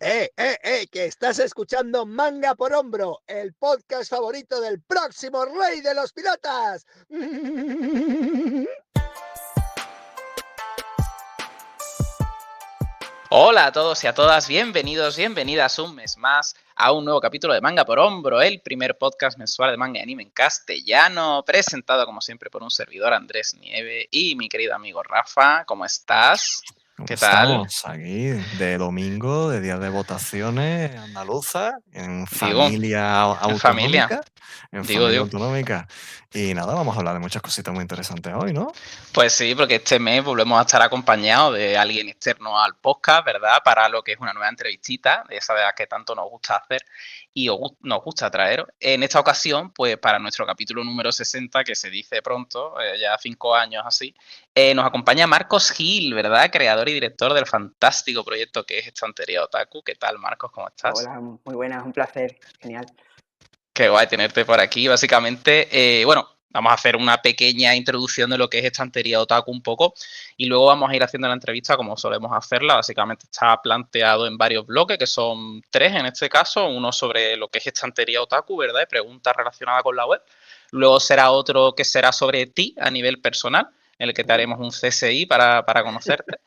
Que estás escuchando Manga por Hombro, el podcast favorito del próximo rey de los piratas. Hola a todos y a todas, bienvenidos, bienvenidas un mes más a un nuevo capítulo de Manga por Hombro, el primer podcast mensual de manga y anime en castellano, presentado como siempre por un servidor Andrés Nieve y mi querido amigo Rafa. ¿Cómo estás? ¿Cómo ¿Qué tal? estamos? Aquí de domingo, de día de votaciones andaluza, en Digo, familia en familia, autonómica, digo. Y nada, vamos a hablar de muchas cositas muy interesantes hoy, ¿no? Pues sí, porque este mes volvemos a estar acompañados de alguien externo al podcast, ¿verdad? Para lo que es una nueva entrevistita, de esa que tanto nos gusta hacer y nos gusta traer. En esta ocasión, pues para nuestro capítulo número 60, que se dice pronto, ya 5 años así, nos acompaña Marcos Gil, ¿verdad? Creador y director del fantástico proyecto que es Estantería Otaku. ¿Qué tal, Marcos? ¿Cómo estás? Hola, muy buenas, un placer, genial. Qué guay tenerte por aquí. Básicamente, bueno, vamos a hacer una pequeña introducción de lo que es Estantería Otaku un poco y luego vamos a ir haciendo la entrevista como solemos hacerla. Básicamente está planteado en varios bloques, que son 3 en este caso. Uno sobre lo que es Estantería Otaku, ¿verdad? Y preguntas relacionadas con la web. Luego será otro que será sobre ti a nivel personal, en el que te haremos un CSI para conocerte.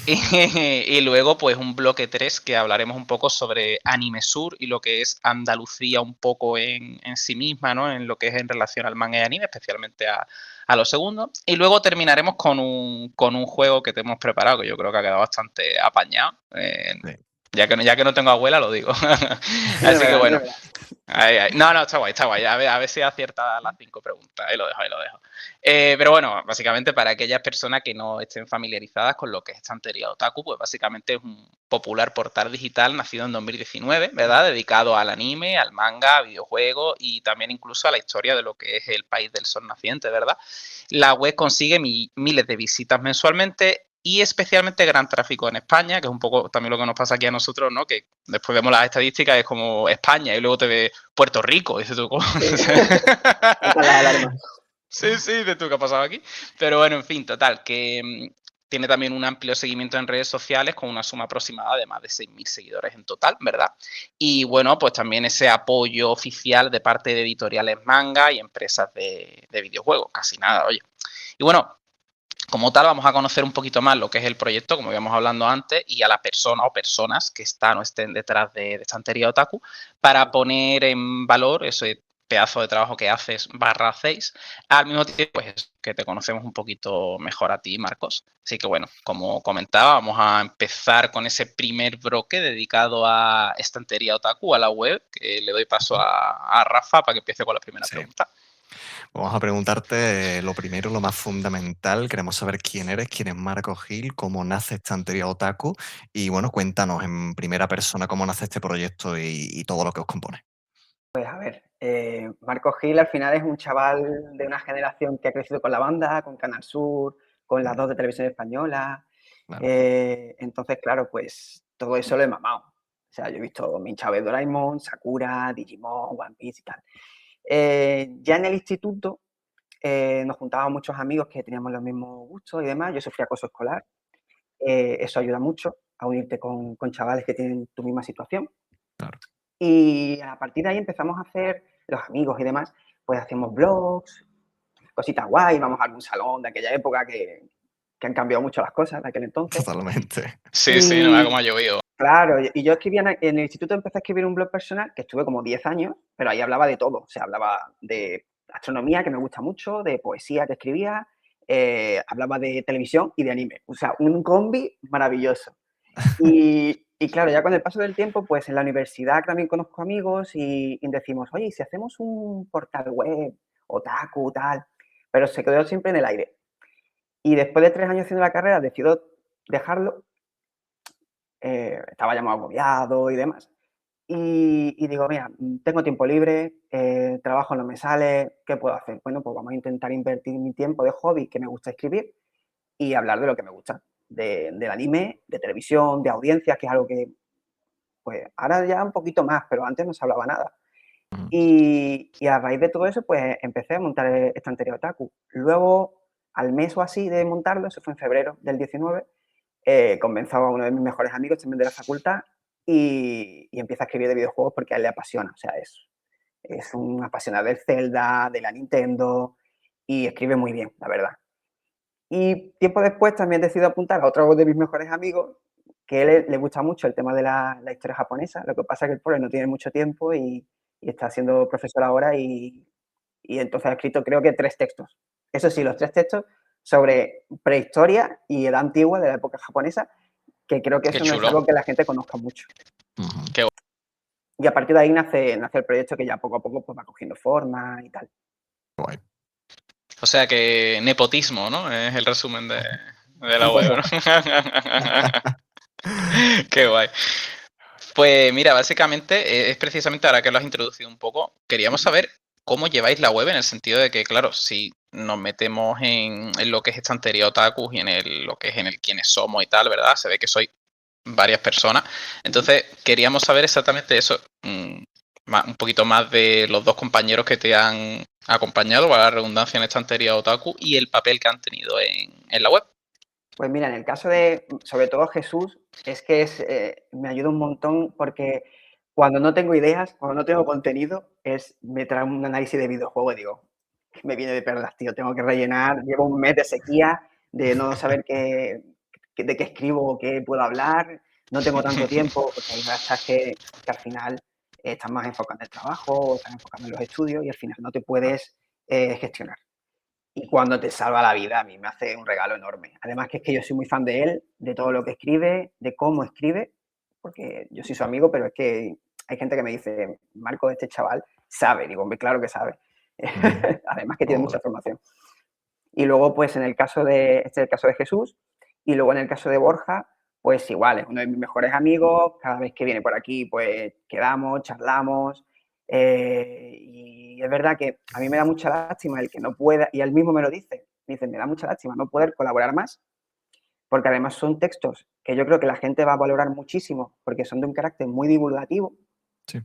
Y luego, pues un bloque 3 que hablaremos un poco sobre Anime Sur y lo que es Andalucía un poco en sí misma, ¿no? En lo que es en relación al manga y anime, especialmente a lo segundo. Y luego terminaremos con un juego que te hemos preparado, que yo creo que ha quedado bastante apañado. Sí. Ya que no tengo abuela, lo digo. Así que bueno. No, está guay. A ver si acierta las 5 preguntas. Ahí lo dejo. Pero bueno, básicamente para aquellas personas que no estén familiarizadas con lo que es Estantería Otaku, pues básicamente es un popular portal digital nacido en 2019, ¿verdad? Dedicado al anime, al manga, a videojuegos y también incluso a la historia de lo que es el país del sol naciente, ¿verdad? La web consigue miles de visitas mensualmente y especialmente gran tráfico en España, que es un poco también lo que nos pasa aquí a nosotros, ¿no? Que después vemos las estadísticas, es como España y luego te ve Puerto Rico, dices tú, ¿cómo? Sí. Saltan las alarmas. Sí, dices tú, ¿qué ha pasado aquí? Pero bueno, en fin, total, que tiene también un amplio seguimiento en redes sociales con una suma aproximada de más de 6.000 seguidores en total, ¿verdad? Y bueno, pues también ese apoyo oficial de parte de editoriales manga y empresas de videojuegos, casi nada, oye. Y bueno, como tal, vamos a conocer un poquito más lo que es el proyecto, como íbamos hablando antes, y a la persona o personas que están o estén detrás de Estantería Otaku, para poner en valor ese pedazo de trabajo que haces /hacéis, al mismo tiempo pues, que te conocemos un poquito mejor a ti, Marcos. Así que bueno, como comentaba, vamos a empezar con ese primer bloque dedicado a Estantería Otaku, a la web, que le doy paso a Rafa para que empiece con la primera Sí. pregunta. Vamos a preguntarte lo primero, lo más fundamental. Queremos saber quién eres, quién es Marco Gil, cómo nace Estantería Otaku y bueno, cuéntanos en primera persona cómo nace este proyecto y todo lo que os compone. Pues a ver, Marco Gil al final es un chaval de una generación que ha crecido con la banda, con Canal Sur, con las 2 de televisión española. Claro. Entonces, claro, pues todo eso lo he mamado. O sea, yo he visto Minchave Doraemon, Sakura, Digimon, One Piece y tal. Ya en el instituto nos juntábamos muchos amigos que teníamos los mismos gustos y demás. Yo sufrí acoso escolar. Eso ayuda mucho a unirte con chavales que tienen tu misma situación. Claro. Y a partir de ahí empezamos a hacer, los amigos y demás, pues hacíamos blogs, cositas guay, vamos a algún salón de aquella época que han cambiado mucho las cosas de aquel entonces. Totalmente. Sí, no me como ha llovido. Claro, y yo escribía en el instituto, empecé a escribir un blog personal que estuve como 10 años, pero ahí hablaba de todo. O sea, hablaba de astronomía, que me gusta mucho, de poesía que escribía, hablaba de televisión y de anime. O sea, un combi maravilloso. Y claro, ya con el paso del tiempo, pues en la universidad también conozco amigos y decimos, oye, ¿y si hacemos un portal web, otaku, tal? Pero se quedó siempre en el aire. Y después de 3 años haciendo la carrera, decido dejarlo. Estaba ya muy agobiado y demás. Y digo, mira, tengo tiempo libre, trabajo no me sale, ¿qué puedo hacer? Bueno, pues vamos a intentar invertir mi tiempo de hobby, que me gusta escribir, y hablar de lo que me gusta, del anime, de televisión, de audiencias, que es algo que, pues, ahora ya un poquito más, pero antes no se hablaba nada. Mm. Y a raíz de todo eso, pues, empecé a montar Estantería Otaku. Luego, al mes o así de montarlo, eso fue en febrero del 19, convenzo a uno de mis mejores amigos también de la facultad y empieza a escribir de videojuegos porque a él le apasiona. O sea, es un apasionado del Zelda, de la Nintendo y escribe muy bien, la verdad. Y tiempo después también decido apuntar a otro de mis mejores amigos, que a él le gusta mucho el tema de la historia japonesa. Lo que pasa es que el pobre no tiene mucho tiempo y está siendo profesor ahora y entonces ha escrito creo que 3 textos. Eso sí, los 3 textos sobre prehistoria y edad antigua de la época japonesa, que creo que Qué eso no es chulo. algo que la gente conozca mucho. Ujú. Qué Y a partir de ahí nace el proyecto que ya poco a poco pues, va cogiendo forma y tal. Guay. O sea que nepotismo, ¿no? Es el resumen de la Un web, poco. ¿no? Qué guay. Pues mira, básicamente es precisamente ahora que lo has introducido un poco, queríamos saber cómo lleváis la web en el sentido de que, claro, si nos metemos en lo que es estantería otakus y lo que es en el quiénes somos y tal, ¿verdad? Se ve que sois varias personas. Entonces, queríamos saber exactamente eso, un poquito más de los 2 compañeros que te han acompañado, para la redundancia, en estantería otaku y el papel que han tenido en la web. Pues mira, en el caso de, sobre todo Jesús, es que me ayuda un montón porque cuando no tengo ideas, cuando no tengo contenido, me trae un análisis de videojuego y digo, me viene de perlas, tío, tengo que rellenar, llevo un mes de sequía, de no saber de qué escribo o qué puedo hablar, no tengo tanto tiempo, porque hay rachas que al final estás más enfocado en el trabajo, o estás enfocado en los estudios y al final no te puedes gestionar. Y cuando te salva la vida, a mí me hace un regalo enorme. Además que es que yo soy muy fan de él, de todo lo que escribe, de cómo escribe, porque yo soy su amigo, pero es que hay gente que me dice, Marco, este chaval sabe. Digo, hombre, claro que sabe. Además que tiene mucha Ole. formación. Y luego, pues en el caso este es el caso de Jesús, y luego en el caso de Borja, pues igual, es uno de mis mejores amigos, cada vez que viene por aquí, pues quedamos, charlamos, y es verdad que a mí me da mucha lástima el que no pueda, y él mismo me lo dice, me da mucha lástima no poder colaborar más, porque además son textos que yo creo que la gente va a valorar muchísimo, porque son de un carácter muy divulgativo, Sí.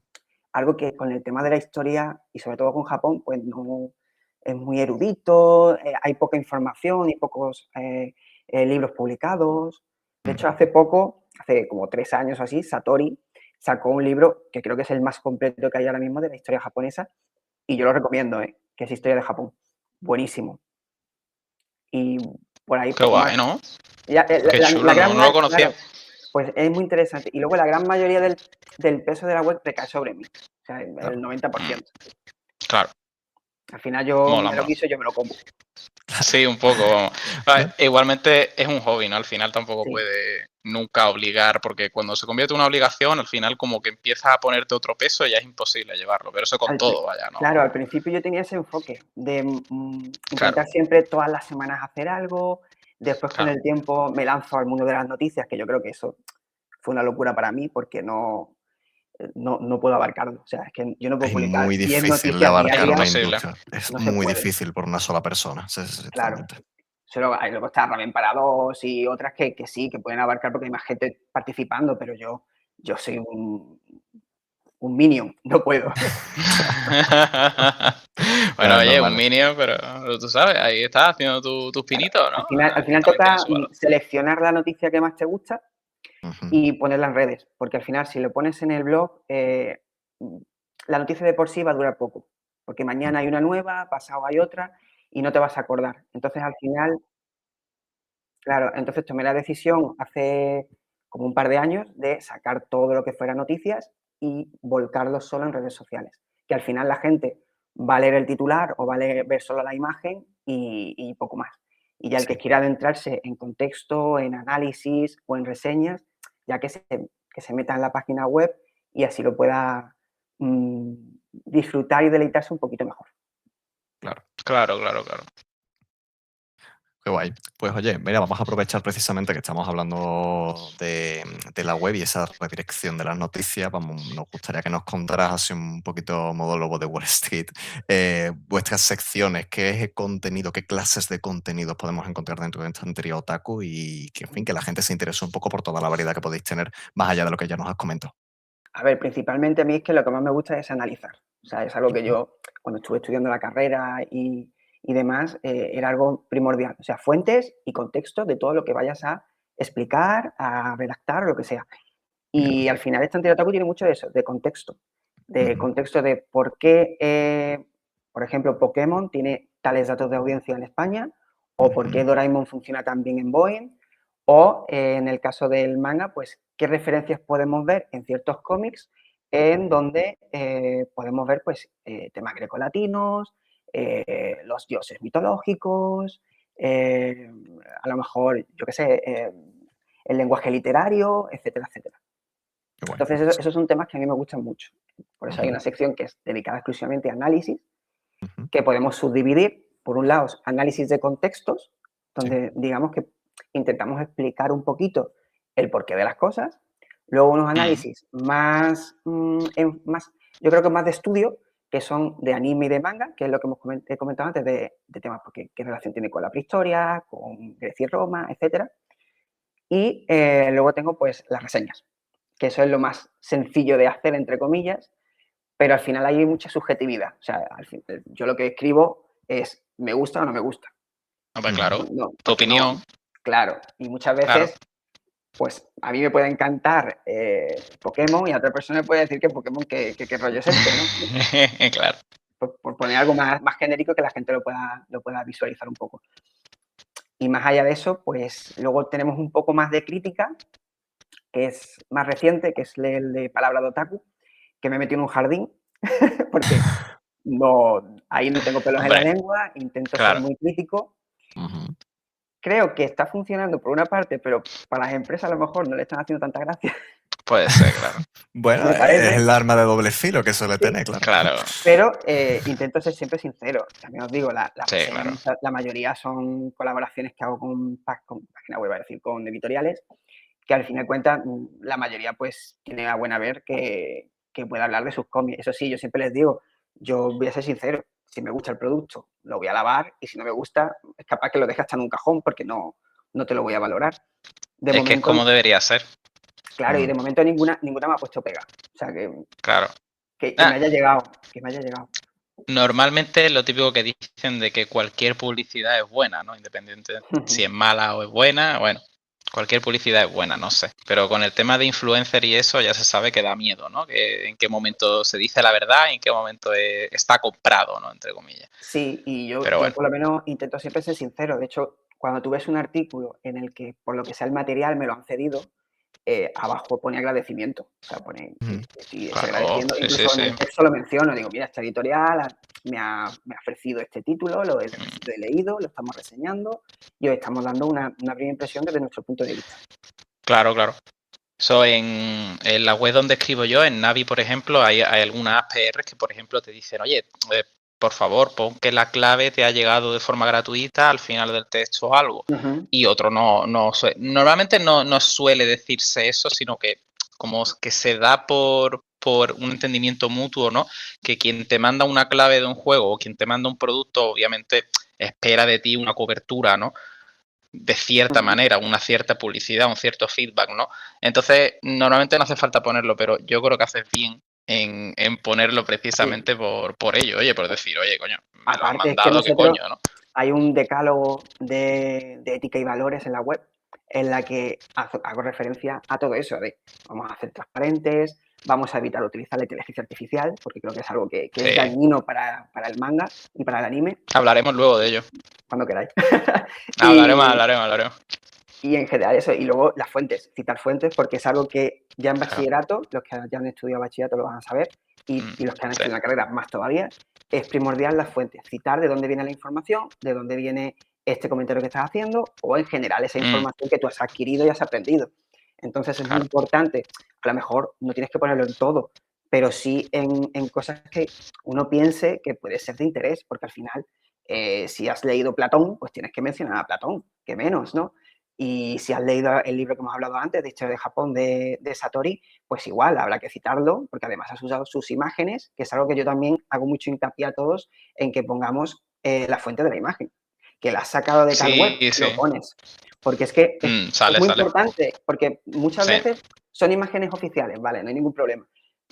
algo que con el tema de la historia, y sobre todo con Japón, pues no es muy erudito, hay poca información y pocos libros publicados. De hecho, hace poco, hace como 3 años o así, Satori sacó un libro que creo que es el más completo que hay ahora mismo de la historia japonesa y yo lo recomiendo, que es Historia de Japón. Buenísimo. Y por ahí Qué poco más. guay, ¿no? Ya, Qué chulo, no, no lo conocía. claro, pues es muy interesante. Y luego la gran mayoría del peso de la web recae sobre mí. O sea, el Claro. 90%. Claro, Al final yo mola, me lo mola. guiso, yo me lo como. Sí, un poco, vamos. Vale, ¿No? igualmente es un hobby, ¿no? Al final tampoco Sí. puede nunca obligar, porque cuando se convierte en una obligación, al final como que empiezas a ponerte otro peso y ya es imposible llevarlo. Pero eso con todo, vaya, ¿no? Claro, al principio yo tenía ese enfoque de Claro, intentar siempre todas las semanas hacer algo. Después con claro. el tiempo me lanzo al mundo de las noticias, que yo creo que eso fue una locura para mí porque no puedo abarcarlo. O sea, es que yo no puedo Es publicar muy 10 difícil de noticias abarcar una diarias, Imposible. industria. Es no se muy puede. difícil por una sola persona. Sí, sí, sí, Claro. totalmente. Luego está Ramen para dos y otras que sí, que pueden abarcar porque hay más gente participando, pero yo soy un minion, no puedo. Bueno, Es oye, un normal. Minion, pero tú sabes, ahí estás haciendo tus Claro. pinitos, ¿no? Al final También tiene toca su valor. seleccionar la noticia que más te gusta Ujú. y ponerla en redes, porque al final si lo pones en el blog, la noticia de por sí va a durar poco, porque mañana hay una nueva, pasado hay otra y no te vas a acordar. Entonces al final, claro, entonces tomé la decisión hace como un par de años de sacar todo lo que fuera noticias y volcarlo solo en redes sociales, que al final la gente va a leer el titular o va a ver solo la imagen y poco más. Y ya el que Sí. quiera adentrarse en contexto, en análisis o en reseñas, ya que se meta en la página web y así lo pueda disfrutar y deleitarse un poquito mejor. Claro. Claro, claro, claro. Qué guay. Pues oye, mira, vamos a aprovechar precisamente que estamos hablando de la web y esa redirección de las noticias. Nos gustaría que nos contaras así un poquito modólogo de Wall Street, vuestras secciones, qué es el contenido, qué clases de contenidos podemos encontrar dentro de Estantería Otaku y que, en fin, que la gente se interese un poco por toda la variedad que podéis tener más allá de lo que ya nos has comentado. A ver, principalmente a mí es que lo que más me gusta es analizar. O sea, es algo que yo, cuando estuve estudiando la carrera y demás, era algo primordial. O sea, fuentes y contexto de todo lo que vayas a explicar, a redactar o lo que sea. Y al final Estantería Otaku tiene mucho de eso, de contexto. De contexto de por qué, por ejemplo, Pokémon tiene tales datos de audiencia en España, o por qué Doraemon funciona tan bien en Boeing, o en el caso del manga, pues qué referencias podemos ver en ciertos cómics en donde podemos ver pues temas grecolatinos, los dioses mitológicos, a lo mejor, yo qué sé, el lenguaje literario, etcétera, etcétera. Bueno. Entonces, esos son temas que a mí me gustan mucho. Por eso hay una sección que es dedicada exclusivamente a análisis, que podemos subdividir, por un lado, análisis de contextos, donde digamos que intentamos explicar un poquito el porqué de las cosas. Luego unos análisis más, yo creo que más de estudio, que son de anime y de manga, que es lo que he comentado antes de temas, porque qué relación tiene con la prehistoria, con Grecia y Roma, etcétera. Y luego tengo pues las reseñas, que eso es lo más sencillo de hacer, entre comillas, pero al final hay mucha subjetividad. O sea, yo lo que escribo es, ¿me gusta o no me gusta? No, pues claro, No, tu opinión. no, claro, y muchas veces, Claro. pues a mí me puede encantar Pokémon y a otra persona me puede decir que Pokémon, ¿qué rollo es este? ¿No? Claro. Por poner algo más genérico que la gente lo pueda visualizar un poco. Y más allá de eso, pues luego tenemos un poco más de crítica, que es más reciente, que es el de Palabra de Otaku, que me metí en un jardín, porque ahí no tengo pelos en la lengua, intento ser muy crítico. Creo que está funcionando por una parte, pero para las empresas a lo mejor no le están haciendo tanta gracia. Puede ser, claro. Bueno, Me parece. es el arma de doble filo que suele tener, claro. Claro. Pero intento ser siempre sincero. También os digo, la mayoría son colaboraciones que hago con página web, es decir, con editoriales, que al fin de cuentas la mayoría pues tiene a buena ver que pueda hablar de sus cómics. Eso sí, yo siempre les digo, yo voy a ser sincero, si me gusta el producto lo voy a lavar y si no me gusta es capaz que lo deje hasta en un cajón porque no te lo voy a valorar. De momento, que es como debería ser. Claro, y de momento ninguna me ha puesto pega. O sea que, claro. que me haya llegado, Normalmente lo típico que dicen de que cualquier publicidad es buena, ¿no? Independiente de si es mala o es buena, bueno, cualquier publicidad es buena, no sé. Pero con el tema de influencer y eso ya se sabe que da miedo, ¿no? Que en qué momento se dice la verdad y en qué momento está comprado, ¿no? Entre comillas. Sí, y yo por lo menos intento siempre ser sincero. De hecho, cuando tú ves un artículo en el que, por lo que sea el material, me lo han cedido, abajo pone agradecimiento. O sea, pone estoy agradeciendo. Incluso en el texto lo menciono. Digo, mira, esta editorial me ha ofrecido este título, lo he leído, lo estamos reseñando y os estamos dando una primera impresión desde nuestro punto de vista. Claro, claro. So, en la web donde escribo yo, en Navi, por ejemplo, hay algunas APR que, por ejemplo, te dicen, oye, por favor, pon que la clave te ha llegado de forma gratuita al final del texto o algo. Y otro no normalmente no suele decirse eso, sino que como que se da por un entendimiento mutuo, ¿no? Que quien te manda una clave de un juego o quien te manda un producto, obviamente espera de ti una cobertura, ¿no? De cierta manera, una cierta publicidad, un cierto feedback, ¿no? Entonces, normalmente no hace falta ponerlo, pero yo creo que haces bien en ponerlo precisamente por ello, por decir, oye, coño, me lo han mandado, ¿qué coño, no? Hay un decálogo de ética y valores en la web en la que hago referencia a todo eso, de vamos a hacer transparentes, vamos a evitar utilizar la inteligencia artificial, porque creo que es algo que es dañino para el manga y para el anime. Hablaremos luego de ello. Cuando queráis. Hablaremos. Y en general eso, y luego las fuentes, citar fuentes, porque es algo que ya en bachillerato, los que ya han estudiado bachillerato lo van a saber, y los que han estudiado la carrera más todavía, es primordial las fuentes, citar de dónde viene la información, de dónde viene este comentario que estás haciendo, o en general esa información que tú has adquirido y has aprendido. Entonces es muy importante, a lo mejor no tienes que ponerlo en todo, pero sí en cosas que uno piense que puede ser de interés, porque al final, si has leído Platón, pues tienes que mencionar a Platón, que menos, ¿no? Y si has leído el libro que hemos hablado antes, de Historia de Japón, de Satori, pues igual, habrá que citarlo, porque además has usado sus imágenes, que es algo que yo también hago mucho hincapié a todos, en que pongamos la fuente de la imagen. Que la has sacado de tal web, lo pones. Porque es que es muy importante, porque muchas veces son imágenes oficiales, vale, no hay ningún problema.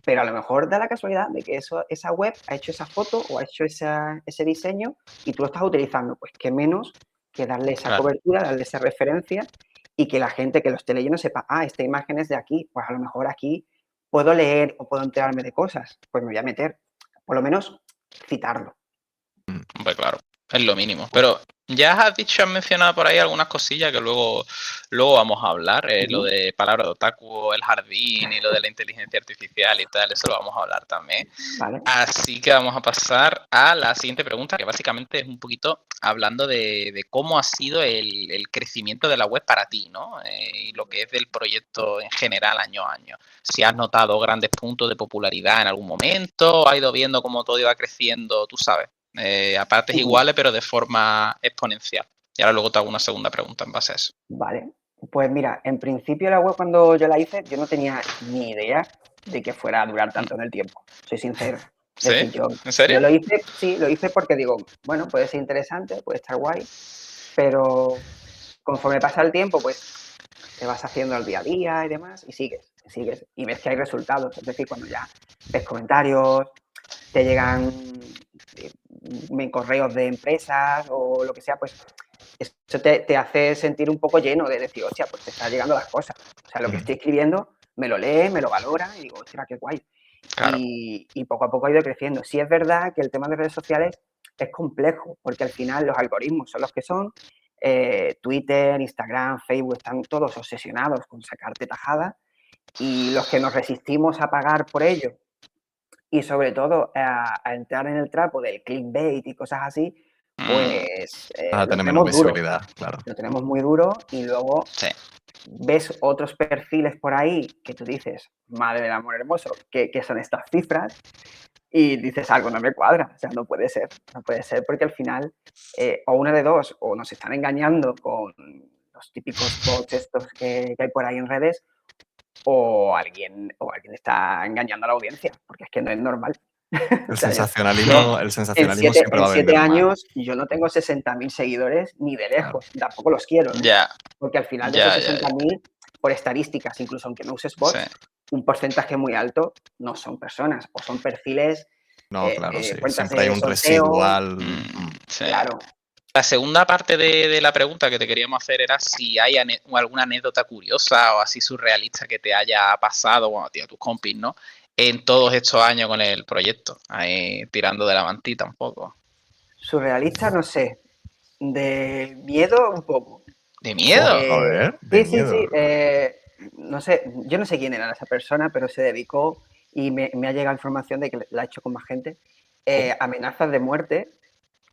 Pero a lo mejor da la casualidad de que esa web ha hecho esa foto o ha hecho ese diseño y tú lo estás utilizando. Pues qué menos que darle esa cobertura, darle esa referencia y que la gente que lo esté leyendo sepa, esta imagen es de aquí, pues a lo mejor aquí puedo leer o puedo enterarme de cosas, pues me voy a meter, por lo menos citarlo. Hombre, claro, es lo mínimo. Pero ya has mencionado por ahí algunas cosillas que luego vamos a hablar. Lo de palabra de otaku, el jardín y lo de la inteligencia artificial y tal, eso lo vamos a hablar también. ¿Vale? Así que vamos a pasar a la siguiente pregunta, que básicamente es un poquito hablando de cómo ha sido el crecimiento de la web para ti, ¿no? Y lo que es del proyecto en general año a año. Si has notado grandes puntos de popularidad en algún momento, has ido viendo cómo todo iba creciendo, tú sabes. A partes iguales, pero de forma exponencial. Y ahora luego te hago una segunda pregunta en base a eso. Vale, pues mira, en principio la web cuando yo la hice, yo no tenía ni idea de que fuera a durar tanto en el tiempo, soy sincero. Es ¿Sí? decir, ¿En serio? Yo lo hice, sí, lo hice porque digo, bueno, puede ser interesante, puede estar guay, pero conforme pasa el tiempo, pues te vas haciendo el día a día y demás y sigues, y ves que hay resultados. Es decir, cuando ya ves comentarios, te llegan correos de empresas o lo que sea, pues eso te hace sentir un poco lleno de decir, hostia, pues te están llegando las cosas. O sea, lo que estoy escribiendo me lo lee, me lo valora y digo, hostia, qué guay. Claro. Y poco a poco ha ido creciendo. Sí es verdad que el tema de redes sociales es complejo, porque al final los algoritmos son los que son. Twitter, Instagram, Facebook están todos obsesionados con sacarte tajada y los que nos resistimos a pagar por ello y sobre todo a entrar en el trapo del clickbait y cosas así, pues Para lo tener tenemos menos duro. visibilidad, claro. Lo tenemos muy duro y luego Sí. ves otros perfiles por ahí que tú dices, madre del amor hermoso, ¿qué son estas cifras? Y dices, algo no me cuadra, o sea, no puede ser porque al final, o una de dos, o nos están engañando con los típicos bots estos que hay por ahí en redes, o alguien está engañando a la audiencia, porque es que no es normal. El O sea, sensacionalismo siempre va a en 7 vender más. años yo no tengo 60.000 seguidores ni de lejos, tampoco los quiero, ¿no? Ya. Porque al final de esos 60.000, por estadísticas, incluso aunque no uses bots, un porcentaje muy alto no son personas o son perfiles, No, claro, sí. cuentas Siempre hay de un sorteo. residual. Sí. Claro. La segunda parte de la pregunta que te queríamos hacer era si hay alguna anécdota curiosa o así surrealista que te haya pasado, bueno, tío, tus compis, ¿no? En todos estos años con el proyecto, ahí tirando de la mantita un poco. Surrealista, no sé. De miedo, un poco. ¿De miedo? A ver, de miedo. Sí. No sé, yo no sé quién era esa persona, pero se dedicó y me ha llegado información de que la ha hecho con más gente. Amenazas de muerte,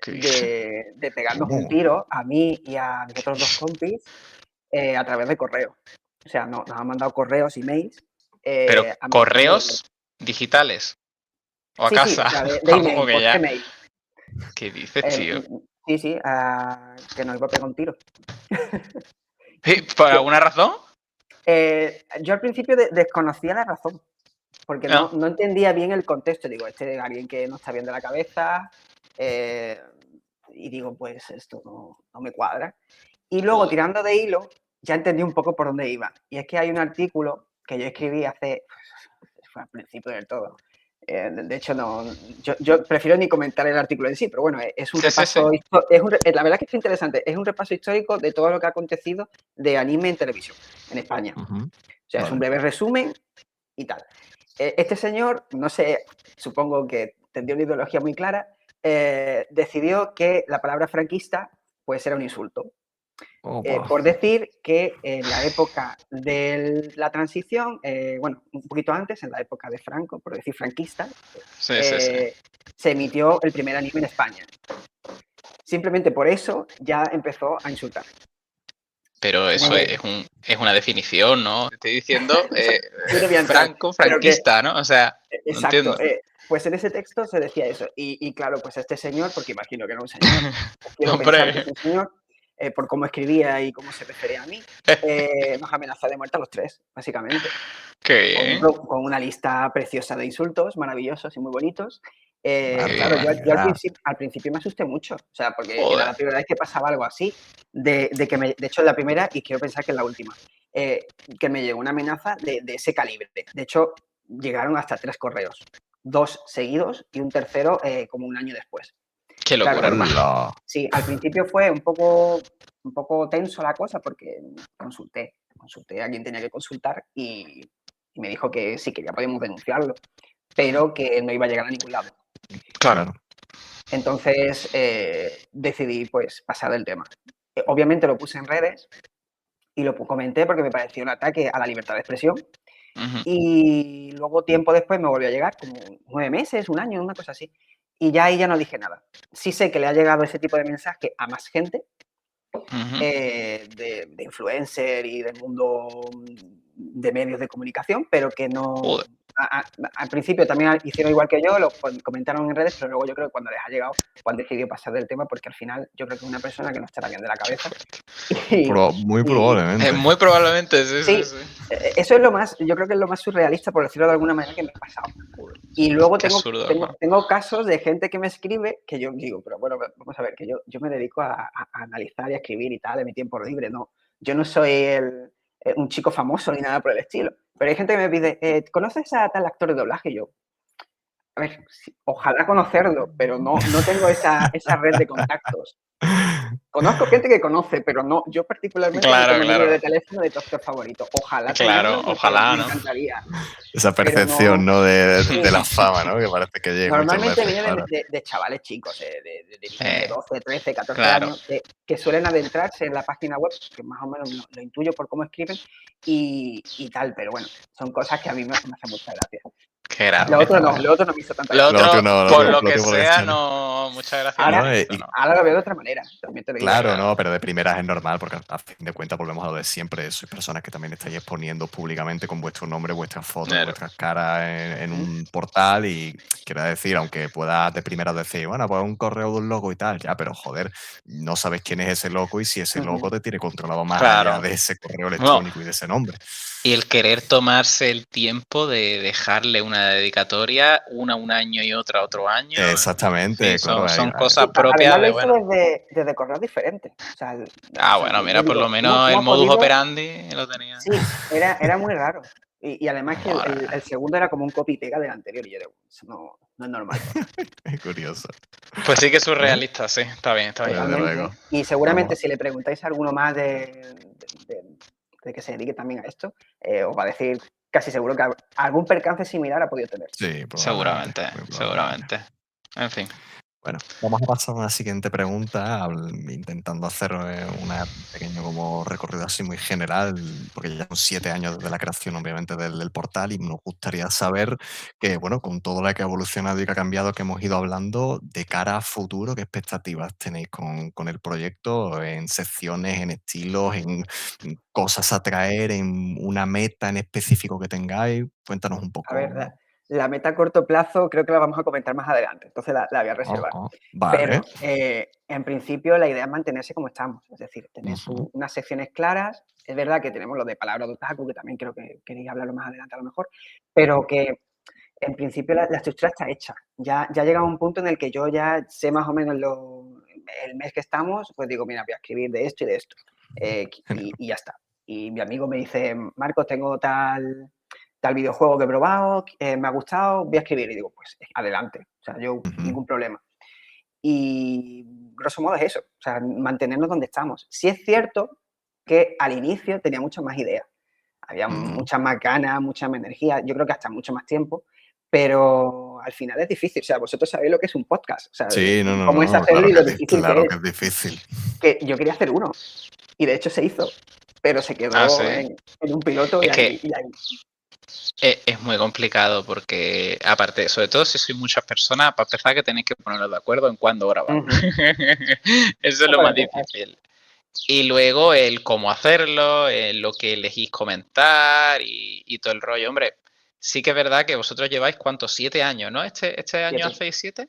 de pegarnos un tiro a mí y a mis otros 2 compis a través de correo. O sea, nos han mandado correos, emails. Pero correos digitales. O a casa. Sí, o sea, de email, por Gmail. ¿Qué dices, tío? Sí, que nos iba a pegar un tiro. ¿Por alguna razón? Yo al principio desconocía la razón, porque no entendía bien el contexto. Digo, este es alguien que no está bien de la cabeza, y digo, pues esto no me cuadra. Y luego, tirando de hilo, ya entendí un poco por dónde iba. Y es que hay un artículo que yo escribí fue al principio del todo. De hecho, yo prefiero ni comentar el artículo en sí, pero bueno, es un repaso. La verdad es que es interesante. Es un repaso histórico de todo lo que ha acontecido de anime en televisión en España. O sea, es un breve resumen y tal. Este señor, no sé, supongo que tendría una ideología muy clara, decidió que la palabra franquista pues era un insulto. Por decir que en la época de la transición, bueno, un poquito antes, en la época de Franco, por decir franquista, se emitió el primer anime en España. Simplemente por eso ya empezó a insultar. Pero eso es una definición, ¿no? Te estoy diciendo franquista, ¿no? O sea, exacto. No entiendo. Pues en ese texto se decía eso. Y claro, pues este señor, porque imagino que era un señor, quiero pensar que es un señor, por cómo escribía y cómo se refería a mí, nos amenazó de muerte a los 3, básicamente. ¿Qué? Con una lista preciosa de insultos, maravillosos y muy bonitos. Claro, yo al principio me asusté mucho, o sea, porque era la primera vez que pasaba algo así, de hecho es la primera y quiero pensar que es la última, que me llegó una amenaza de ese calibre. De hecho, llegaron hasta 3 correos, 2 seguidos y un tercero como un año después. Qué locura, Claro, hermano. ¡Hala! sí, al principio fue un poco tenso la cosa porque consulté a quien tenía que consultar y me dijo que sí, que ya podíamos denunciarlo, pero que no iba a llegar a ningún lado. Claro. Claro. Entonces decidí pues pasar del tema. Obviamente lo puse en redes y lo comenté porque me pareció un ataque a la libertad de expresión. Ujú. Y luego tiempo después me volvió a llegar, como 9 meses, un año, una cosa así. Y ya ahí ya no dije nada. Sí sé que le ha llegado ese tipo de mensaje a más gente, Ujú. de influencer y del mundo de medios de comunicación, pero que no... Joder. Al principio también hicieron igual que yo, lo comentaron en redes, pero luego yo creo que cuando les ha llegado, pues han decidido pasar del tema, porque al final yo creo que es una persona que no estará bien de la cabeza. Muy Y- probablemente. Muy probablemente, sí, sí, Sí, sí. eso es lo más, yo creo que es lo más surrealista, por decirlo de alguna manera, que me ha pasado. Y luego Qué absurdo, hermano. tengo casos de gente que me escribe que yo digo, pero bueno, vamos a ver, que yo me dedico a analizar y a escribir y tal en mi tiempo libre, no. Yo no soy un chico famoso ni nada por el estilo. Pero hay gente que me pide, ¿conoces a tal actor de doblaje? Y yo, a ver, ojalá conocerlo, pero no tengo esa red de contactos. Conozco gente que conoce, pero no, yo particularmente no Claro, tengo el número de claro. teléfono de tu actor favorito. Ojalá Claro, tenerlo porque ojalá, me ¿no? encantaría, Esa pero percepción, no. ¿no? De Sí, la fama, ¿no? Que parece que llega muchas normalmente veces, viene claro. de chavales chicos, de niños de 12, 13, 14 Claro. años, que suelen adentrarse en la página web, que más o menos lo intuyo por cómo escriben y tal, pero bueno, son cosas que a mí me hacen mucha gracia. Qué grande. Lo otro hermano. no me hizo tanta Lo gracia. Lo otro otro, no, por lo lo que otro por el sea, channel. no, muchas gracias Ahora, no No, me hizo, ¿no? ahora lo veo de otra manera, también te lo digo. Claro, Claro. no, pero de primeras es normal, porque a fin de cuentas volvemos a lo de siempre. Sois personas que también estáis exponiendo públicamente con vuestro nombre, vuestras fotos, Claro. vuestras caras en un portal y quiero decir, aunque puedas de primeras decir, bueno, pues un correo de un loco y tal, ya, pero joder, no sabes quién es ese loco y si ese loco te tiene controlado más allá Claro. de ese correo No, electrónico y de ese nombre. y el querer tomarse el tiempo de dejarle una dedicatoria, una un año y otra otro año. Exactamente, En fin, claro. son ahí- cosas Sí, propias además lo de, hizo bueno. desde correos diferentes. O sea, Bueno, yo mira, por lo digo, menos el hemos modus podido. operandi lo tenía. Sí, era muy raro. Y además que Madre. el segundo era como un copy y pega del anterior. Y yo digo, eso no es normal. Es curioso. Pues sí que es ¿Eh? surrealista, sí. Está bien, está bien. Desde Totalmente. luego. Y seguramente Vamos. si le preguntáis a alguno más de que se dedique también a esto, os va a decir casi seguro que algún percance similar ha podido tener. Sí, probablemente. Seguramente, Muy probablemente. seguramente. En fin. Bueno, vamos a pasar a una siguiente pregunta, intentando hacer un pequeño como recorrido así muy general, porque ya son 7 años desde la creación, obviamente, del portal, y nos gustaría saber que, bueno, con todo lo que ha evolucionado y que ha cambiado, que hemos ido hablando, de cara a futuro, ¿qué expectativas tenéis con el proyecto en secciones, en estilos, en cosas a traer, en una meta en específico que tengáis? Cuéntanos un A ver, poco. la meta a corto plazo creo que la vamos a comentar más adelante, entonces la voy a reservar. Vale. Pero en principio la idea es mantenerse como estamos, es decir, tener Ujú. unas secciones claras. Es verdad que tenemos lo de palabra de otaku, que también creo que queréis hablarlo más adelante a lo mejor, pero que en principio la estructura está hecha. Ya llega un punto en el que yo ya sé más o menos el mes que estamos, pues digo, mira, voy a escribir de esto y de esto, Genial. y ya está. Y mi amigo me dice, Marcos, tengo tal videojuego que he probado, me ha gustado, voy a escribir. Y digo, pues adelante, o sea, yo Ujú. ningún problema. Y grosso modo es eso, o sea, mantenernos donde estamos. Sí es cierto que al inicio tenía muchas más ideas, había muchas más ganas, mucha más energía, yo creo que hasta mucho más tiempo, pero al final es difícil, o sea, vosotros sabéis lo que es un podcast, o sea, Sí, no, cómo es hacerlo claro y lo difícil que claro es. que es difícil. Que yo quería hacer uno, y de hecho se hizo, pero se Ah, sí. quedó en un piloto y Es que ahí. es muy complicado porque, aparte, sobre todo si sois muchas personas, para empezar que tenéis que poneros de acuerdo en cuándo grabar. Ujú. Eso es lo Para más empezar. difícil. Y luego el cómo hacerlo, lo que elegís comentar y todo el rollo. Hombre, sí que es verdad que vosotros lleváis, ¿cuántos? 7 años, ¿no? ¿Este año 7. hacéis 7?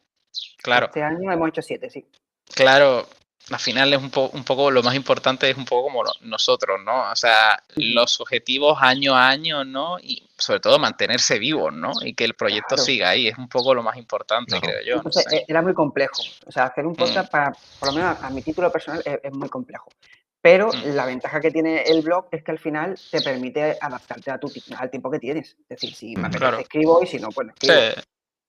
Claro, Este año hemos hecho 7, sí. claro. Al final es un poco, lo más importante es un poco como nosotros, ¿no? O sea, los objetivos año a año, ¿no? Y sobre todo mantenerse vivos, ¿no? Y que el proyecto Claro. siga ahí, es un poco lo más importante, Claro. creo yo. No Entonces sé. era muy complejo. O sea, hacer un podcast por lo menos a mi título personal, es muy complejo. Pero la ventaja que tiene el blog es que al final te permite adaptarte al tiempo que tienes. Es decir, si me apetece Claro. escribo y si no, pues no Sí, escribo.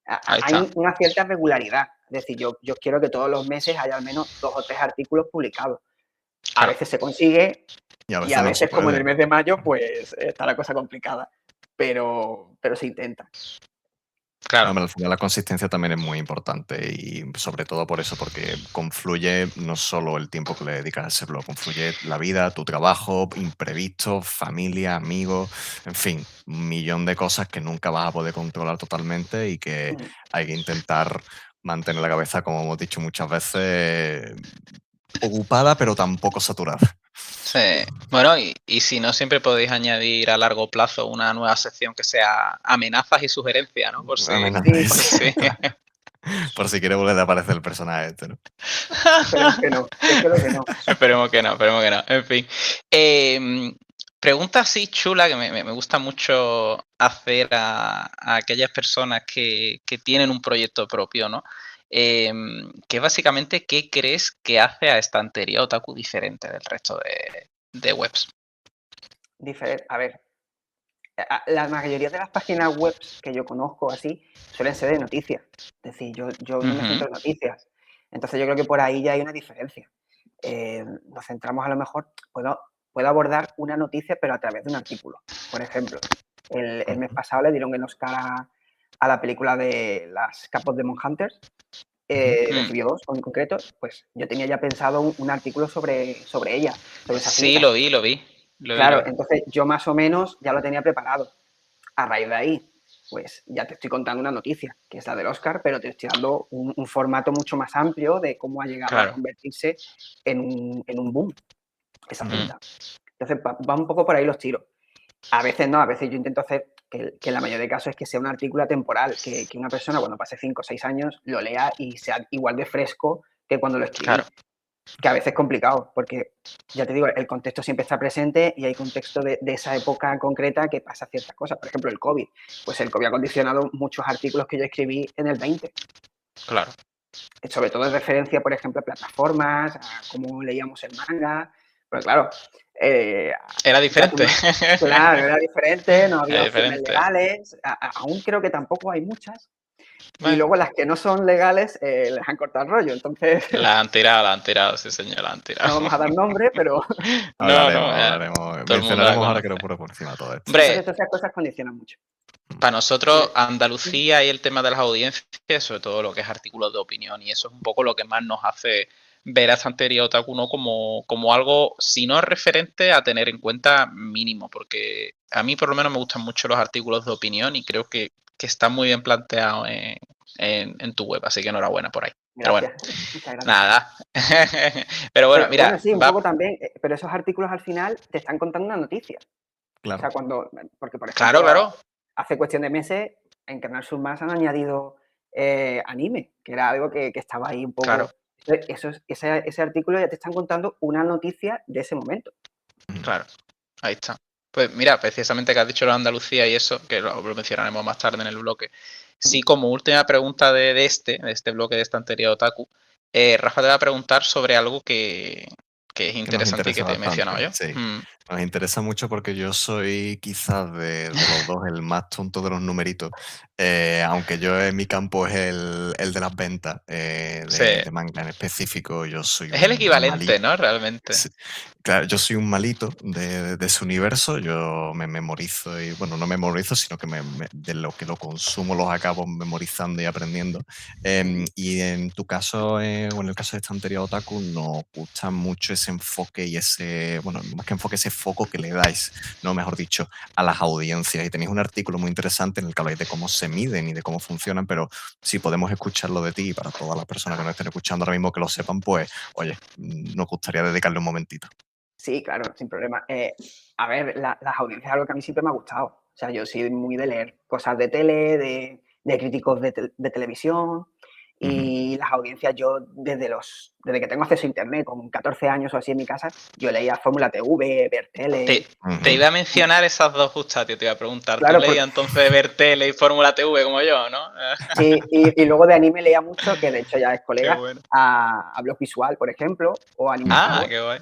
Ahí Hay está. una cierta regularidad. Es decir, yo quiero que todos los meses haya al menos 2 o 3 artículos publicados. A Claro. veces se consigue Y a y veces a no se veces, como en el puede. mes de mayo, pues está la cosa complicada. Pero se intenta. Claro. Hombre, al final la consistencia también es muy importante y sobre todo por eso, porque confluye no solo el tiempo que le dedicas a ese blog, confluye la vida, tu trabajo, imprevistos, familia, amigos, en fin, un millón de cosas que nunca vas a poder controlar totalmente y que Mm. hay que intentar mantener la cabeza, como hemos dicho muchas veces, ocupada pero tampoco saturada. Sí. Bueno, y si no, siempre podéis añadir a largo plazo una nueva sección que sea amenazas y sugerencias, ¿no? Por si. Sí, Amenazas, por Sí. por si quiere volver a aparecer el personaje este, ¿no? esperemos que no. Yo espero que no. Esperemos que no, esperemos que no. En fin. Pregunta así chula que me gusta mucho hacer a aquellas personas que tienen un proyecto propio, ¿no? Que básicamente, ¿qué crees que hace a Estantería Otaku diferente del resto de webs? A ver, la mayoría de las páginas web que yo conozco así suelen ser de noticias. Es decir, yo no me centro en noticias. Entonces yo creo que por ahí ya hay una diferencia. Nos centramos a lo mejor, puedo abordar una noticia pero a través de un artículo. Por ejemplo, el mes pasado le dieron el Oscar a la película de las Capos de Hunters. Recibió 2 en concreto. Pues yo tenía ya pensado un artículo sobre ella, sobre esa Sí, cinta. lo vi, lo vi. Claro, entonces yo más o menos ya lo tenía preparado. A raíz de ahí, pues ya te estoy contando una noticia, que es la del Oscar, pero te estoy dando un formato mucho más amplio de cómo ha llegado a Claro. convertirse en un boom esa Ujú. cinta. Entonces va un poco por ahí los tiros. A veces no, a veces yo intento hacer que en la mayoría de casos es que sea un artículo temporal, que una persona cuando pase 5 o 6 años lo lea y sea igual de fresco que cuando lo escribí. Claro. Que a veces es complicado, porque ya te digo, el contexto siempre está presente y hay contexto de esa época concreta que pasa ciertas cosas. Por ejemplo, el COVID. Pues el COVID ha condicionado muchos artículos que yo escribí en el 20. Claro. Sobre todo en referencia, por ejemplo, a plataformas, a cómo leíamos el manga. Pero claro, Era diferente. claro, era diferente, no Era había opciones diferente. legales. Aún creo que tampoco hay muchas. Y Bueno, luego las que no son legales les han cortado el rollo. Entonces, la han tirado, sí señor, la han tirado. no vamos a dar nombre, pero No, no, Hablaremos. todo el mundo la Mencionaremos ahora que conoce. lo por encima todo esto. Hombre, entonces todas esas cosas condicionan mucho. para nosotros, Andalucía y el tema de las audiencias, sobre todo lo que es artículos de opinión, y eso es un poco lo que más nos hace ver a Estantería Otaku, ¿no? como algo, si no es referente, a tener en cuenta mínimo, porque a mí por lo menos me gustan mucho los artículos de opinión y creo que están muy bien planteados en tu web, así que enhorabuena por ahí. Pero bueno, Gracias, muchas gracias. nada. Pero bueno, mira, bueno, sí, un poco también, pero esos artículos al final te están contando una noticia. O sea, Claro. porque por claro, ejemplo, claro, hace cuestión de meses en Canal Sur Más han añadido anime, que era algo que estaba ahí un poco. claro. Ese artículo ya te están contando una noticia de ese momento. Claro, ahí está. Pues mira, precisamente que has dicho lo de Andalucía y eso, que lo mencionaremos más tarde en el bloque. Sí, como última pregunta de este bloque de Estantería Otaku, Rafa te va a preguntar sobre algo que es Que nos interesante y que interesa te he mencionado bastante, yo. sí. Nos interesa mucho porque yo soy quizás de los dos el más tonto de los numeritos, aunque yo en mi campo es el de las ventas Sí. de manga en específico, yo soy Es el un equivalente, malito. ¿no? Realmente. Sí, claro, yo soy un malito de ese universo, yo me memorizo y, bueno, no memorizo, sino que de lo que lo consumo los acabo memorizando y aprendiendo. Y en tu caso, o en el caso de Estantería Otaku, nos gusta mucho ese enfoque y ese, bueno, más que enfoque, ese foco que le dais, no, mejor dicho, a las audiencias. Y tenéis un artículo muy interesante en el que habláis de cómo se miden y de cómo funcionan, pero si podemos escucharlo de ti y para todas las personas que nos estén escuchando ahora mismo que lo sepan, pues, oye, nos gustaría dedicarle un momentito. Sí, claro, sin problema. A ver, las audiencias es algo que a mí siempre me ha gustado. O sea, yo soy muy de leer cosas de tele, de críticos de televisión. Y las audiencias, yo desde que tengo acceso a internet, con 14 años o así en mi casa, yo leía Fórmula TV, ver tele. Te iba a mencionar esas dos justas, tío, te iba a preguntar. Claro, ¿Tú leías entonces ver tele y Fórmula TV como yo, no? sí, y luego de anime leía mucho, que de hecho ya es Qué colega, bueno. a Blog Visual, por ejemplo, o Anime Ah, Power. qué guay.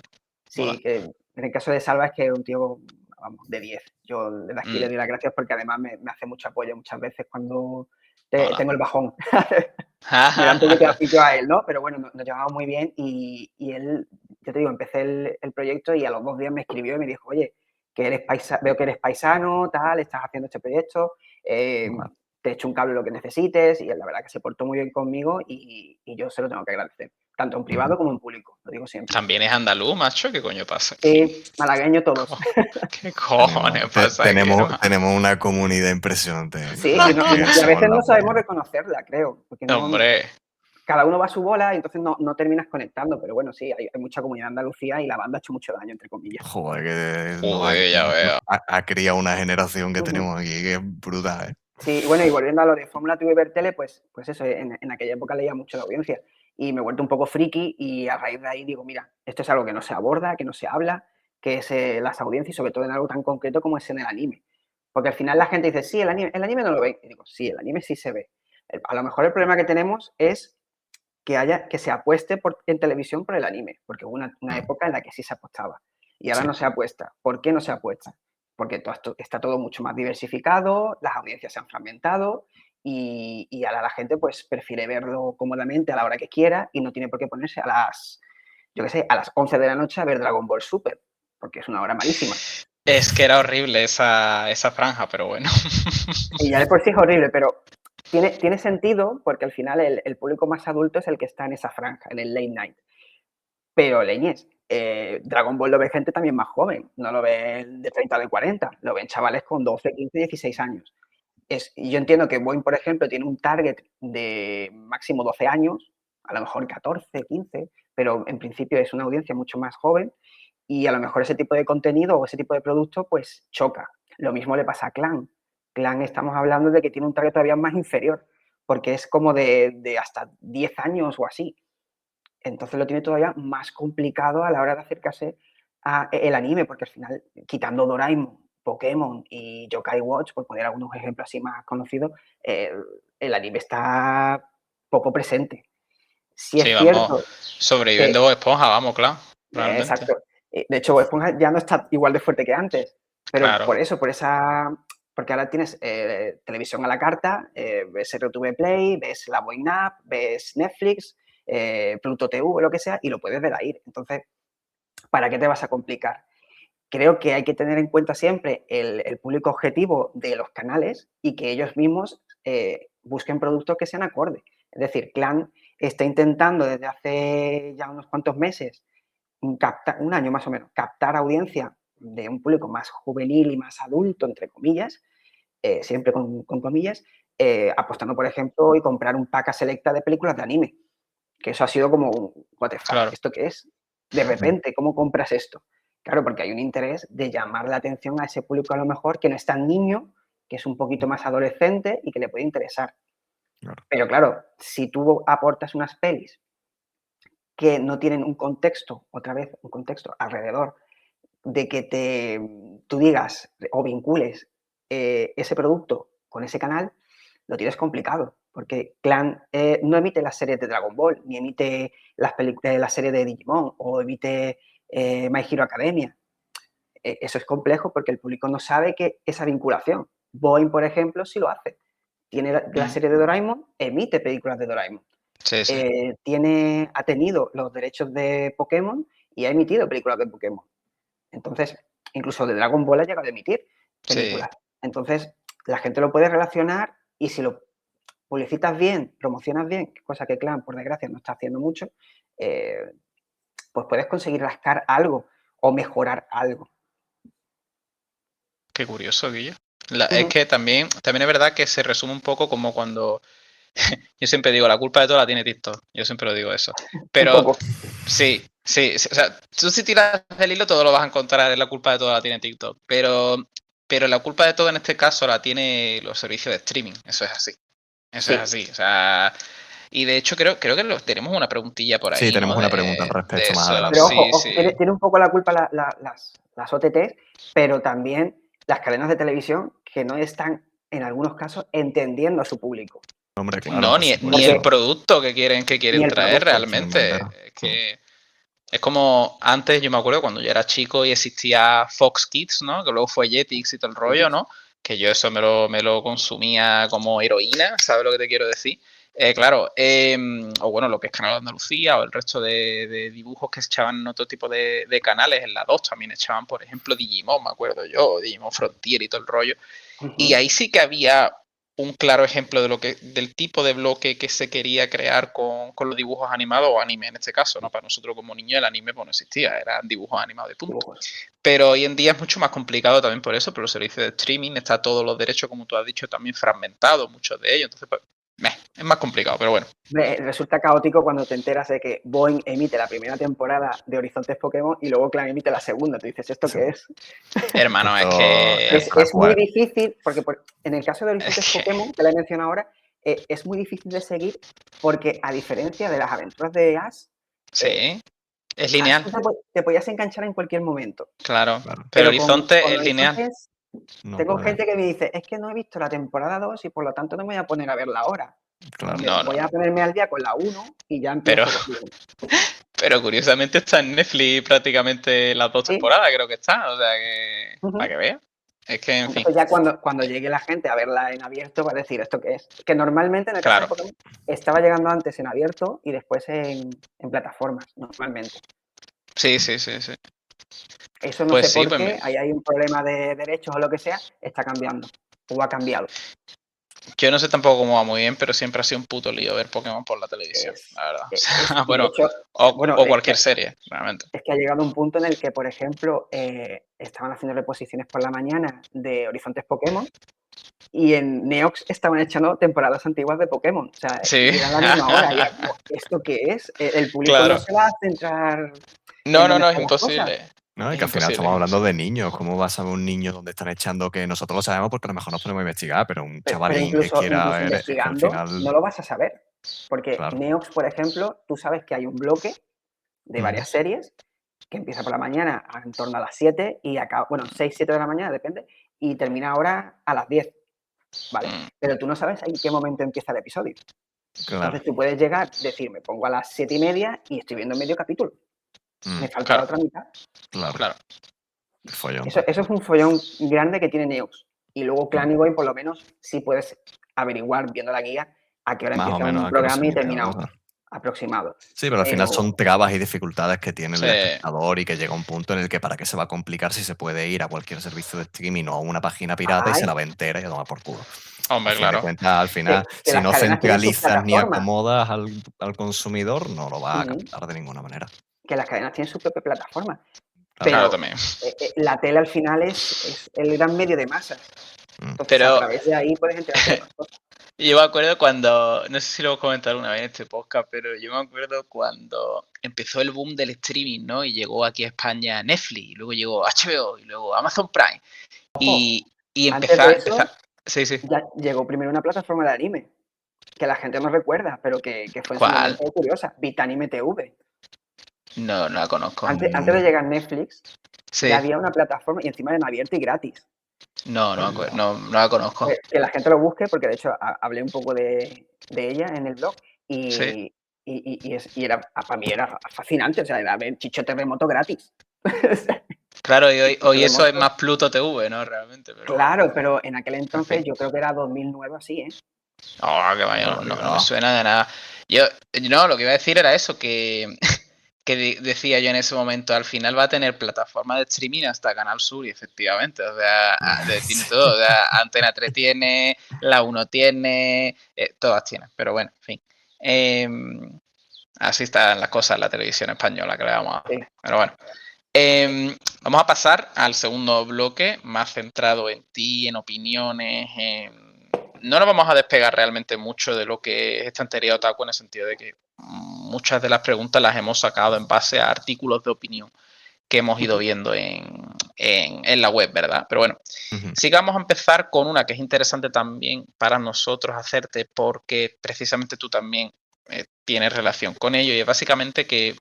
Sí, que en el caso de Salva es que es un tío, vamos, de 10. Yo desde aquí le doy las gracias porque además me hace mucho apoyo muchas veces cuando Hola. tengo el bajón. Me da un poquito de asquillo a él, ¿no? Pero bueno, nos llevamos muy bien y él, yo te digo, empecé el proyecto y a los 2 días me escribió y me dijo, oye, veo que eres paisano, tal, estás haciendo este proyecto, Vale. te echo un cable lo que necesites, y él, la verdad que se portó muy bien conmigo y yo se lo tengo que agradecer, tanto en privado como en público, lo digo siempre. También es andaluz, macho. ¿Qué coño pasa aquí? Sí, malagueño todos. ¿Qué cojones pasa aquí, hermano? Tenemos una comunidad impresionante Sí, aquí en y a Somos veces no la sabemos Polla. reconocerla, creo, porque no, Hombre, cada uno va a su bola y entonces no terminas conectando, pero bueno, sí, hay mucha comunidad en Andalucía y la banda ha hecho mucho daño, entre comillas. Joder, que joder, ya veo. ha criado una generación que Ujú. tenemos aquí que es brutal, ¿eh? Sí, y bueno, y volviendo a lo de Fórmula TV y ver tele, pues eso, en aquella época leía mucho la audiencia y me he vuelto un poco friki y a raíz de ahí digo, mira, esto es algo que no se aborda, que no se habla, que es las audiencias y sobre todo en algo tan concreto como es en el anime. Porque al final la gente dice, sí, el anime no lo ve. Y digo, sí, el anime sí se ve. A lo mejor el problema que tenemos es que se apueste en televisión por el anime, porque hubo una época en la que sí se apostaba y ahora Sí. no se apuesta. ¿Por qué no se apuesta? Porque está todo mucho más diversificado, las audiencias se han fragmentado y ahora la gente pues prefiere verlo cómodamente a la hora que quiera y no tiene por qué ponerse yo qué sé, a las 11 de la noche a ver Dragon Ball Super, porque es una hora malísima. Es que era horrible esa franja, pero bueno. Y ya de por sí es horrible, pero tiene sentido porque al final el público más adulto es el que está en esa franja, en el late night. Pero leñes, Dragon Ball lo ve gente también más joven, no lo ven de 30 o de 40, lo ven chavales con 12, 15, 16 años. Y yo entiendo que Boeing, por ejemplo, tiene un target de máximo 12 años, a lo mejor 14, 15, pero en principio es una audiencia mucho más joven y a lo mejor ese tipo de contenido o ese tipo de producto pues choca. Lo mismo le pasa a Clan. Clan estamos hablando de que tiene un target todavía más inferior, porque es como de hasta 10 años o así. Entonces lo tiene todavía más complicado a la hora de acercarse a el anime, porque al final, quitando Doraemon, Pokémon y Yokai Watch, por poner algunos ejemplos así más conocidos, el anime está poco presente. Sí Sí, es vamos, cierto sobreviviendo que, Bob Esponja, vamos, claro, realmente. exacto, de hecho Bob Esponja ya no está igual de fuerte que antes, pero Claro. porque ahora tienes televisión a la carta, ves RTV Play, ves la Boing App, ves Netflix, Pluto TV, lo que sea, y lo puedes ver ahí. Entonces, ¿para qué te vas a complicar? Creo que hay que tener en cuenta siempre el público objetivo de los canales y que ellos mismos busquen productos que sean acordes. Es decir, Clan está intentando desde hace ya unos cuantos meses, un año más o menos, captar audiencia de un público más juvenil y más adulto, entre comillas, siempre con comillas, apostando, por ejemplo, y comprar un pack a selecta de películas de anime. Que eso ha sido como un what the fuck, Claro. ¿esto qué es? De repente, ¿cómo compras esto? Claro, porque hay un interés de llamar la atención a ese público a lo mejor que no es tan niño, que es un poquito más adolescente y que le puede interesar. Claro. Pero claro, si tú aportas unas pelis que no tienen un contexto, otra vez, un contexto alrededor de que tú digas o vincules ese producto con ese canal, lo tienes complicado, porque Clan no emite las series de Dragon Ball, ni emite la serie de Digimon, o emite My Hero Academia. Eso es complejo porque el público no sabe que esa vinculación. Boeing, por ejemplo, sí lo hace. Tiene la serie de Doraemon, emite películas de Doraemon. Sí, sí. Ha tenido los derechos de Pokémon y ha emitido películas de Pokémon. Entonces, incluso de Dragon Ball ha llegado a emitir películas. Sí. Entonces, la gente lo puede relacionar y si lo publicitas bien, promocionas bien, cosa que Clan, por desgracia, no está haciendo mucho, pues puedes conseguir rascar algo o mejorar algo. Qué curioso, Guillo. Es que también es verdad que se resume un poco como cuando yo siempre digo, la culpa de todo la tiene TikTok. Yo siempre lo digo eso. Pero Un poco. sí. O sea, tú si tiras el hilo todo lo vas a encontrar, la culpa de todo la tiene TikTok. Pero la culpa de todo en este caso la tiene los servicios de streaming. Eso es así. Eso es así. O sea, y de hecho creo que tenemos una preguntilla por ahí. Sí, tenemos ¿no? una pregunta al respecto más eso. adelante. Pero Sí, ojo, sí. tiene un poco la culpa las OTTs, pero también las cadenas de televisión que no están, en algunos casos, entendiendo a su público. Hombre, claro, No, por ni supuesto. el producto que quieren Ni el traer producto. realmente. Es que es como antes, yo me acuerdo cuando yo era chico y existía Fox Kids, ¿no? Que luego fue Jetix y todo el rollo, ¿no? que yo eso me lo consumía como heroína, ¿sabes lo que te quiero decir? Claro, o bueno, lo que es Canal de Andalucía o el resto de dibujos que echaban en otro tipo de canales, en la 2 también echaban, por ejemplo, Digimon, me acuerdo yo, Digimon Frontier y todo el rollo. Y ahí sí que había un claro ejemplo del tipo de bloque que se quería crear con los dibujos animados o anime en este caso, ¿no? Para nosotros como niños el anime pues no existía, eran dibujos animados de punto. Dibujos. Pero hoy en día es mucho más complicado también por eso, por los servicios de streaming, está todos los derechos, como tú has dicho, también fragmentados, muchos de ellos, entonces pues, es más complicado, pero bueno. Resulta caótico cuando te enteras de que Boeing emite la primera temporada de Horizontes Pokémon y luego Clan emite la segunda. Tú dices, ¿esto qué es? Hermano, Esto es que... Es muy difícil, porque en el caso de Horizontes que- Pokémon, que la he mencionado ahora, es muy difícil de seguir porque, a diferencia de las aventuras de Ash, Sí, es Ash lineal, te podías enganchar en cualquier momento. claro. Claro. Pero con Horizonte es lineal. Horizontes, No tengo puede. gente que me dice, es que no he visto la temporada 2 y por lo tanto no me voy a poner a verla ahora. Claro. No, Voy a ponerme al día con la 1 y ya Pero, empiezo con la 1. pero curiosamente está en Netflix prácticamente las 2 Sí. temporadas, creo que está. O sea que, para que veas. Es que, en fin, Entonces ya cuando llegue la gente a verla en abierto va a decir, ¿esto qué es? Que normalmente en el caso de claro. Pokémon estaba llegando antes en abierto y después en plataformas, normalmente. Sí. Eso no Pues sé sí, por pues qué, ahí hay un problema de derechos o lo que sea, está cambiando o ha cambiado. yo no sé tampoco cómo va muy bien, pero siempre ha sido un puto lío ver Pokémon por la televisión, Es, la verdad. es- O sea, y de bueno, hecho, bueno, o cualquier serie, realmente. es que ha llegado un punto en el que, por ejemplo, estaban haciendo reposiciones por la mañana de Horizontes Pokémon y en Neox estaban echando temporadas antiguas de Pokémon. O sea, Sí. y era la misma hora. Y era como, ¿esto qué es? El público Claro. no se va a centrar No, en dónde es están las cosas. imposible. ¿No? Y Es que al final imposible, estamos es hablando imposible. de niños. ¿Cómo va a saber un niño dónde están echando? Que nosotros lo sabemos porque a lo mejor nos ponemos a investigar, pero un Pero chavalín que incluso quiera ver, es que al investigando final. no lo vas a saber. Porque Claro. Neox, por ejemplo, tú sabes que hay un bloque de varias series que empieza por la mañana en torno a las 7 y acaba, bueno, 6, 7 de la mañana, depende, y termina ahora a las 10, ¿vale? Pero tú no sabes en qué momento empieza el episodio. Claro. Entonces tú puedes llegar, decir, me pongo a las 7:30 y estoy viendo medio capítulo. Me falta Claro. la otra mitad. Claro. El follón. Eso es un follón grande que tiene Neox. Y luego Clan y Boy, por lo menos, sí puedes averiguar viendo la guía a qué hora Más o empieza menos un a qué hora se programa y emite la termina cosa. otro. Aproximado. Sí, pero al final son Pero trabas y dificultades que tiene el Sí. espectador y que llega un punto en el que para qué se va a complicar si se puede ir a cualquier servicio de streaming o a una página pirata y se la ve entera y a tomar por culo. Hombre, Al fin de claro. cuentas, al final, que si las no cadenas tienen sus centralizas ni plataformas. acomodas al consumidor, no lo va a Ujú. captar de ninguna manera. Que las cadenas tienen su propia plataforma. Claro, Pero también. la tele al final es el gran medio de masas. Entonces, Pero a través de ahí puedes enterarte de más cosas. yo me acuerdo cuando, no sé si lo he comentado una vez en este podcast, pero yo me acuerdo cuando empezó el boom del streaming, ¿no? Y llegó aquí a España Netflix, y luego llegó HBO, y luego Amazon Prime. Ojo, Y antes de empezó. eso, Sí. ya llegó primero una plataforma de anime, que la gente no recuerda, pero que fue en su ¿Cuál? momento curiosa, Vitanime TV. No la conozco. Antes de llegar Netflix, Sí. ya había una plataforma y encima era abierta y gratis. No la conozco. Que la gente lo busque, porque de hecho hablé un poco de ella en el blog Sí. y era, para mí era fascinante, o sea, era ver Chicho Terremoto gratis. Claro, y hoy eso es Terremoto. más Pluto TV, ¿no? Realmente. Pero Claro, pero en aquel entonces fin. yo creo que era 2009 así, ¿eh? Oh, que vaya, no me suena de nada. No, lo que iba a decir era eso, que decía yo en ese momento, al final va a tener plataforma de streaming hasta Canal Sur, y efectivamente, o sea, tiene todo, o sea, Antena 3 tiene, La 1 tiene, todas tienen, pero bueno, en fin. Así están las cosas en la televisión española, que le vamos a hacer. Sí. Pero bueno. Vamos a pasar al segundo bloque, más centrado en ti, en opiniones, no nos vamos a despegar realmente mucho de lo que es Estantería Otaku, en el sentido de que muchas de las preguntas las hemos sacado en base a artículos de opinión que hemos ido viendo en la web, ¿verdad? Pero bueno, sí que vamos a empezar con una que es interesante también para nosotros hacerte, porque precisamente tú también tienes relación con ello, y es básicamente que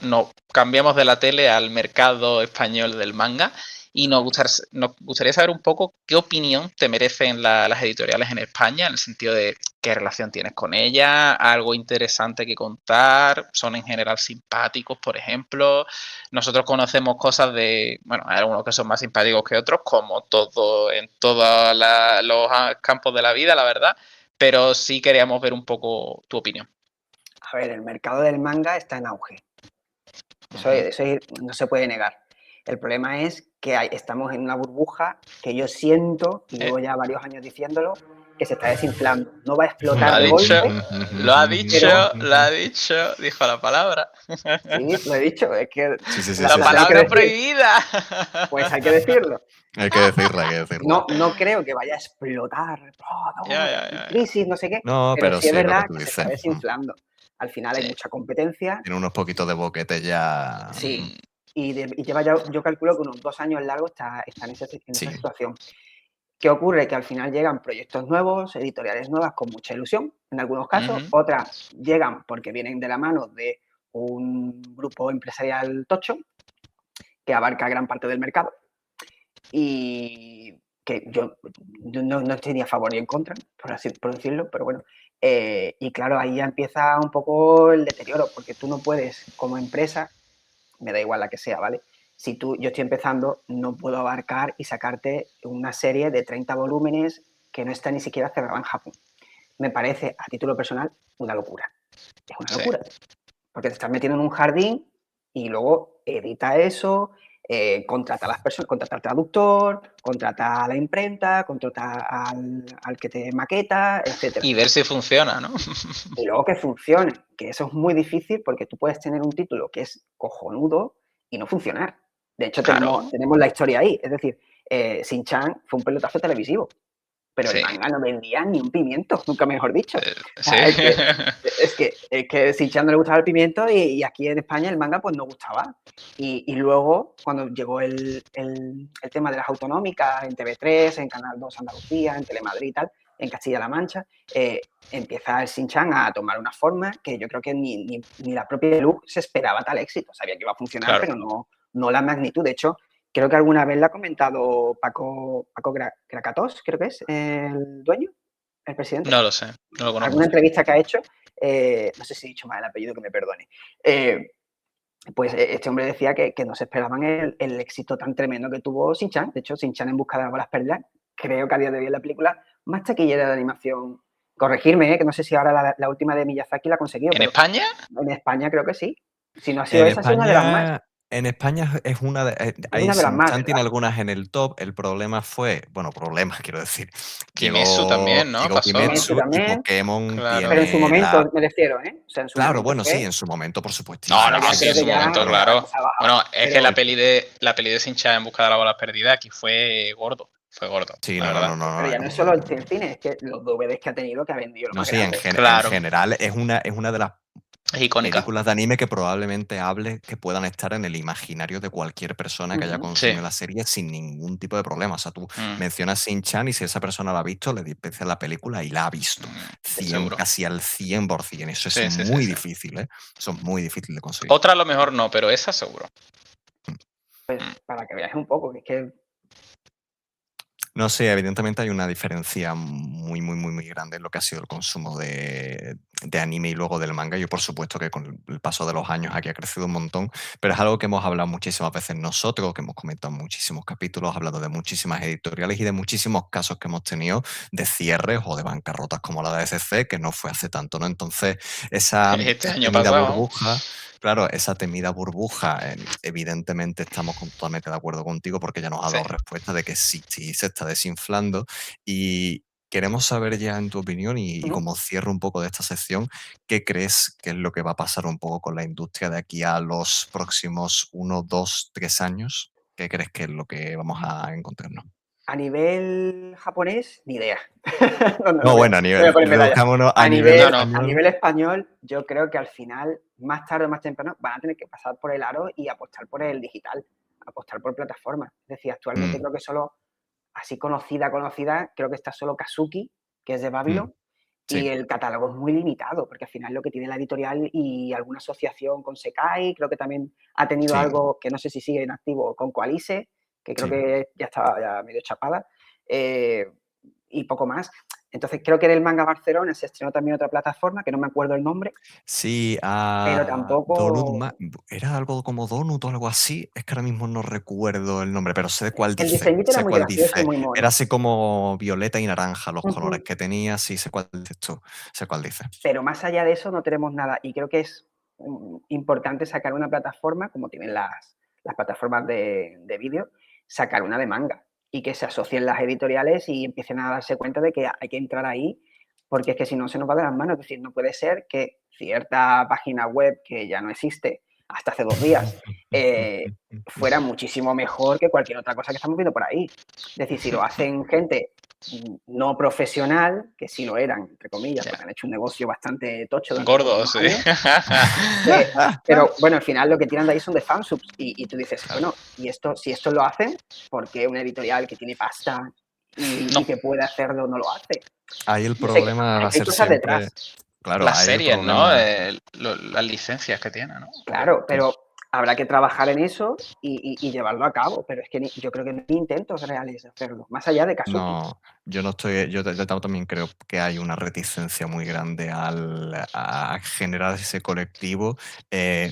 nos cambiamos de la tele al mercado español del manga, y nos gustaría saber un poco qué opinión te merecen las editoriales en España, en el sentido de ¿Qué relación tienes con ella? ¿Algo interesante que contar? ¿Son en general simpáticos, por ejemplo? Nosotros conocemos cosas de, bueno, hay algunos que son más simpáticos que otros, como todo en todos los campos de la vida, la verdad, pero sí queríamos ver un poco tu opinión. A ver, el mercado del manga está en auge. Eso no se puede negar. El problema es que estamos en una burbuja que yo siento, y llevo ya varios años diciéndolo, que se está desinflando. No va a explotar de golpe. Lo ha dicho, dijo la palabra. Sí, lo he dicho, es que la palabra prohibida. Pues hay que decirlo. Hay que decirla, No creo que vaya a explotar, crisis, no sé qué, no, pero sí es sí, verdad que se está desinflando. Al final hay mucha competencia. Tiene unos poquitos de boquete ya. Sí, y lleva ya, yo calculo que unos 2 años largos está en esa situación. ¿Qué ocurre? Que al final llegan proyectos nuevos, editoriales nuevas con mucha ilusión, en algunos casos. Otras llegan porque vienen de la mano de un grupo empresarial tocho que abarca gran parte del mercado. Y que yo no estoy ni a favor ni en contra, por decirlo, pero bueno. Y claro, ahí ya empieza un poco el deterioro, porque tú no puedes, como empresa, me da igual la que sea, ¿vale? Si yo estoy empezando, no puedo abarcar y sacarte una serie de 30 volúmenes que no está ni siquiera cerrada en Japón. Me parece, a título personal, una locura. Es una locura. Porque te estás metiendo en un jardín y luego edita eso, contrata a las personas, contrata al traductor, contrata a la imprenta, contrata al que te maqueta, etc. Y ver si funciona, ¿no? Y luego que funcione, que eso es muy difícil porque tú puedes tener un título que es cojonudo y no funcionar. De hecho, tenemos la historia ahí. Es decir, Shin-Chan fue un pelotazo televisivo, pero el manga no vendía ni un pimiento, nunca mejor dicho. Es que Shin-Chan no le gustaba el pimiento y aquí en España el manga pues no gustaba. Y luego, cuando llegó el tema de las autonómicas en TV3, en Canal 2 Andalucía, en Telemadrid y tal, en Castilla-La Mancha, empieza el Shin-Chan a tomar una forma que yo creo que ni la propia Luz se esperaba tal éxito. Sabía que iba a funcionar, pero no la magnitud. De hecho, creo que alguna vez la ha comentado Paco Krakatos, creo que es el dueño, el presidente. No lo sé, no lo conozco. Alguna entrevista que ha hecho, no sé si he dicho mal el apellido, que me perdone. Pues este hombre decía que no se esperaban el éxito tan tremendo que tuvo Shin-Chan. De hecho, Shin-Chan en busca de las bolas perdidas, creo que a día de hoy es la película más taquillera de animación. Corregirme, que no sé si ahora la última de Miyazaki la ha conseguido. ¿En España? En España creo que sí. Si no ha sido esa, ha sido una de las más. En España es una de las más. Shin-Chan tiene algunas en el top. El problema fue, quiero decir. Kimetsu también, ¿no? Llegó Kimetsu y Pokémon tiene. Pero en su momento me refiero, ¿eh? O sea, en su momento sí, en su momento, por supuesto. Sí, en su momento, claro. Bueno, es que la peli de Shin-Chan en busca de las bolas perdidas aquí fue gordo. Fue gordo. Sí, no. Pero ya no es solo el cine, es que los DVDs que ha tenido, que ha vendido. En general es una de las películas de anime que probablemente que puedan estar en el imaginario de cualquier persona que haya consumido la serie sin ningún tipo de problema. O sea, tú mencionas Shin-Chan y si esa persona la ha visto, le dices la película y la ha visto. Casi al 100%. Eso es muy difícil, ¿eh? Eso es muy difícil de conseguir. Otra a lo mejor no, pero esa seguro. Pues para que veáis un poco, que es que... No sé, evidentemente hay una diferencia muy, muy, muy, muy grande en lo que ha sido el consumo de anime y luego del manga. Yo, por supuesto, que con el paso de los años aquí ha crecido un montón, pero es algo que hemos hablado muchísimas veces nosotros, que hemos comentado muchísimos capítulos, hablado de muchísimas editoriales y de muchísimos casos que hemos tenido de cierres o de bancarrotas como la de SC, que no fue hace tanto, ¿no? Entonces, esa burbuja... Claro, esa temida burbuja, evidentemente estamos totalmente de acuerdo contigo porque ya nos ha dado respuesta de que sí se está desinflando y queremos saber ya en tu opinión y como cierre un poco de esta sección, ¿qué crees que es lo que va a pasar un poco con la industria de aquí a los próximos 1, 2, 3 años? ¿Qué crees que es lo que vamos a encontrarnos? A nivel japonés, ni idea. A nivel español, yo creo que al final, más tarde o más temprano, van a tener que pasar por el aro y apostar por el digital, apostar por plataformas. Es decir, actualmente creo que solo, así conocida, creo que está solo Kazuki, que es de Babylon, y el catálogo es muy limitado, porque al final lo que tiene la editorial y alguna asociación con Sekai, creo que también ha tenido algo que no sé si sigue en activo con Coalice, que creo que ya estaba medio chapada, y poco más. Entonces creo que en el Manga Barcelona se estrenó también otra plataforma, que no me acuerdo el nombre, Sí, pero Donut tampoco... era algo como Donut o algo así. Es que ahora mismo no recuerdo el nombre, pero sé de cuál El dice. diseñito era Sé muy cuál gracioso y dice. muy Era mono. así como violeta y naranja los colores Ujú. que tenía. Sí, sé cuál dices tú. Sé cuál dice. Pero más allá de eso no tenemos nada. Y creo que es importante sacar una plataforma, como tienen las plataformas de vídeo, sacar una de manga y que se asocien las editoriales y empiecen a darse cuenta de que hay que entrar ahí, porque es que si no se nos va de las manos. Es decir, no puede ser que cierta página web que ya no existe hasta hace 2 días fuera muchísimo mejor que cualquier otra cosa que estamos viendo por ahí. Es decir, si lo hacen gente no profesional, que sí lo eran, entre comillas, porque han hecho un negocio bastante tocho durante los Gordo, últimos sí. años. Pero bueno, al final lo que tiran de ahí son de fansubs y tú dices, Claro. bueno, y esto, si esto lo hacen, ¿por qué una editorial que tiene pasta No. y que puede hacerlo no lo hace? Ahí el No sé, problema va a hay ser cosas siempre. detrás, Claro, Las ahí el series, ¿no? problema. Las licencias que tiene, ¿no? claro, pero habrá que trabajar en eso y llevarlo a cabo, pero es que yo creo que no hay intentos reales de hacerlo, más allá de Kazuki. No, yo no estoy. Yo también creo que hay una reticencia muy grande a generar ese colectivo.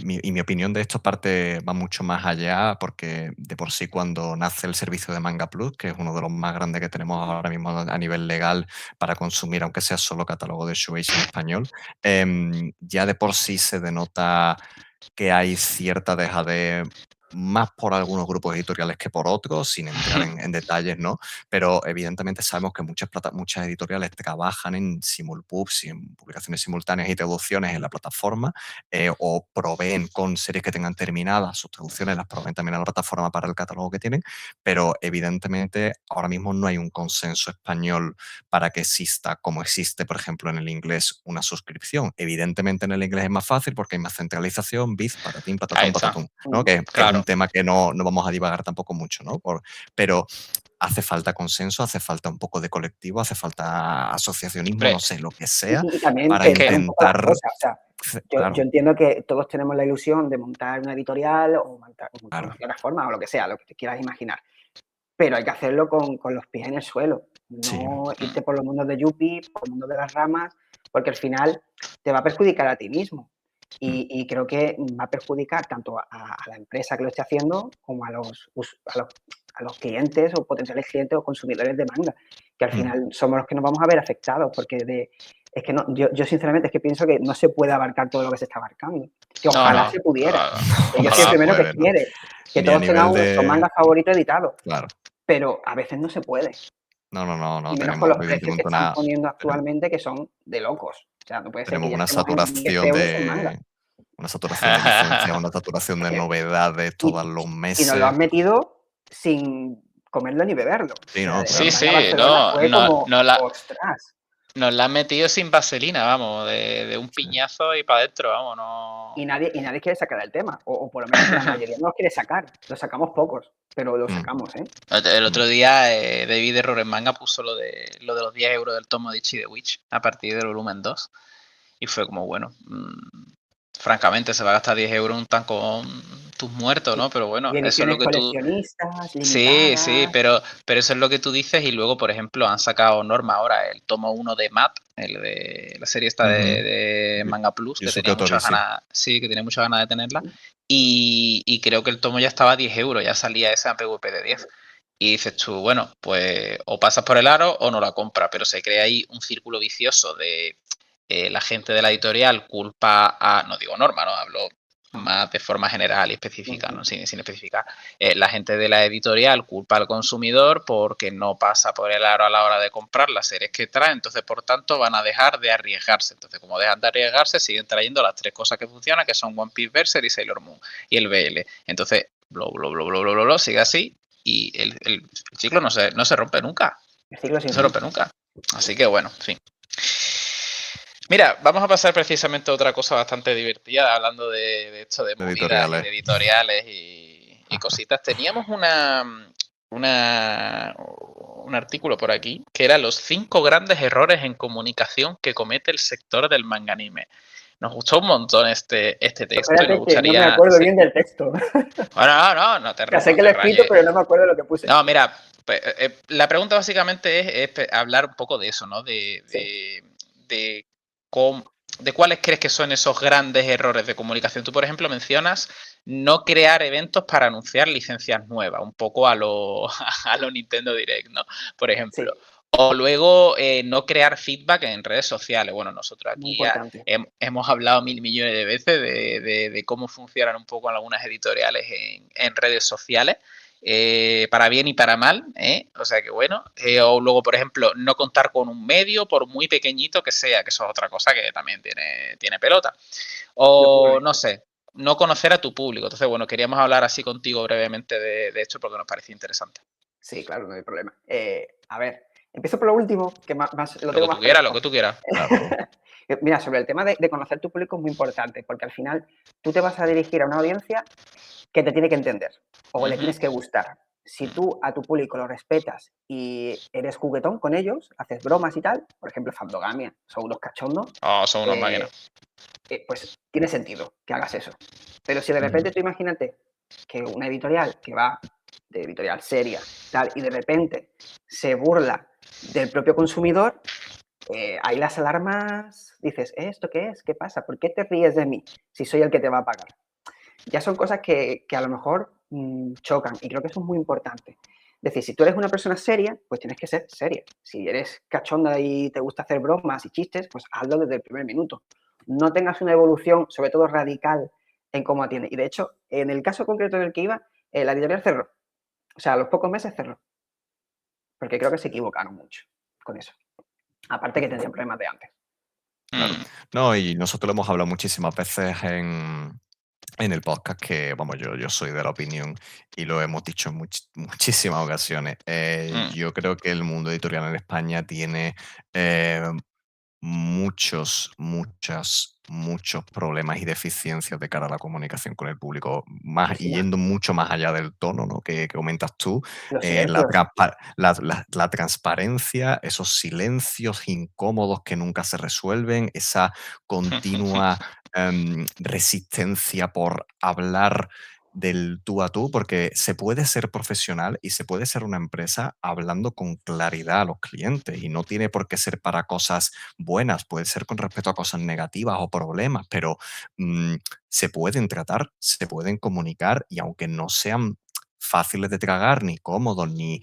Mi opinión de esto va mucho más allá, porque de por sí, cuando nace el servicio de Manga Plus, que es uno de los más grandes que tenemos ahora mismo a nivel legal para consumir, aunque sea solo catálogo de Shueisha en español, ya de por sí se denota que hay cierta dejadez, más por algunos grupos editoriales que por otros, sin entrar en detalles, ¿no? Pero evidentemente sabemos que muchas editoriales trabajan en simulpubs y en publicaciones simultáneas y traducciones en la plataforma, o proveen con series que tengan terminadas sus traducciones, las proveen también a la plataforma para el catálogo que tienen, pero evidentemente ahora mismo no hay un consenso español para que exista, como existe, por ejemplo, en el inglés, una suscripción. Evidentemente en el inglés es más fácil porque hay más centralización, biz, patatín, Ahí patatón, está. patatún, ¿no? Que es un Claro. tema que no vamos a divagar tampoco mucho, ¿no? Pero hace falta consenso, hace falta un poco de colectivo, hace falta asociacionismo, Hombre, no sé, lo que sea, Y también para es que pensar un poco las intentar. cosas. O sea, yo Claro, entiendo que todos tenemos la ilusión de montar una editorial o montar una claro. plataforma o lo que sea, lo que te quieras imaginar. Pero hay que hacerlo con los pies en el suelo. Sí. No irte por los mundos de Yuppie, por los mundos de las ramas, porque al final te va a perjudicar a ti mismo. Y creo que va a perjudicar tanto a la empresa que lo esté haciendo como a los clientes o potenciales clientes o consumidores de manga, que al final somos los que nos vamos a ver afectados, porque es que no, yo sinceramente es que pienso que no se puede abarcar todo lo que se está abarcando. Que ojalá no. se pudiera. Que yo soy el Se primero que puede, ¿no? quiere que Ni a todos nivel tengamos nuestro de. manga favorito editado, Claro. pero a veces no se puede. No, Y menos con tenemos los precios que evidentemente están una. poniendo Tenemos, actualmente, que son de locos. O sea, no puede ser que tenemos ya una estemos en 10 saturación euros un manga. de. Una saturación de licencias, una saturación Es de que, novedades todos los y nos lo meses. han metido sin comerlo ni beberlo. O Sí, sea, no, el Sí, claro. manga sí, Barcelona no, fue como, ostras. nos la han metido sin vaselina, vamos, de un Sí. piñazo y para adentro, vamos, no. Y nadie quiere sacar el tema, o por lo menos la mayoría no lo quiere sacar. Lo sacamos pocos, pero lo Mm, sacamos, ¿eh? El otro día David de Error en Manga puso lo de los 10 euros del tomo de Ichi de Witch a partir del volumen 2. Y fue como, bueno, francamente se va a gastar 10 euros un tan con tus muertos, ¿no? Pero bueno, Y eso es lo ediciones que tú. coleccionistas, Sí, sí, limitadas. pero eso es lo que tú dices y luego, por ejemplo, han sacado Norma ahora el tomo 1 de Map, el de la serie esta ujú. de Manga Plus, que Yusuke tenía muchas Otori, ganas, sí, que tenía muchas ganas de tenerla, y creo que el tomo ya estaba a 10 euros, ya salía ese a PVP de 10. Y dices tú, bueno, pues o pasas por el aro o no la compras, pero se crea ahí un círculo vicioso de la gente de la editorial culpa a, no digo Norma, no hablo más de forma general y específica, ¿no? sin especificar. La gente de la editorial culpa al consumidor porque no pasa por el aro a la hora de comprar las series que trae, entonces por tanto van a dejar de arriesgarse. Entonces, como dejan de arriesgarse, siguen trayendo las 3 cosas que funcionan, que son One Piece, Berserk y Sailor Moon y el BL. Entonces, sigue así y el ciclo no se rompe nunca. El ciclo sin No se fin. rompe nunca. Así que bueno, en fin. Mira, vamos a pasar precisamente a otra cosa bastante divertida, hablando de esto de movidas y editoriales. de editoriales y cositas. Teníamos un artículo por aquí que era los 5 grandes errores en comunicación que comete el sector del manga anime. nos gustó un montón este texto y nos Espérate que no me gustaría... acuerdo sí. bien del texto. No te, Ya sé no que lo te he escrito, rayes. pero no me acuerdo lo que puse. No, mira, la pregunta básicamente es hablar un poco de eso, ¿no? Sí. De cuáles crees que son esos grandes errores de comunicación. Tú, por ejemplo, mencionas no crear eventos para anunciar licencias nuevas, un poco a lo Nintendo Direct, ¿no? Por ejemplo. Sí, O luego no crear feedback en redes sociales. Bueno, nosotros muy aquí ya importante. hemos hablado 1000 millones de veces de cómo funcionan un poco algunas editoriales en redes sociales. Para bien y para mal, o sea que bueno, o luego, por ejemplo, no contar con un medio, por muy pequeñito que sea, que eso es otra cosa que también tiene pelota, o no sé, no conocer a tu público. Entonces, bueno, queríamos hablar así contigo brevemente de esto porque nos parecía interesante. Sí, claro, no hay problema. A ver, empiezo por lo último, que más lo Lo tengo que tú más quieras, fresco. lo que tú quieras. Claro. Mira, sobre el tema de conocer tu público es muy importante, porque al final tú te vas a dirigir a una audiencia que te tiene que entender o le tienes que gustar. Si tú a tu público lo respetas y eres juguetón con ellos, haces bromas y tal, por ejemplo, Fandogamia, son unos cachondos, Oh, son unos máquinas. pues tiene sentido que hagas eso. Pero si de repente tú imagínate que una editorial que va de editorial seria, tal, y de repente se burla del propio consumidor, ahí las alarmas dices, ¿esto qué es? ¿Qué pasa? ¿Por qué te ríes de mí si soy el que te va a pagar? Ya son cosas que a lo mejor chocan y creo que eso es muy importante. Es decir, si tú eres una persona seria, pues tienes que ser seria. Si eres cachonda y te gusta hacer bromas y chistes, pues hazlo desde el primer minuto. No tengas una evolución, sobre todo radical, en cómo atiende. Y de hecho, en el caso concreto en el que iba, la editorial cerró. O sea, a los pocos meses cerró. Porque creo que se equivocaron mucho con eso. Aparte que tenían problemas de antes. Claro. No, y nosotros lo hemos hablado muchísimas veces en el podcast que, vamos, yo soy de la opinión y lo hemos dicho en muchísimas ocasiones. Yo creo que el mundo editorial en España tiene muchos problemas y deficiencias de cara a la comunicación con el público, y yendo mucho más allá del tono, ¿no? que comentas tú, Los la, silencios. la transparencia, esos silencios incómodos que nunca se resuelven, esa continua resistencia por hablar del tú a tú, porque se puede ser profesional y se puede ser una empresa hablando con claridad a los clientes y no tiene por qué ser para cosas buenas, puede ser con respecto a cosas negativas o problemas, pero se pueden tratar, se pueden comunicar y aunque no sean fáciles de tragar, ni cómodos, ni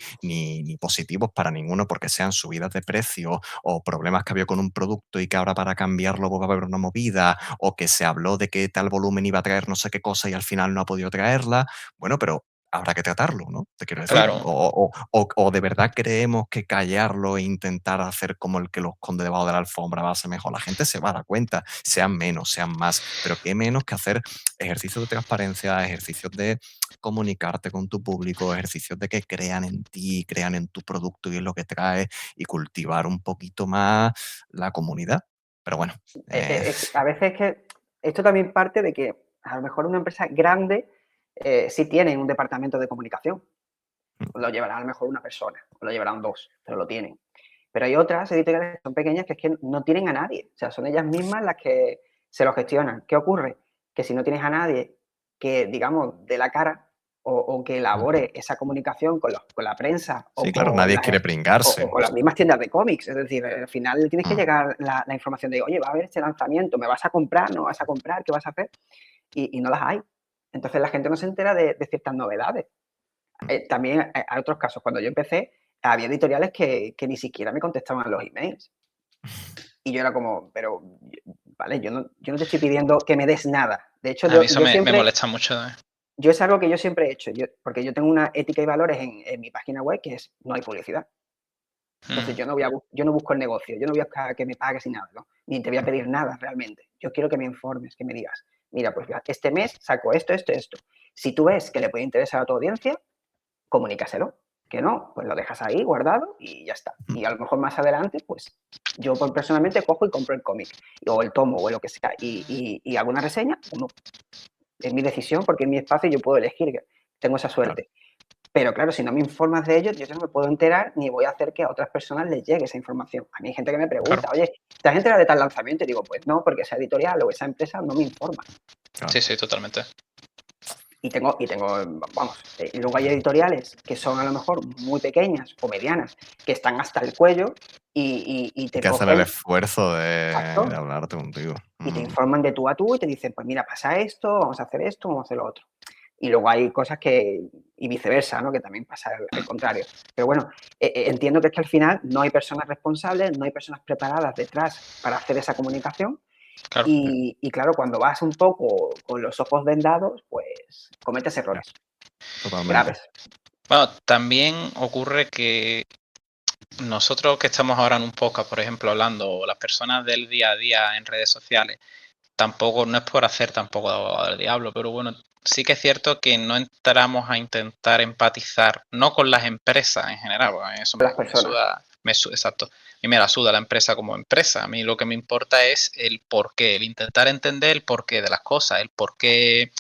positivos para ninguno, porque sean subidas de precio o problemas que había con un producto y que ahora para cambiarlo va a haber una movida, o que se habló de que tal volumen iba a traer no sé qué cosa y al final no ha podido traerla. Bueno, pero habrá que tratarlo, ¿no? Te quiero decir. Claro. O de verdad creemos que callarlo e intentar hacer como el que lo esconde debajo de la alfombra va a ser mejor. La gente se va a dar cuenta, sean menos, sean más, pero qué menos que hacer ejercicios de transparencia, ejercicios de comunicarte con tu público, ejercicios de que crean en ti, crean en tu producto y en lo que traes y cultivar un poquito más la comunidad. Pero bueno. A veces es que esto también parte de que a lo mejor una empresa grande sí tiene un departamento de comunicación. Lo llevará a lo mejor una persona, o lo llevarán dos, pero lo tienen. Pero hay otras editoriales que son pequeñas que es que no tienen a nadie. O sea, son ellas mismas las que se lo gestionan. ¿Qué ocurre? Que si no tienes a nadie que, digamos, dé la cara o que elabore esa comunicación con la prensa Sí, claro, nadie quiere pringarse. o con las mismas tiendas de cómics. Es decir, al final le tienes que llegar la información de, oye, va a haber este lanzamiento, ¿me vas a comprar? ¿No vas a comprar? ¿Qué vas a hacer? Y no las hay. Entonces la gente no se entera de ciertas novedades. También hay otros casos. Cuando yo empecé, había editoriales que ni siquiera me contestaban los emails. Y yo era como, pero, vale, yo no te estoy pidiendo que me des nada. De hecho, A mí eso yo me siempre... molesta mucho. Yo es algo que yo siempre he hecho, porque yo tengo una ética y valores en mi página web que es no hay publicidad. Entonces yo no busco el negocio, yo no voy a buscar que me pagues ni nada, ¿no? Ni te voy a pedir nada realmente. Yo quiero que me informes, que me digas, mira, pues este mes saco esto. Si tú ves que le puede interesar a tu audiencia, comunícaselo. Que no, pues lo dejas ahí guardado y ya está. Y a lo mejor más adelante, pues yo personalmente cojo y compro el cómic o el tomo o lo que sea y hago una reseña o no. Es mi decisión porque en mi espacio yo puedo elegir, tengo esa suerte. Claro. Pero claro, si no me informas de ellos, yo no me puedo enterar ni voy a hacer que a otras personas les llegue esa información. A mí hay gente que me pregunta, Claro. oye, ¿te has enterado de tal lanzamiento? Y digo, pues no, porque esa editorial o esa empresa no me informa. Claro. Sí, totalmente. Y vamos, y luego hay editoriales que son a lo mejor muy pequeñas o medianas, que están hasta el cuello y te Que hacen el cogen, esfuerzo de exacto, hablarte contigo. y te informan de tú a tú y te dicen, pues mira, pasa esto, vamos a hacer esto, vamos a hacer lo otro. Y luego hay cosas y viceversa, ¿no? Que también pasa el contrario. Pero bueno, entiendo que es que al final no hay personas responsables, no hay personas preparadas detrás para hacer esa comunicación. Claro. Y claro, cuando vas un poco con los ojos vendados, pues cometes errores Totalmente. graves. Bueno, también ocurre que nosotros que estamos ahora en un podcast, por ejemplo, hablando, o las personas del día a día en redes sociales, tampoco, no es por hacer tampoco de abogado del diablo, pero bueno, sí que es cierto que no entramos a intentar empatizar, no con las empresas en general, porque a mí eso Las personas. exacto, y me la suda la empresa como empresa. A mí lo que me importa es el porqué, el intentar entender el porqué de las cosas, el porqué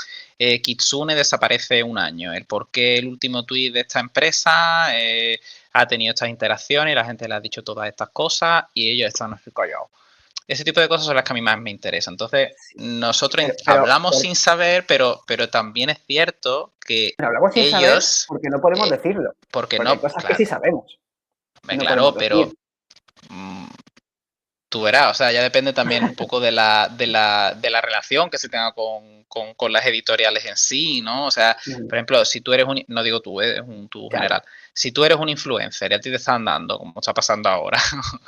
Kitsune desaparece un año, el porqué el último tuit de esta empresa ha tenido estas interacciones y la gente le ha dicho todas estas cosas y ellos están así callados. Ese tipo de cosas son las que a mí más me interesan. Entonces, Sí. nosotros Pero hablamos sin saber, pero también es cierto que hablamos sin saber ellos, porque no podemos eh, decirlo. porque Porque hay no, cosas que claro, sí sabemos y no claro, podemos pero decir. mm, tú verás, o sea, ya depende también un poco de la relación que se tenga con las editoriales en sí, ¿no? O sea, por ejemplo, si tú eres no digo tú, es un tú Claro. general, si tú eres un influencer y a ti te están dando, como está pasando ahora,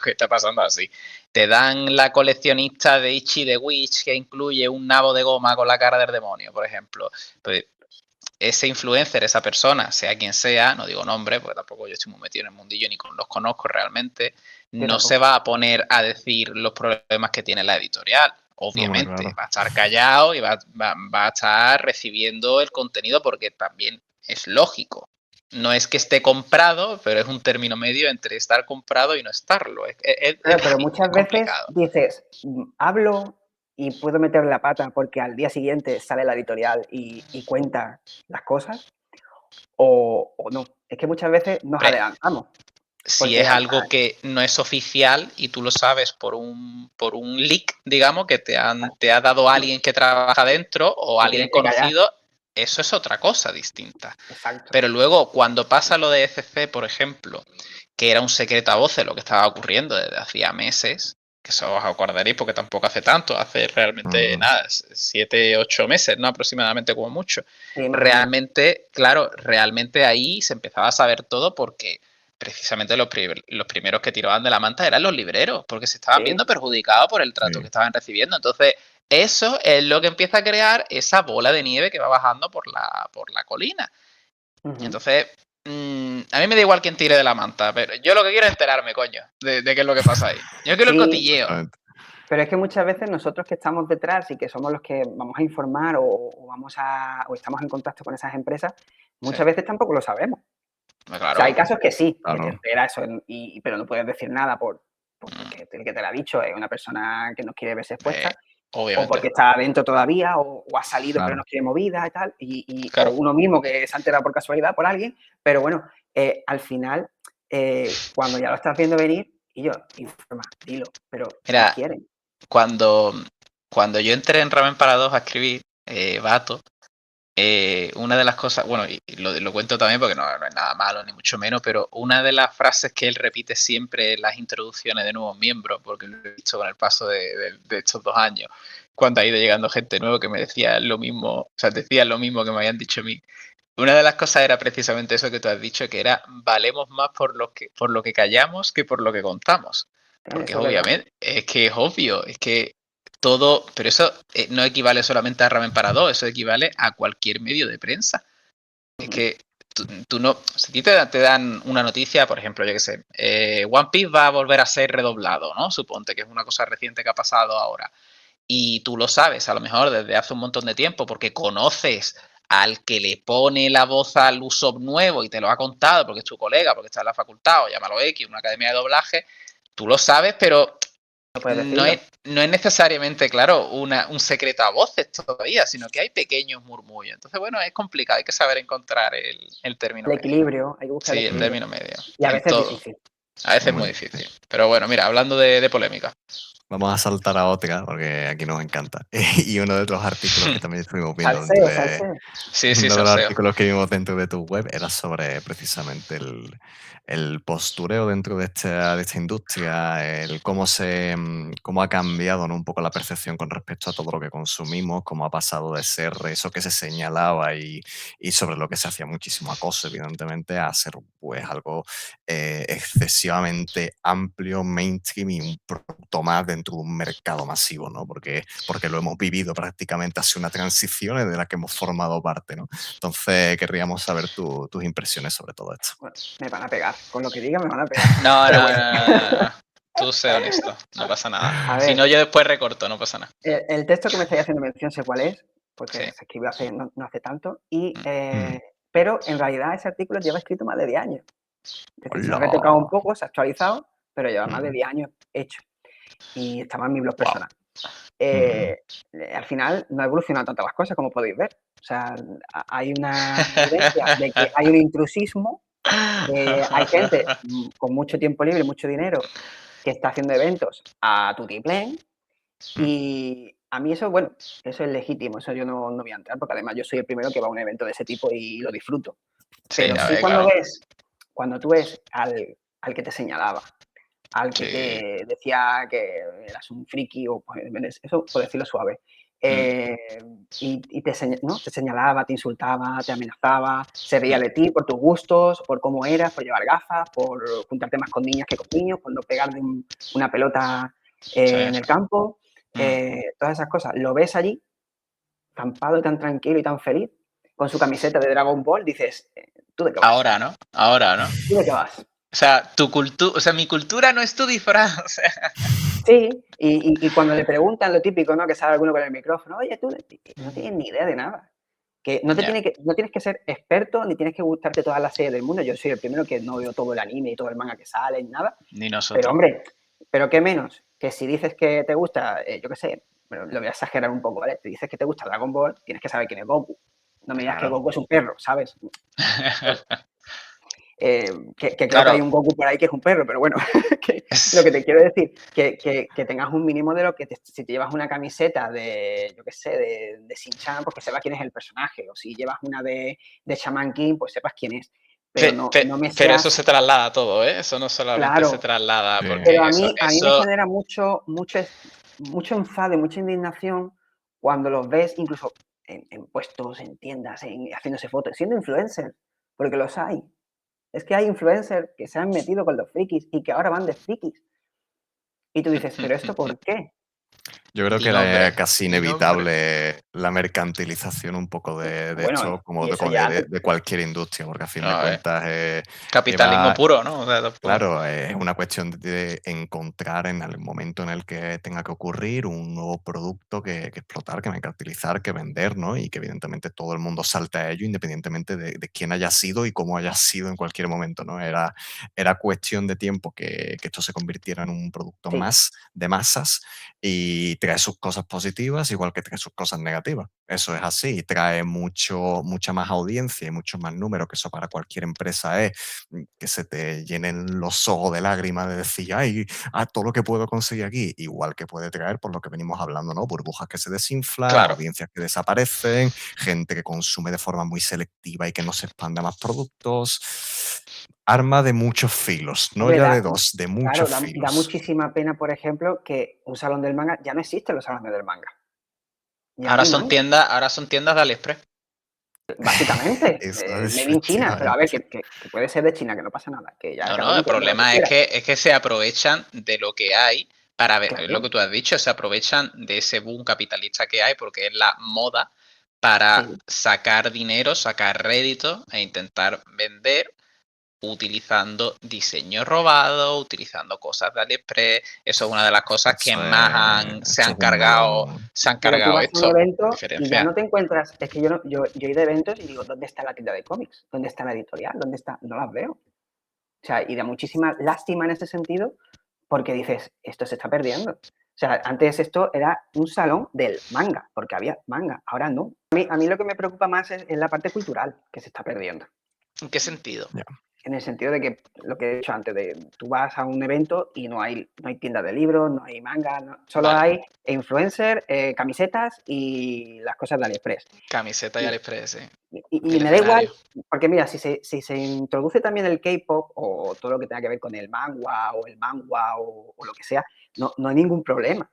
que está pasando así, te dan la coleccionista de Ichi de Witch que incluye un nabo de goma con la cara del demonio, por ejemplo, pues ese influencer, esa persona, sea quien sea, no digo nombre, porque tampoco yo estoy muy metido en el mundillo ni los conozco realmente, Yo no se tampoco. va a poner a decir los problemas que tiene la editorial. Hombre, Obviamente, claro. va a estar callado y va a estar recibiendo el contenido porque también es lógico. No es que esté comprado, pero es un término medio entre estar comprado y no estarlo. Claro, pero muchas veces complicado. dices, hablo y puedo meter la pata porque al día siguiente sale la editorial y cuenta las cosas, o no. Es que muchas veces nos Hombre, adelantamos. si Porque es algo que no es oficial y tú lo sabes por un leak, digamos, que te ha dado alguien que trabaja dentro o te alguien tienes que callar. conocido, eso es otra cosa distinta. Exacto. Pero luego, cuando pasa lo de ECC, por ejemplo, que era un secreto a voces lo que estaba ocurriendo desde hacía meses, que eso os acordaréis porque tampoco hace tanto, hace realmente nada, 7, 8 meses, ¿no? Aproximadamente como mucho. Sí, más o menos. Realmente, claro, realmente ahí se empezaba a saber todo porque precisamente los primeros que tiraban de la manta eran los libreros, porque se estaban Sí. viendo perjudicados por el trato Sí. que estaban recibiendo. Entonces, eso es lo que empieza a crear esa bola de nieve que va bajando por la colina. Ujú. Entonces, a mí me da igual quién tire de la manta, pero yo lo que quiero es enterarme, coño, de qué es lo que pasa ahí. Yo quiero el Sí, cotilleo. Exactamente. pero es que muchas veces nosotros que estamos detrás y que somos los que vamos a informar o estamos en contacto con esas empresas, muchas Sí, veces tampoco lo sabemos. O sea, claro. hay casos que sí, que te Claro. enteras pero no puedes decir nada Mm, porque el que te lo ha dicho es una persona que no quiere verse expuesta, o obviamente. porque está adentro todavía, o ha salido pero Claro. no quiere movida y tal, o Claro. uno mismo que se ha enterado por casualidad por alguien, pero bueno, al final, cuando ya lo estás viendo venir, y yo, informa, dilo, pero no Mira, quieren. cuando yo entré en Ramen para dos a escribir, Vato, una de las cosas, bueno, y lo cuento también porque no es nada malo, ni mucho menos, pero una de las frases que él repite siempre en las introducciones de nuevos miembros, porque lo he visto con el paso de estos 2 años, cuando ha ido llegando gente nueva que me decía lo mismo, o sea, decía lo mismo que me habían dicho a mí. Una de las cosas era precisamente eso que tú has dicho, que era valemos más por lo que callamos que por lo que contamos. Porque Eso es verdad. obviamente, es que es obvio, es que todo, pero eso no equivale solamente a Ramen para dos, eso equivale a cualquier medio de prensa. Es que tú no, si a ti te dan una noticia, por ejemplo, yo qué sé, One Piece va a volver a ser redoblado, ¿no? Suponte que es una cosa reciente que ha pasado ahora. Y tú lo sabes, a lo mejor desde hace un montón de tiempo, porque conoces al que le pone la voz al Usopp nuevo y te lo ha contado, porque es tu colega, porque está en la facultad, o llámalo X, una academia de doblaje, tú lo sabes, pero No puedes No decirlo. no es necesariamente, claro, un secreto a voces todavía, sino que hay pequeños murmullos. Entonces, bueno, es complicado, hay que saber encontrar el término El medio. equilibrio, hay que buscar el Sí, el equilibrio. término medio. Y a En veces es todo. difícil. A veces es Muy muy difícil. Pero bueno, mira, hablando de polémica. Vamos a saltar a otra, porque aquí nos encanta. Y uno de los artículos que también estuvimos viendo Salseo, salseo. Sí, sí, uno de los salseo. artículos que vimos dentro de tu web era sobre precisamente el postureo dentro de esta industria, el cómo ha cambiado, ¿no?, un poco la percepción con respecto a todo lo que consumimos, cómo ha pasado de ser eso que se señalaba y sobre lo que se hacía muchísimo acoso, evidentemente, a ser pues algo excesivamente amplio, mainstream y un producto más dentro de un mercado masivo, ¿no? Porque lo hemos vivido prácticamente hace una transición de la que hemos formado parte, ¿no? Entonces, querríamos saber tus impresiones sobre todo esto. Bueno, me van a pegar. Con lo que diga me van a pegar. No, Pero no, bueno. no. Tú sé honesto, no pasa nada. A Si ver, no, yo después recorto, no pasa nada. el texto que me estáis haciendo mención sé cuál es, porque Sí. se escribió hace, no hace tanto, Mm. pero en realidad ese artículo lleva escrito más de 10 años. Es decir, se lo ha ¡Hola! retocado un poco, se ha actualizado, pero lleva más de Mm. 10 años hecho. Y estaba en mi blog Wow. personal. Al final no ha evolucionado tanto las cosas como podéis ver. O sea, hay una evidencia de que hay un intrusismo, hay gente con mucho tiempo libre, mucho dinero, que está haciendo eventos a tutiplén, y a mí eso, bueno, eso es legítimo, eso yo no voy a entrar, porque además yo soy el primero que va a un evento de ese tipo y lo disfruto. Sí, Pero a sí ver, claro. cuando tú ves al que te señalaba, al que Sí. te decía que eras un friki, o pues, eso por decirlo suave, y te señalaba, te insultaba, te amenazaba, se reía de ti por tus gustos, por cómo eras, por llevar gafas, por juntarte más con niñas que con niños, por no pegar de una pelota en el campo, todas esas cosas. Lo ves allí, campado, tan tranquilo y tan feliz, con su camiseta de Dragon Ball, dices, ¿tú de qué vas? Ahora, ¿no? Ahora, ¿no? ¿Tú de qué vas? O sea, mi cultura no es tu disfraz. O sea, Sí, y cuando le preguntan lo típico, ¿no? Que sale alguno con el micrófono, oye, tú no tienes ni idea de nada. Que no ya. tienes que ser experto, ni tienes que gustarte todas las series del mundo. Yo soy el primero que no veo todo el anime y todo el manga que sale, ni nada. Ni Pero, nosotros. hombre, ¿pero qué menos? Que si dices que te gusta, yo qué sé, pero lo voy a exagerar un poco, ¿vale? Te dices que te gusta Dragon Ball, tienes que saber quién es Goku. No me digas que Claro. Goku es un perro, ¿sabes? Pues, que creo que hay Claro. un Goku por ahí que es un perro, pero bueno, lo que te quiero decir, que tengas un mínimo de lo que si te llevas una camiseta de, yo qué sé, de Shin-Chan, pues que sepas quién es el personaje, o si llevas una de Shaman King, pues sepas quién es, pero no me Pero eso seas, se traslada a todo, ¿eh? Eso no solamente se claro, traslada, Sí. porque pero a eso, mí me genera mucho enfado y mucha indignación cuando los ves incluso en puestos, en tiendas, haciéndose fotos, siendo influencers, porque los hay. Es que hay influencers que se han metido con los frikis y que ahora van de frikis. Y tú dices, ¿pero esto por qué? Yo creo Di que era nombre, casi di nombre. inevitable la mercantilización un poco de Bueno, esto, como y eso ya, de cualquier industria, porque a fin de A ver, cuentas capitalismo lleva, puro, ¿no? O sea, tampoco- claro, es una cuestión de encontrar en el momento en el que tenga que ocurrir un nuevo producto que explotar, que mercantilizar, que vender, ¿no? Y que evidentemente todo el mundo salte a ello, independientemente de quién haya sido y cómo haya sido en cualquier momento, ¿no? Era cuestión de tiempo que esto se convirtiera en un producto sí, más de masas y trae sus cosas positivas igual que trae sus cosas negativas. Eso es así, trae mucha más audiencia y mucho más número, que eso para cualquier empresa es que se te llenen los ojos de lágrimas de decir, ay, todo lo que puedo conseguir aquí, igual que puede traer por lo que venimos hablando, ¿no? Burbujas que se desinflan, Claro. audiencias que desaparecen, gente que consume de forma muy selectiva y que no se expande a más productos. Arma de muchos filos, no hombre, ya de dos, de claro, muchos da filos. muchísima pena, por ejemplo, que un salón del manga, ya no existen los salones del manga. Ya no Ahora hay son manga, tiendas de AliExpress. básicamente. Eso Made in China, pero a ver, efectivamente. que puede ser de China, que no pasa nada, que ya No, cada no, uno el que venda lo que problema quiera. es que se aprovechan de lo que hay para ver, es lo Claro, que tú has dicho, se aprovechan de ese boom capitalista que hay porque es la moda para sí, sacar dinero, sacar rédito e intentar vender utilizando diseños robados, utilizando cosas de AliExpress. Eso es una de las cosas que más Eso es un melón. se han pero tú cargado vas a un esto. evento y ya Diferencia. no te encuentras, es que yo he ido a eventos y digo, ¿dónde está la tienda de cómics? ¿Dónde está la editorial? ¿Dónde está? No las veo. O sea, y da muchísima lástima en ese sentido, porque dices, esto se está perdiendo. O sea, antes esto era un salón del manga, porque había manga, ahora no. A mí lo que me preocupa más es la parte cultural que se está perdiendo. ¿En qué sentido? En el sentido de que, lo que he dicho antes, tú vas a un evento y no hay tiendas de libros, no hay manga, solo Vale. hay influencers, camisetas y las cosas de AliExpress. Camiseta y AliExpress, sí. Y El me da igual, escenario. porque mira, si se introduce también el K-pop o todo lo que tenga que ver con el manga o lo que sea, no hay ningún problema.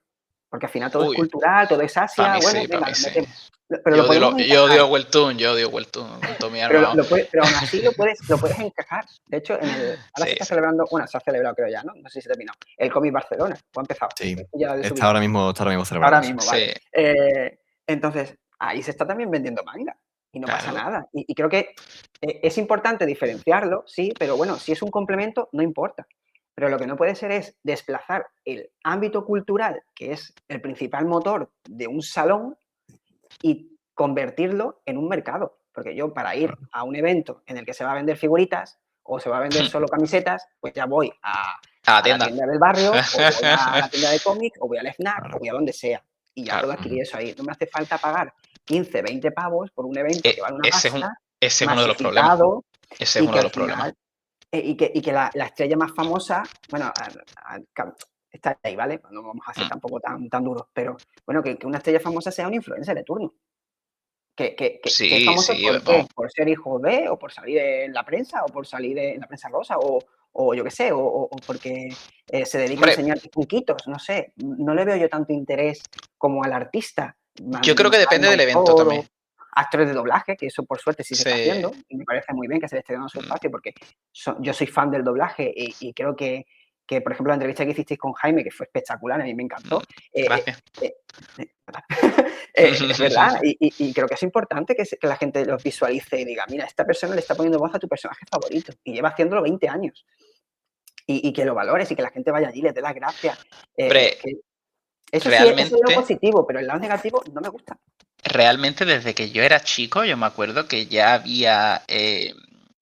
Porque al final todo es Uy, cultural, todo es para Asia, mí bueno, sí, para venga, mí lo sí. metemos. Pero Yo lo odio, podemos yo encajar. odio Webtoon, yo odio Webtoon con todo mi Pero, alma. pero aún así lo puedes encajar. De hecho, ahora Sí, se está sí. celebrando, bueno, se ha celebrado creo ya, ¿no? No sé si se terminó. El Comic Barcelona, ¿o ha empezado? Sí, Ya está subí. ahora mismo Ahora celebrándose. mismo, Sí, vale. Entonces, ahí se está también vendiendo manga y no pasa claro. nada. Y creo que es importante diferenciarlo, sí, pero bueno, si es un complemento, no importa. Pero lo que no puede ser es desplazar el ámbito cultural, que es el principal motor de un salón, y convertirlo en un mercado. Porque yo, para ir a un evento en el que se va a vender figuritas o se va a vender solo camisetas, pues ya voy A la a la tienda. tienda del barrio, o voy a la tienda de cómics, o voy al FNAC, Claro. o voy a donde sea. Y ya Claro. puedo adquirir eso ahí. No me hace falta pagar 15, 20 pavos por un evento que vale una Ese es pasta, ese es uno de los problemas. masificado, Ese es y uno que de al los problemas. final, y que la estrella más famosa, bueno, está ahí, ¿vale? No vamos a ser Mm. tampoco tan duros, pero bueno, que una estrella famosa sea un influencer de turno. Que es Sí, famoso, sí, ¿por qué? vamos. ¿Por ser hijo de, o por salir en la prensa, o por salir en la prensa rosa, o yo qué sé, o porque se dedica a Hombre, enseñar truquitos? No sé, no le veo yo tanto interés como al artista, yo creo que depende un del evento autor o también. actores de doblaje, que eso por suerte sí se está Sí. haciendo, y me parece muy bien que se le esté dando su Mm. espacio, porque yo soy fan del doblaje y creo que, por ejemplo, la entrevista que hicisteis con Jaime, que fue espectacular, a mí me encantó, Gracias. es verdad, y creo que es importante que la gente los visualice y diga, mira, esta persona le está poniendo voz a tu personaje favorito y lleva haciéndolo 20 años. Y que lo valores y que la gente vaya allí, le dé las gracias. Hombre, Que eso sí, eso es lo realmente, positivo, pero el lado negativo no me gusta. realmente desde que yo era chico, yo me acuerdo que ya había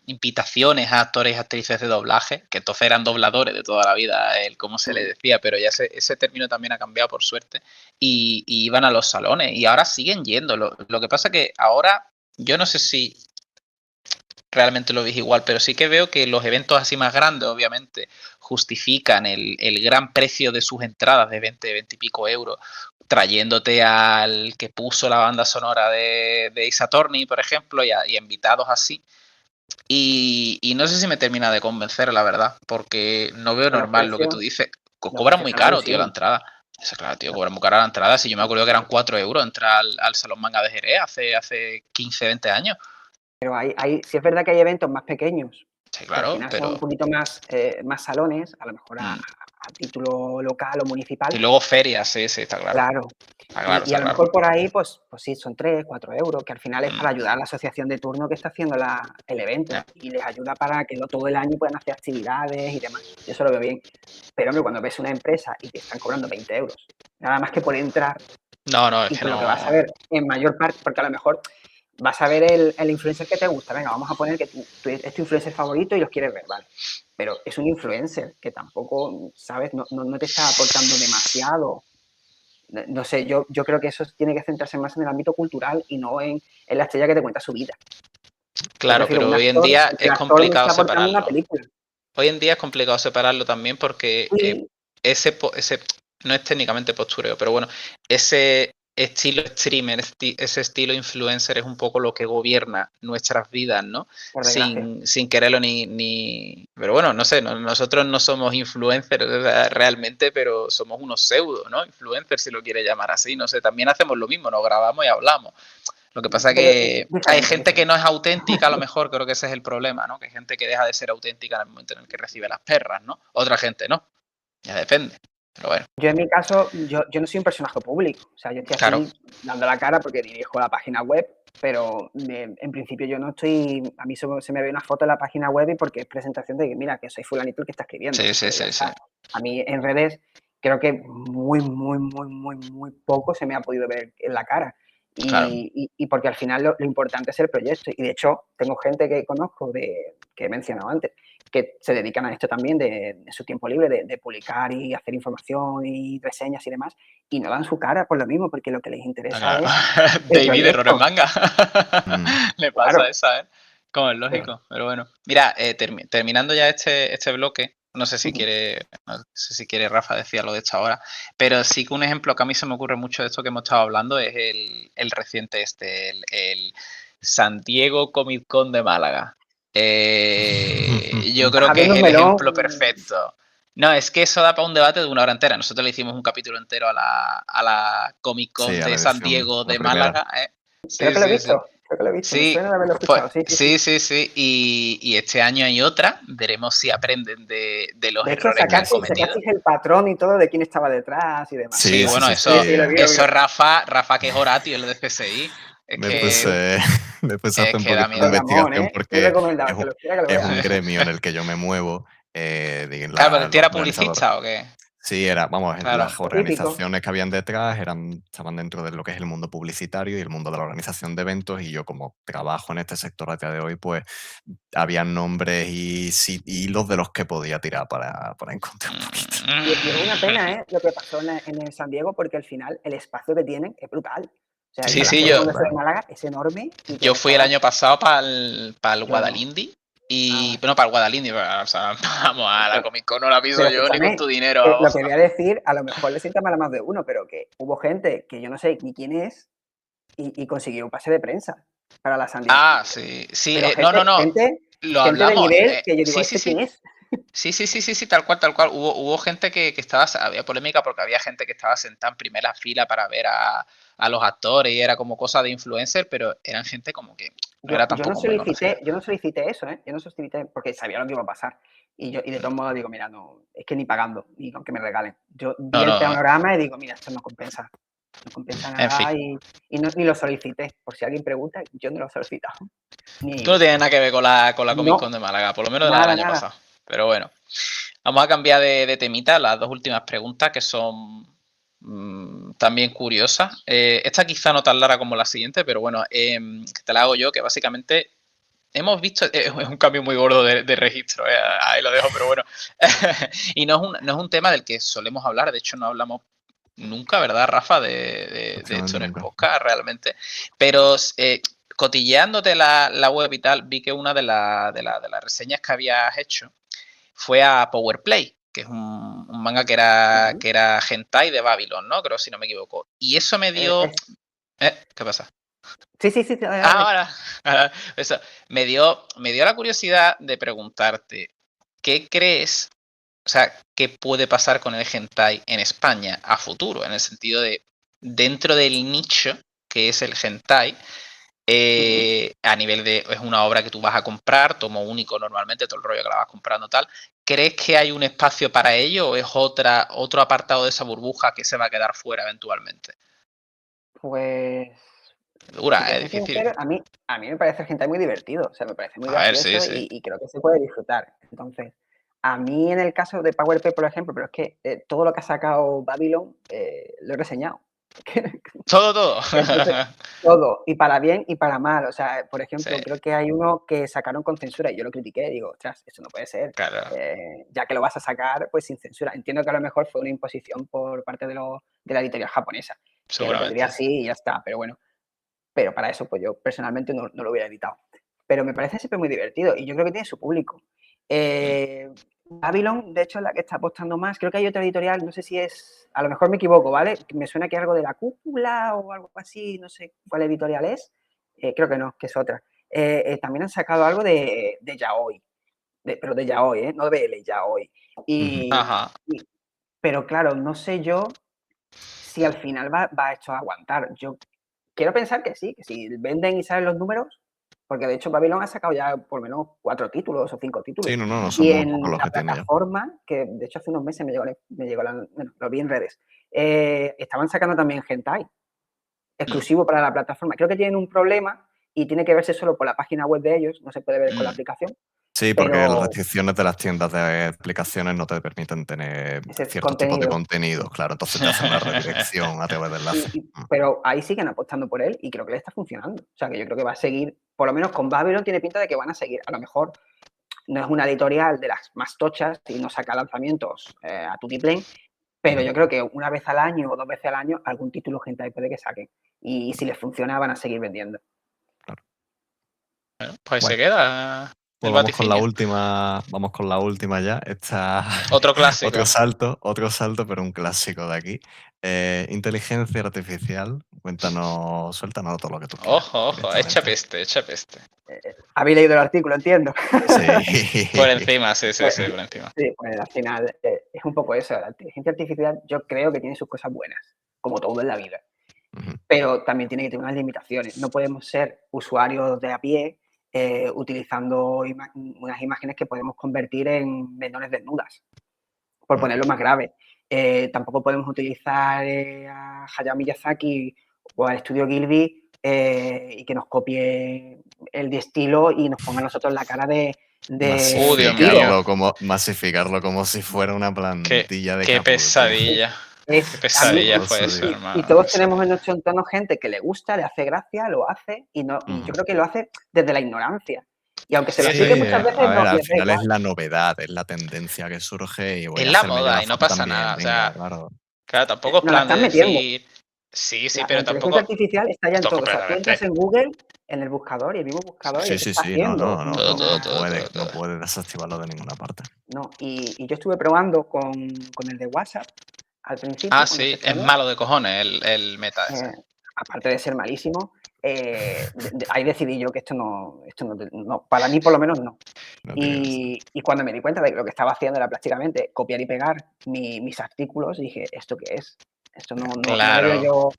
invitaciones a actores y actrices de doblaje, que entonces eran dobladores de toda la vida, como se le decía, pero ya ese término también ha cambiado por suerte, y iban a los salones, y ahora siguen yendo. Lo que pasa que ahora, yo no sé si realmente lo veis igual, pero sí que veo que los eventos así más grandes, obviamente, justifican el gran precio de sus entradas de 20 y pico euros, trayéndote al que puso la banda sonora de Ace Attorney, por ejemplo, y a invitados así. Y no sé si me termina de convencer, la verdad, porque no veo Que los normal lo que tú precios, dices. los Cobran precios muy son caro, tío, la abusivos. entrada. Eso, claro, tío, cobran muy caro la entrada. Si yo me acuerdo que eran 4 euros entrar al Salón Manga de Jerez hace 15, 20 años. Pero sí es verdad que hay eventos más pequeños, Sí, que al claro, final son un pero... poquito más salones, a lo mejor a título local o municipal. Y luego ferias, sí, sí, está claro. Claro. Está claro, Y a está lo claro. mejor por ahí, pues sí, son 3, 4 euros, que al final es para Mm, ayudar a la asociación de turno que está haciendo el evento ya. y les ayuda para que todo el año puedan hacer actividades y demás. Yo eso lo veo bien. Pero, hombre, cuando ves una empresa y te están cobrando 20 euros, nada más que por entrar, No, no, es y que con lo que no. vas a ver en mayor parte, porque a lo mejor vas a ver el influencer que te gusta. Venga, vamos a poner que tú es tu influencer favorito y los quieres ver, vale. Pero es un influencer que tampoco, ¿sabes? No te está aportando demasiado. No sé, yo creo que eso tiene que centrarse más en el ámbito cultural y no en la estrella que te cuenta su vida. Yo Claro, prefiero pero un hoy en actor, día que el es actor me complicado está aportando una separarlo. película. Hoy en día es complicado separarlo también porque Y ese no es técnicamente postureo, pero bueno, ese estilo streamer, ese estilo influencer es un poco lo que gobierna nuestras vidas, ¿no? por desgracia. Sin quererlo ni... Pero bueno, no sé, nosotros no somos influencers realmente, pero somos unos pseudo, ¿no? Influencers, si lo quiere llamar así, no sé, también hacemos lo mismo, nos grabamos y hablamos. Lo que pasa es Pero que hay gente que diferente. no es auténtica, a lo mejor creo que ese es el problema, ¿no? Que hay gente que deja de ser auténtica en el momento en el que recibe las perras, ¿no? Otra gente no. Ya depende. Pero bueno, Yo en mi caso, yo no soy un personaje público. O sea, yo estoy claro. aquí dando la cara porque dirijo la página web, pero en principio yo no estoy... A mí se me ve una foto en la página web y porque es presentación de que, mira, que soy fulanito el que está escribiendo. Sí, sí, Pero ya sí, sí. está. A mí en redes creo que muy poco se me ha podido ver en la cara. Claro. Y porque al final lo importante es el proyecto. Y de hecho, tengo gente que conozco, que he mencionado antes, que se dedican a esto también en su tiempo libre, de publicar y hacer información y reseñas y demás, y no dan su cara por lo mismo, porque lo que les interesa es el David, error en proyecto. manga. Le pasa Claro. esa, ¿eh? Como es lógico, pero bueno. Mira, terminando ya este bloque, no sé si quiere Rafa decir algo de esto ahora, pero sí que un ejemplo que a mí se me ocurre mucho de esto que hemos estado hablando es el reciente el San Diego Comic Con de Málaga. Yo creo que es Abriendo un el melón. ejemplo perfecto. No, es que eso da para un debate de 1 hora entera. Nosotros le hicimos un capítulo entero a la Comic Con Sí, a de la San edición, Diego la de primera. Málaga. Creo Sí, que lo he sí, sí. visto. Creo que lo he visto. Me Sí, suena de haberlo pues, escuchado. Sí. Y este año hay otra. Veremos si aprenden de los De hecho, errores que han sacasteis cometido. el patrón y todo de quién estaba detrás y demás. Sí, Sí, sí, bueno, sí, eso, Sí, lo vi. eso es Rafa que es Horatio, el de CSI. Es Me que, puse, me puse a es hacer un que da poquito de miedo. Ramón, investigación ¿eh? Muy porque recomendado. es Que un, lo quiera que lo es vea. un gremio en el que yo me muevo, Claro, pero el tío los era organizadores. publicista o qué. Sí, vamos, Claro. las Típico. organizaciones que habían detrás estaban dentro de lo que es el mundo publicitario y el mundo de la organización de eventos, y yo, como trabajo en este sector a día de hoy, pues había nombres y hilos de los que podía tirar para encontrar un poquito. Y es una pena, ¿eh? Lo que pasó en el San Diego, porque al final el espacio que tienen es brutal. O sea, el Sí, Palacio sí, del yo, Congreso de Málaga es enorme. Y yo tiene fui el salas. año pasado para el Yo no. Guadalindi. Y, Ah, bueno, para el Guadalindi, o sea, vamos, a la pero, Comic Con no la piso pero yo ni con escúchame, tu dinero, que lo vamos. que voy a decir, a lo mejor le sienta mal a más de uno, pero que hubo gente que yo no sé ni quién es y consiguió un pase de prensa para la San Diego Ah, Comic Con. sí, sí, Pero no, no, gente, no, gente, lo gente de hablamos. nivel que yo digo, Sí, sí, ¿este quién sí. es? Sí, tal cual, tal cual. Hubo gente que estaba, había polémica porque había gente que estaba sentada en primera fila para ver a los actores y era como cosa de influencer, pero eran gente como que no era Yo no tampoco muy conocida. solicité eso, ¿eh? Yo no solicité porque sabía lo que iba a pasar. Y de todos modos digo, mira, no, es que ni pagando, ni aunque me regalen. Yo vi No, el no, panorama y digo, mira, esto no compensa. No compensa en fin. nada y ni lo solicité. Por si alguien pregunta, yo no lo he solicitado. Tú no Ni, tienes nada que ver con la Comic Con no, de Málaga, por lo menos la del nada, año nada. pasado. Pero bueno, vamos a cambiar de temita, las dos últimas preguntas que son también curiosas. Esta quizá no tan larga como la siguiente, pero bueno, te la hago yo, que básicamente hemos visto, es un cambio muy gordo de registro, ahí lo dejo, pero bueno. Y no es un tema del que solemos hablar, de hecho no hablamos nunca, ¿verdad, Rafa? De esto Prácticamente en el nunca. podcast realmente. Pero cotilleándote la web y tal, vi que una de las reseñas que habías hecho fue a Power Play, que es un manga que era hentai de Babylon, ¿no? Creo, si no me equivoco. Y eso me dio... ¿Qué pasa? Sí, dale, dale. Ahora, eso, me dio la curiosidad de preguntarte, ¿qué crees, o sea, qué puede pasar con el hentai en España a futuro? En el sentido de, dentro del nicho que es el hentai, a nivel de, es una obra que tú vas a comprar, tomo único normalmente, todo el rollo que la vas comprando tal, ¿crees que hay un espacio para ello o es otro apartado de esa burbuja que se va a quedar fuera eventualmente? Pues, si Dura, te es soy difícil. sincero, a mí me parece el hentai muy divertido, o sea, me parece muy A ver, sí, gracioso sí. y creo que se puede disfrutar. Entonces, a mí en el caso de PowerPay, por ejemplo, pero es que todo lo que ha sacado Babylon lo he reseñado. Todo. Entonces, todo, y para bien y para mal. O sea, por Sí, ejemplo, creo que hay uno que sacaron con censura y yo lo critiqué, digo, ostras, eso no puede ser. claro. Ya que lo vas a sacar, pues sin censura. Entiendo que a lo mejor fue una imposición por parte de la editorial japonesa, que lo tendría Seguramente. así y ya está, pero bueno. Pero para eso, pues yo personalmente no lo hubiera editado. Pero me parece siempre muy divertido y yo creo que tiene su público. Babylon, de hecho, es la que está apostando más. Creo que hay otra editorial, no sé si es, a lo mejor me equivoco, ¿vale? Me suena que es algo de La Cúpula o algo así, no sé cuál editorial es. Creo que no, que es otra. También han sacado algo de yaoi, pero de yaoi, no de BL, yaoi. Ajá. Pero claro, no sé yo si al final va esto a aguantar. Yo quiero pensar que sí, que si venden y salen los números, porque de hecho Babylon ha sacado ya por lo menos 4 títulos o 5 títulos. Sí, no son Y muy pocos en los la que tiene ya. plataforma, que de hecho hace unos meses me llegó bueno, lo vi en redes, estaban sacando también hentai, exclusivo para la plataforma. Creo que tienen un problema y tiene que verse solo por la página web de ellos, no se puede ver con la aplicación. Sí, porque las Pero restricciones de las tiendas de aplicaciones no te permiten tener ese ciertos tipos de contenido. contenido, claro, entonces te hacen una redirección a través de enlaces. Pero ahí siguen apostando por él y creo que le está funcionando. O sea, que yo creo que va a seguir, por lo menos con Babylon tiene pinta de que van a seguir. A lo mejor no es una editorial de las más tochas y no saca lanzamientos a tutiplén, pero yo creo que una vez al año o 2 veces al año algún título hentai puede que saquen. Y si les funciona van a seguir vendiendo. Bueno, pues Bueno. se queda Pues el vamos con la vaticinio. última ya. Otro clásico. otro salto, pero un clásico de aquí. Inteligencia artificial. Suéltanos todo lo que tú quieras. Ojo, echa peste. ¿Habéis leído el artículo? Entiendo. Sí. Por encima, sí, por encima. Sí, pues al final es un poco eso. La inteligencia artificial yo creo que tiene sus cosas buenas, como todo en la vida. Ujú. Pero también tiene que tener unas limitaciones. No podemos ser usuarios de a pie utilizando unas imágenes que podemos convertir en menores desnudas, por ponerlo más grave. Tampoco podemos utilizar a Hayao Miyazaki o al estudio Gilby y que nos copie el de estilo y nos ponga a nosotros la cara de Dios mío. Masificarlo como si fuera una plantilla de Qué Capulco. pesadilla. Qué pesadilla fue eso, hermano. Y todos tenemos en nuestro entorno gente que le gusta, le hace gracia, lo hace y yo creo que lo hace desde la ignorancia. Y aunque se lo explique muchas veces, a ver, no, al les da final es igual. la novedad, es la tendencia que surge y voy Es a la hacerme yo moda la y no foto pasa también, nada. O venga, sea, claro. claro, tampoco es Nos la plan de están metiendo. decir. Sí, La pero inteligencia tampoco. artificial está ya en todo. O sea, tú completamente. entras en Google, en el buscador, y el mismo buscador Sí, y te está no, haciendo Todo. no puede desactivarlo de ninguna parte. No, y yo estuve probando con el de WhatsApp al principio. Ah, cuando se sí, es estrenó. malo de cojones el meta ese. Aparte de ser malísimo, ahí decidí yo que esto no, para mí por lo menos no. No tiene caso. Y cuando me di cuenta de que lo que estaba haciendo era prácticamente copiar y pegar mis artículos, dije, ¿esto qué es? Esto no Claro. le veo yo.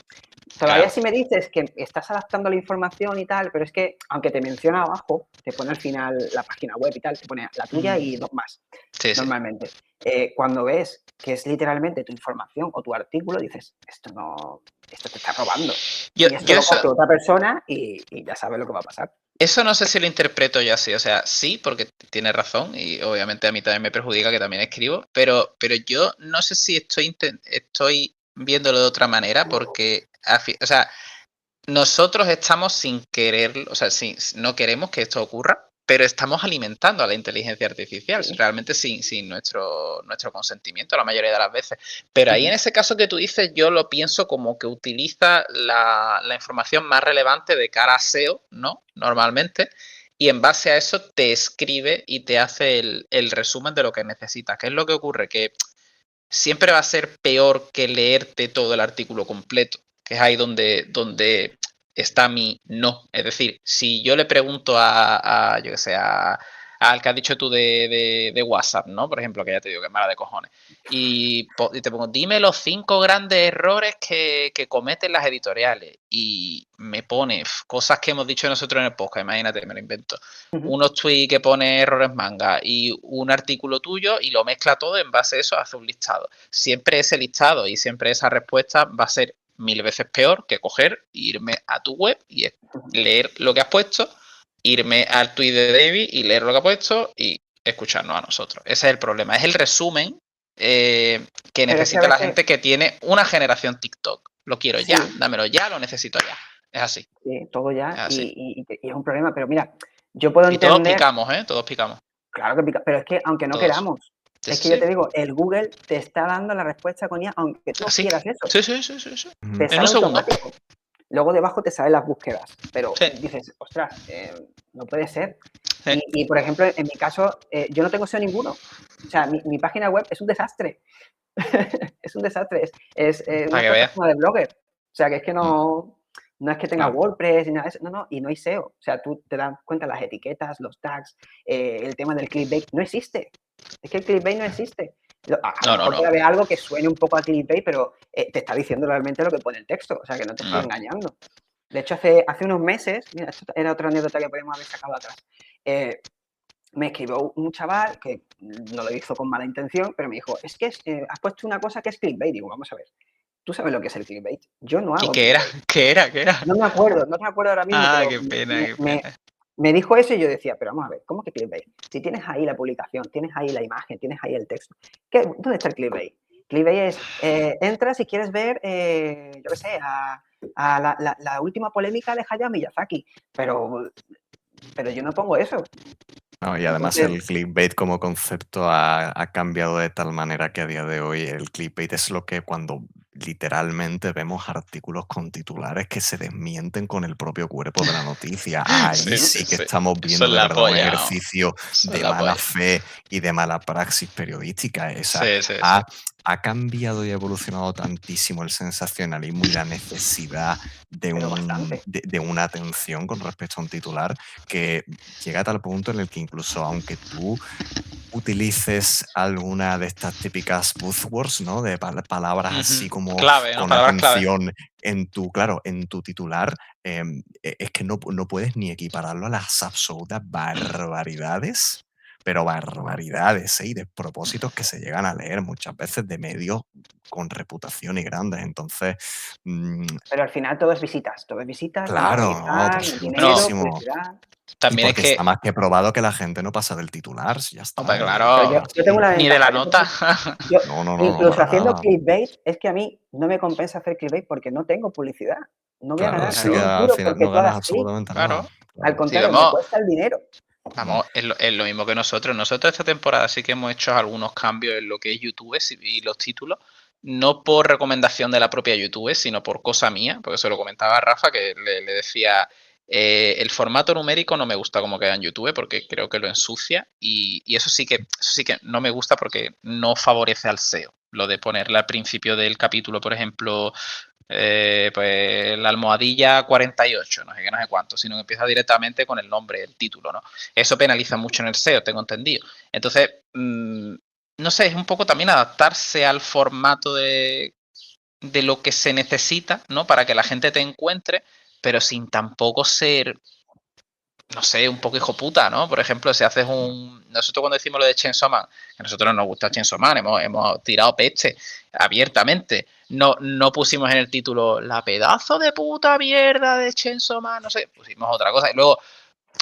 Todavía Claro. si me dices que estás adaptando la información y tal, pero es que aunque te menciona abajo, te pone al final la página web y tal, te pone la tuya y 2 más, Sí. normalmente. Cuando ves que es literalmente tu información o tu artículo, dices, esto te está robando. Y esto lo coge otra persona y ya sabes lo que va a pasar. Eso no sé si lo interpreto yo así, o sea, sí, porque tiene razón y obviamente a mí también me perjudica que también escribo, pero yo no sé si estoy viéndolo de otra manera porque, o sea, nosotros estamos sin querer, o sea, no queremos que esto ocurra, pero estamos alimentando a la inteligencia artificial, realmente sin nuestro consentimiento la mayoría de las veces. Pero ahí en ese caso que tú dices, yo lo pienso como que utiliza la información más relevante de cara a SEO, ¿no? Normalmente. Y en base a eso te escribe y te hace el resumen de lo que necesitas. ¿Qué es lo que ocurre? Que siempre va a ser peor que leerte todo el artículo completo, que es ahí donde está mi no. Es decir, si yo le pregunto yo que sé, al que has dicho tú de WhatsApp, ¿no? Por ejemplo, que ya te digo que es mala de cojones. Y te pongo, dime los 5 grandes errores que cometen las editoriales. Y me pone cosas que hemos dicho nosotros en el podcast, imagínate, me lo invento. Unos tweets que pone errores manga y un artículo tuyo y lo mezcla todo, en base a eso hace un listado. Siempre ese listado y siempre esa respuesta va a ser 1000 veces peor que coger, irme a tu web y leer lo que has puesto, irme al tweet de David y leer lo que ha puesto y escucharnos a nosotros. Ese es el problema. Es el resumen que necesita la gente que tiene una generación TikTok. Lo quiero ya, dámelo ya, lo necesito ya. Es así. Sí, todo ya. Es así. Y es un problema. Pero mira, yo puedo entender. Y todos picamos, ¿eh? Todos picamos. Claro que pica. Pero es que aunque no queramos, es que yo te digo, el Google te está dando la respuesta con IA, aunque tú no quieras eso. Sí. Te sale automático. Luego debajo te salen las búsquedas. Pero dices, ostras, no puede ser. Y por ejemplo, en mi caso, yo no tengo SEO ninguno. O sea, mi página web es un desastre. Es un desastre. Es una plataforma de blogger. O sea, que es que no es que tenga WordPress ni nada de eso. No, y no hay SEO. O sea, tú te das cuenta, las etiquetas, los tags, el tema del clickbait, no existe. Es que el clickbait no existe. A lo mejor puede haber algo que suene un poco a clickbait, pero te está diciendo realmente lo que pone el texto. O sea, que no te estoy engañando. De hecho, hace unos meses, mira, esto era otra anécdota que podemos haber sacado atrás. Me escribió un chaval que no lo hizo con mala intención, pero me dijo, es que has puesto una cosa que es clickbait. Digo, vamos a ver, ¿tú sabes lo que es el clickbait? Yo no hago. ¿Y qué era? ¿Qué era? No me acuerdo ahora mismo. Ah, pero qué pena. Me dijo eso y yo decía, pero vamos a ver, ¿cómo que clickbait? Si tienes ahí la publicación, tienes ahí la imagen, tienes ahí el texto, ¿dónde está el clickbait? Clickbait es, entras y quieres ver, yo qué sé, a la última polémica de Hayao Miyazaki, pero yo no pongo eso. No, y además Entonces, el clickbait como concepto ha cambiado de tal manera que a día de hoy el clickbait es lo que cuando literalmente vemos artículos con titulares que se desmienten con el propio cuerpo de la noticia. Ahí Sí, ujú, sí, sí que sí. estamos Eso es viendo de la verdad un polla, vamos. ejercicio Eso es de la mala polla. fe y de mala praxis periodística. Esa Sí, sí, sí. ha cambiado y evolucionado tantísimo el sensacionalismo y la necesidad pero bastante. de una atención con respecto a un titular que llega a tal punto en el que incluso aunque tú utilices alguna de estas típicas buzzwords, ¿no? De palabras así Ujú. como Clave, ¿no? con Palabras clave. atención en tu, claro, en tu titular, es que no puedes ni equipararlo a las absolutas barbaridades, pero barbaridades, ¿eh? Y despropósitos que se llegan a leer muchas veces de medios con reputación y grandes. Entonces, mm, Pero al final todo es visitas, claro, no, por rentabilizar, No, dinero, supuestísimo. publicidad. Y también es porque está que, más que probado que la gente no pasa del titular, si ya hombre, está. Pero claro, yo tengo una ni de la ventaja, yo, nota. yo No, incluso para haciendo nada. clickbait, es que a mí no me compensa hacer clickbait porque no tengo publicidad. No voy a Claro, ganar se ni Claro, un queda al duro final porque no tú ganas hagas clic. absolutamente nada. claro. Al Claro. Si contrario, me vemos, cuesta el dinero. Mm. vamos, es lo mismo que nosotros. Nosotros esta temporada sí que hemos hecho algunos cambios en lo que es YouTube y los títulos, no por recomendación de la propia YouTube, sino por cosa mía, porque se lo comentaba a Rafa, que le decía, el formato numérico no me gusta como queda en YouTube, porque creo que lo ensucia, y eso sí que no me gusta porque no favorece al SEO. Lo de ponerle al principio del capítulo, por ejemplo, pues la almohadilla 48, no sé qué, no sé cuánto, sino que empieza directamente con el nombre, el título, ¿no? Eso penaliza mucho en el SEO, tengo entendido. Entonces, no sé, es un poco también adaptarse al formato de lo que se necesita, ¿no? Para que la gente te encuentre, pero sin tampoco ser, no sé, un poco hijo puta, ¿no? Por ejemplo, si haces un... Nosotros cuando decimos lo de Chainsaw Man, que a nosotros nos gusta Chainsaw Man, hemos tirado peche abiertamente. No pusimos en el título la pedazo de puta mierda de Chainsaw Man, no sé, pusimos otra cosa. Y luego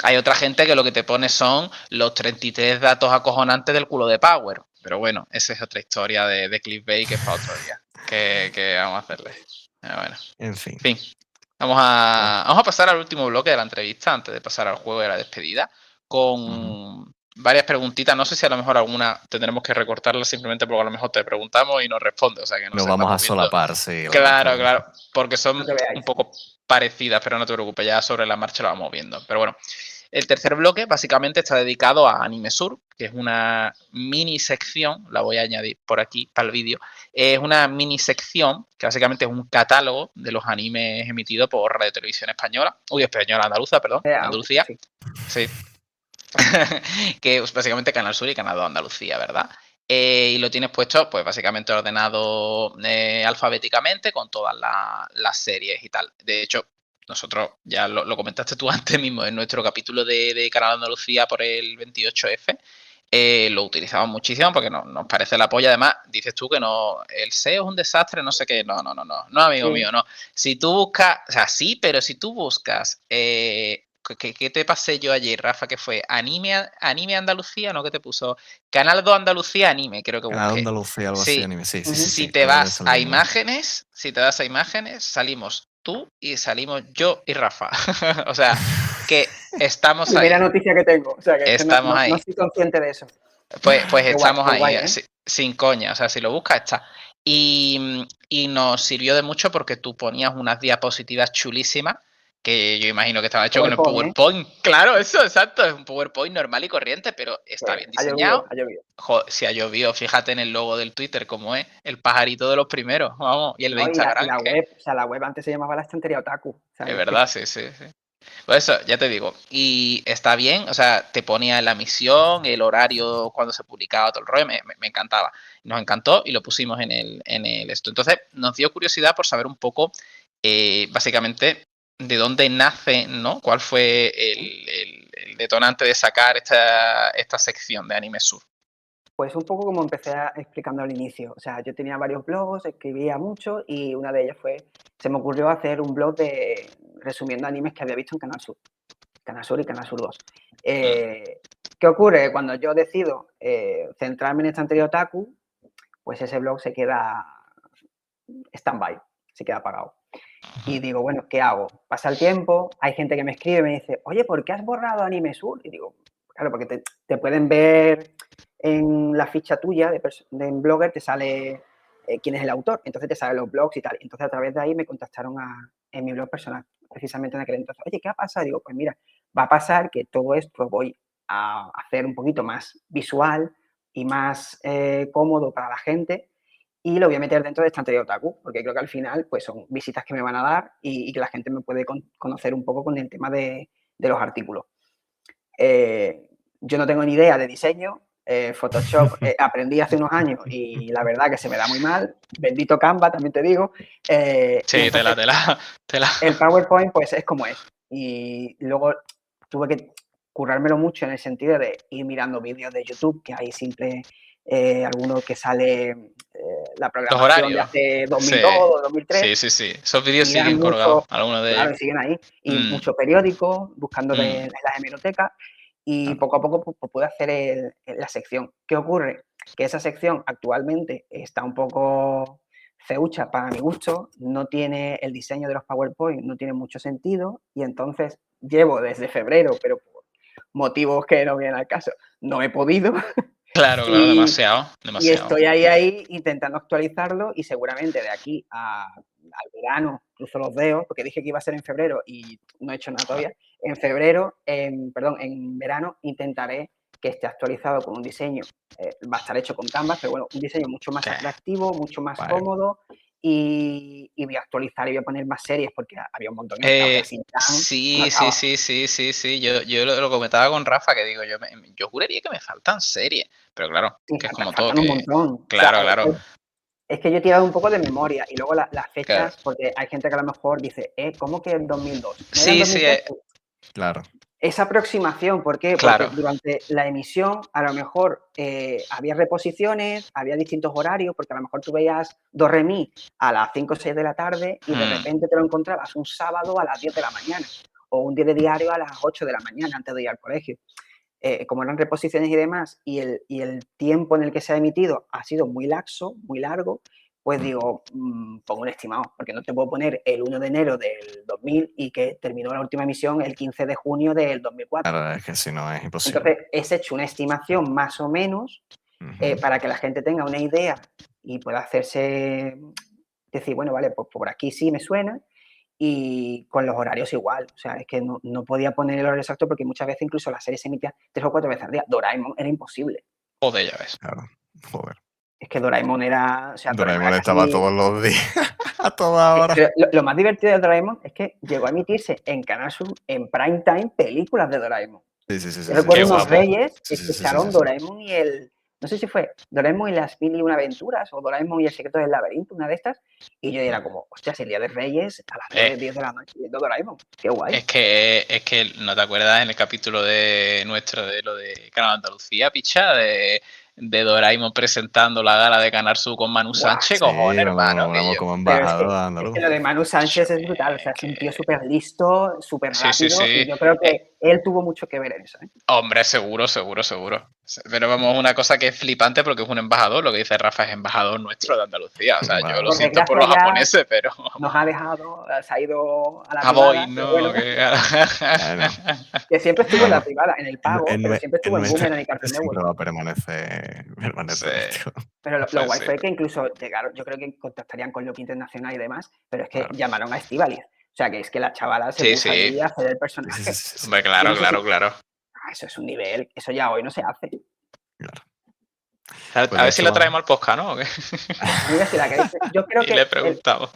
hay otra gente que lo que te pone son los 33 datos acojonantes del culo de Power. Pero bueno, esa es otra historia de clickbait que es para otro día. Que vamos a hacerle. Bueno, En fin. en fin. Bueno, Vamos a pasar al último bloque de la entrevista, antes de pasar al juego de la despedida, ujú. con varias preguntitas. No sé si a lo mejor alguna tendremos que recortarla simplemente porque a lo mejor te preguntamos y nos responde. O sea que no Nos sé, vamos a vamos viendo. solapar, sí, las Claro, preguntas. claro, porque Lo son que veáis. un poco parecidas, pero no te preocupes, ya sobre la marcha lo vamos viendo. Pero bueno, el tercer bloque básicamente está dedicado a Anime Sur, que es una mini sección, la voy a añadir por aquí para el vídeo. Es una mini sección que básicamente es un catálogo de los animes emitidos por Radio Televisión Española, española andaluza, perdón, de Andalucía, Sí. sí, que es básicamente Canal Sur y Canal 2 Andalucía, ¿verdad? Y lo tienes puesto, pues básicamente ordenado alfabéticamente con todas las series y tal. De hecho, nosotros, ya lo comentaste tú antes mismo, en nuestro capítulo de Canal Andalucía por el 28F, lo utilizamos muchísimo porque nos parece la polla. Además, dices tú que no, el SEO es un desastre, no sé qué. No, amigo Sí. mío, no. Si tú buscas, o sea, sí, pero si tú buscas, ¿qué te pasé yo ayer, Rafa? Que fue anime Andalucía, ¿no? Que te puso Canal 2 Andalucía anime, creo que Canal busqué. Andalucía, algo así, Sí, anime. Sí, sí, Ujú. sí, si sí. te También me vas sale a el mismo. imágenes, si te vas a imágenes, salimos tú y salimos yo y Rafa. O sea, que estamos Primera ahí. noticia que tengo. O sea, que es que Estamos no ahí. soy consciente de eso. Pues estamos Qué ahí, guay, ¿eh? sin coña, o sea, si lo buscas está. Y nos sirvió de mucho porque tú ponías unas diapositivas chulísimas, que yo imagino que estaba hecho con el PowerPoint, ¿eh? PowerPoint. Claro, eso, exacto, es un PowerPoint normal y corriente, pero está bien Ha llovido, diseñado. ha llovido. Si ha llovido, fíjate en el logo del Twitter cómo es, el pajarito de los primeros, vamos, y el de No, y la, y Instagram, la que web, o sea, la web antes se llamaba la estantería Otaku. O sea, es es que verdad, sí, sí, sí. Pues eso, ya te digo. Y está bien, o sea, te ponía la misión, el horario, cuando se publicaba, todo el rollo, me encantaba. Nos encantó y lo pusimos en el esto. Entonces, nos dio curiosidad por saber un poco, básicamente, de dónde nace, ¿no? ¿Cuál fue el detonante de sacar esta sección de Anime Sur? Pues un poco como explicando al inicio. O sea, yo tenía varios blogs, escribía mucho y una de ellas se me ocurrió hacer un blog resumiendo animes que había visto en Canal Sur. Canal Sur y Canal Sur 2. ¿Qué ocurre? Cuando yo decido centrarme en Estantería Otaku, pues ese blog se queda stand-by, se queda apagado. Y digo, bueno, ¿qué hago? Pasa el tiempo, hay gente que me escribe y me dice, oye, ¿por qué has borrado Anime Sur? Y digo, Claro, porque te pueden ver en la ficha tuya en Blogger, te sale quién es el autor, entonces te salen los blogs y tal. Entonces a través de ahí me contactaron en mi blog personal, precisamente en aquel entonces. Oye, ¿qué ha pasado? Digo, pues mira, va a pasar que todo esto voy a hacer un poquito más visual y más cómodo para la gente y lo voy a meter dentro de Estantería Otaku, porque creo que al final pues son visitas que me van a dar y que la gente me puede conocer un poco con el tema de los artículos. Yo no tengo ni idea de diseño. Photoshop aprendí hace unos años y la verdad que se me da muy mal. Bendito Canva, también te digo. Sí, tela. El PowerPoint pues es como es. Y luego tuve que currármelo mucho en el sentido de ir mirando vídeos de YouTube, que hay siempre alguno que sale la programación de hace 2002 o 2003. Sí. Esos vídeos siguen colgados, algunos de ellos. Claro, siguen ahí. Y muchos periódicos, buscando en las hemerotecas. Y poco a poco pues, pude hacer la sección. ¿Qué ocurre? Que esa sección actualmente está un poco feucha para mi gusto, no tiene el diseño de los PowerPoint, no tiene mucho sentido y entonces llevo desde febrero, pero por motivos que no vienen al caso, no he podido. Claro, demasiado. Y estoy ahí intentando actualizarlo y seguramente de aquí al verano cruzo los dedos, porque dije que iba a ser en febrero y no he hecho nada todavía. En verano intentaré que esté actualizado con un diseño, va a estar hecho con Canvas, pero bueno, un diseño mucho más atractivo, mucho más cómodo y voy a actualizar y voy a poner más series porque había un montón que Sí. Yo lo comentaba con Rafa, que digo, yo juraría que me faltan series, pero claro, sí, que es como todo. Un montón. Claro. Es que yo he tirado un poco de memoria y luego las fechas, porque hay gente que a lo mejor dice, ¿cómo que el 2002? ¿No sí, era el 2002? Claro. Esa aproximación, ¿por qué? Claro. Porque durante la emisión a lo mejor había reposiciones, había distintos horarios, porque a lo mejor tú veías Do Re Mi a las 5 o 6 de la tarde y de repente te lo encontrabas un sábado a las 10 de la mañana o un día de diario a las 8 de la mañana antes de ir al colegio. Como eran reposiciones y demás, y el tiempo en el que se ha emitido ha sido muy laxo, muy largo, pues digo, pongo un estimado, porque no te puedo poner el 1 de enero del 2000 y que terminó la última emisión el 15 de junio del 2004. Claro, es que si no es imposible. Entonces, he hecho una estimación más o menos para que la gente tenga una idea y pueda hacerse, decir, bueno, vale, pues por aquí sí me suena, y con los horarios igual. O sea, es que no podía poner el horario exacto porque muchas veces incluso la serie se emitía 3 o 4 veces al día. Doraemon era imposible. Joder, ya ves. Claro, joder. Es que Doraemon era... O sea, Doraemon estaba todos los días, a toda hora. Lo más divertido de Doraemon es que llegó a emitirse en Canal Sur, en prime time, películas de Doraemon. Sí. Recuerdo unos reyes que escucharon Doraemon y el... No sé si fue Doraemon y las 1001 aventuras o Doraemon y el secreto del laberinto, una de estas. Y yo era como, hostias, el día de Reyes a las 10 de la noche viendo Doraemon. Qué guay. Es que ¿no te acuerdas en el capítulo de nuestro de lo de Canal Andalucía, picha? De Doraemon presentando la gala de Canal Sur con Manu Sánchez, cojones, hermano. Como embajador andaluz. Es que lo de Manu Sánchez es brutal, o sea, es un tío súper listo, súper rápido, y yo creo que él tuvo mucho que ver en eso. Hombre, seguro. Pero vamos, una cosa que es flipante porque es un embajador, lo que dice Rafa es embajador nuestro de Andalucía, o sea, yo lo siento por los japoneses, pero... Nos ha dejado, se ha ido a la privada, ¿no? Bueno, que siempre estuvo en la privada, en el pago, pero siempre estuvo en Boomerang y Cartoon Network. Siempre va a permanecer. Pero lo guay fue que incluso llegaron, yo creo que contactarían con Loki Internacional y demás, pero es que llamaron a Estíbaliz. O sea, que es que la chavala se puso ahí a hacer el personaje. Hombre, claro. Eso es un nivel, eso ya hoy no se hace. Claro. Pues a ver si lo traemos al podcast, ¿no? Mira, si la queréis, yo creo que le preguntamos.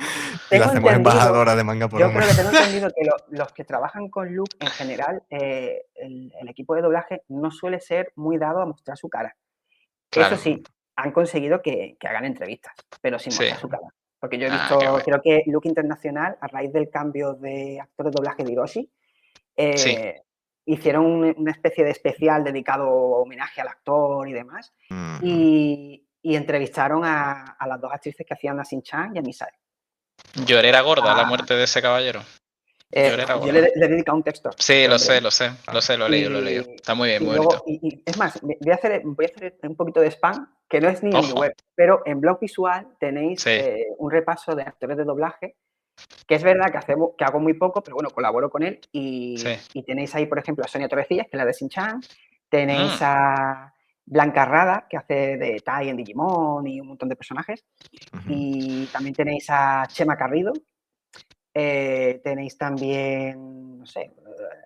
Y la hacemos embajadora de Manga por Yo creo que tengo entendido que los que trabajan con Luke, en general, el equipo de doblaje no suele ser muy dado a mostrar su cara. Claro. Eso sí, han conseguido que hagan entrevistas, pero sin mostrar su cara. Porque yo he visto, creo que Luke Internacional, a raíz del cambio de actor de doblaje de Hiroshi, hicieron una especie de especial dedicado a homenaje al actor y demás, y entrevistaron a las dos actrices que hacían a Shin-chan y a Misae. Lloré era gorda la muerte de ese caballero. Yo le he dedicado un texto. Sí, lo he leído. Está muy bien, muy bonito. Y es más, voy a hacer un poquito de spam, que no es ni en mi web, pero en Blog Visual tenéis un repaso de actores de doblaje, que es verdad que hago muy poco, pero bueno, colaboro con él y tenéis ahí, por ejemplo, a Sonia Torrecillas, que es la de Shin-chan, Tenéis a Blanca Rada, que hace de Tai en Digimon y un montón de personajes. Y también tenéis a Chema Carrido. Tenéis también, no sé,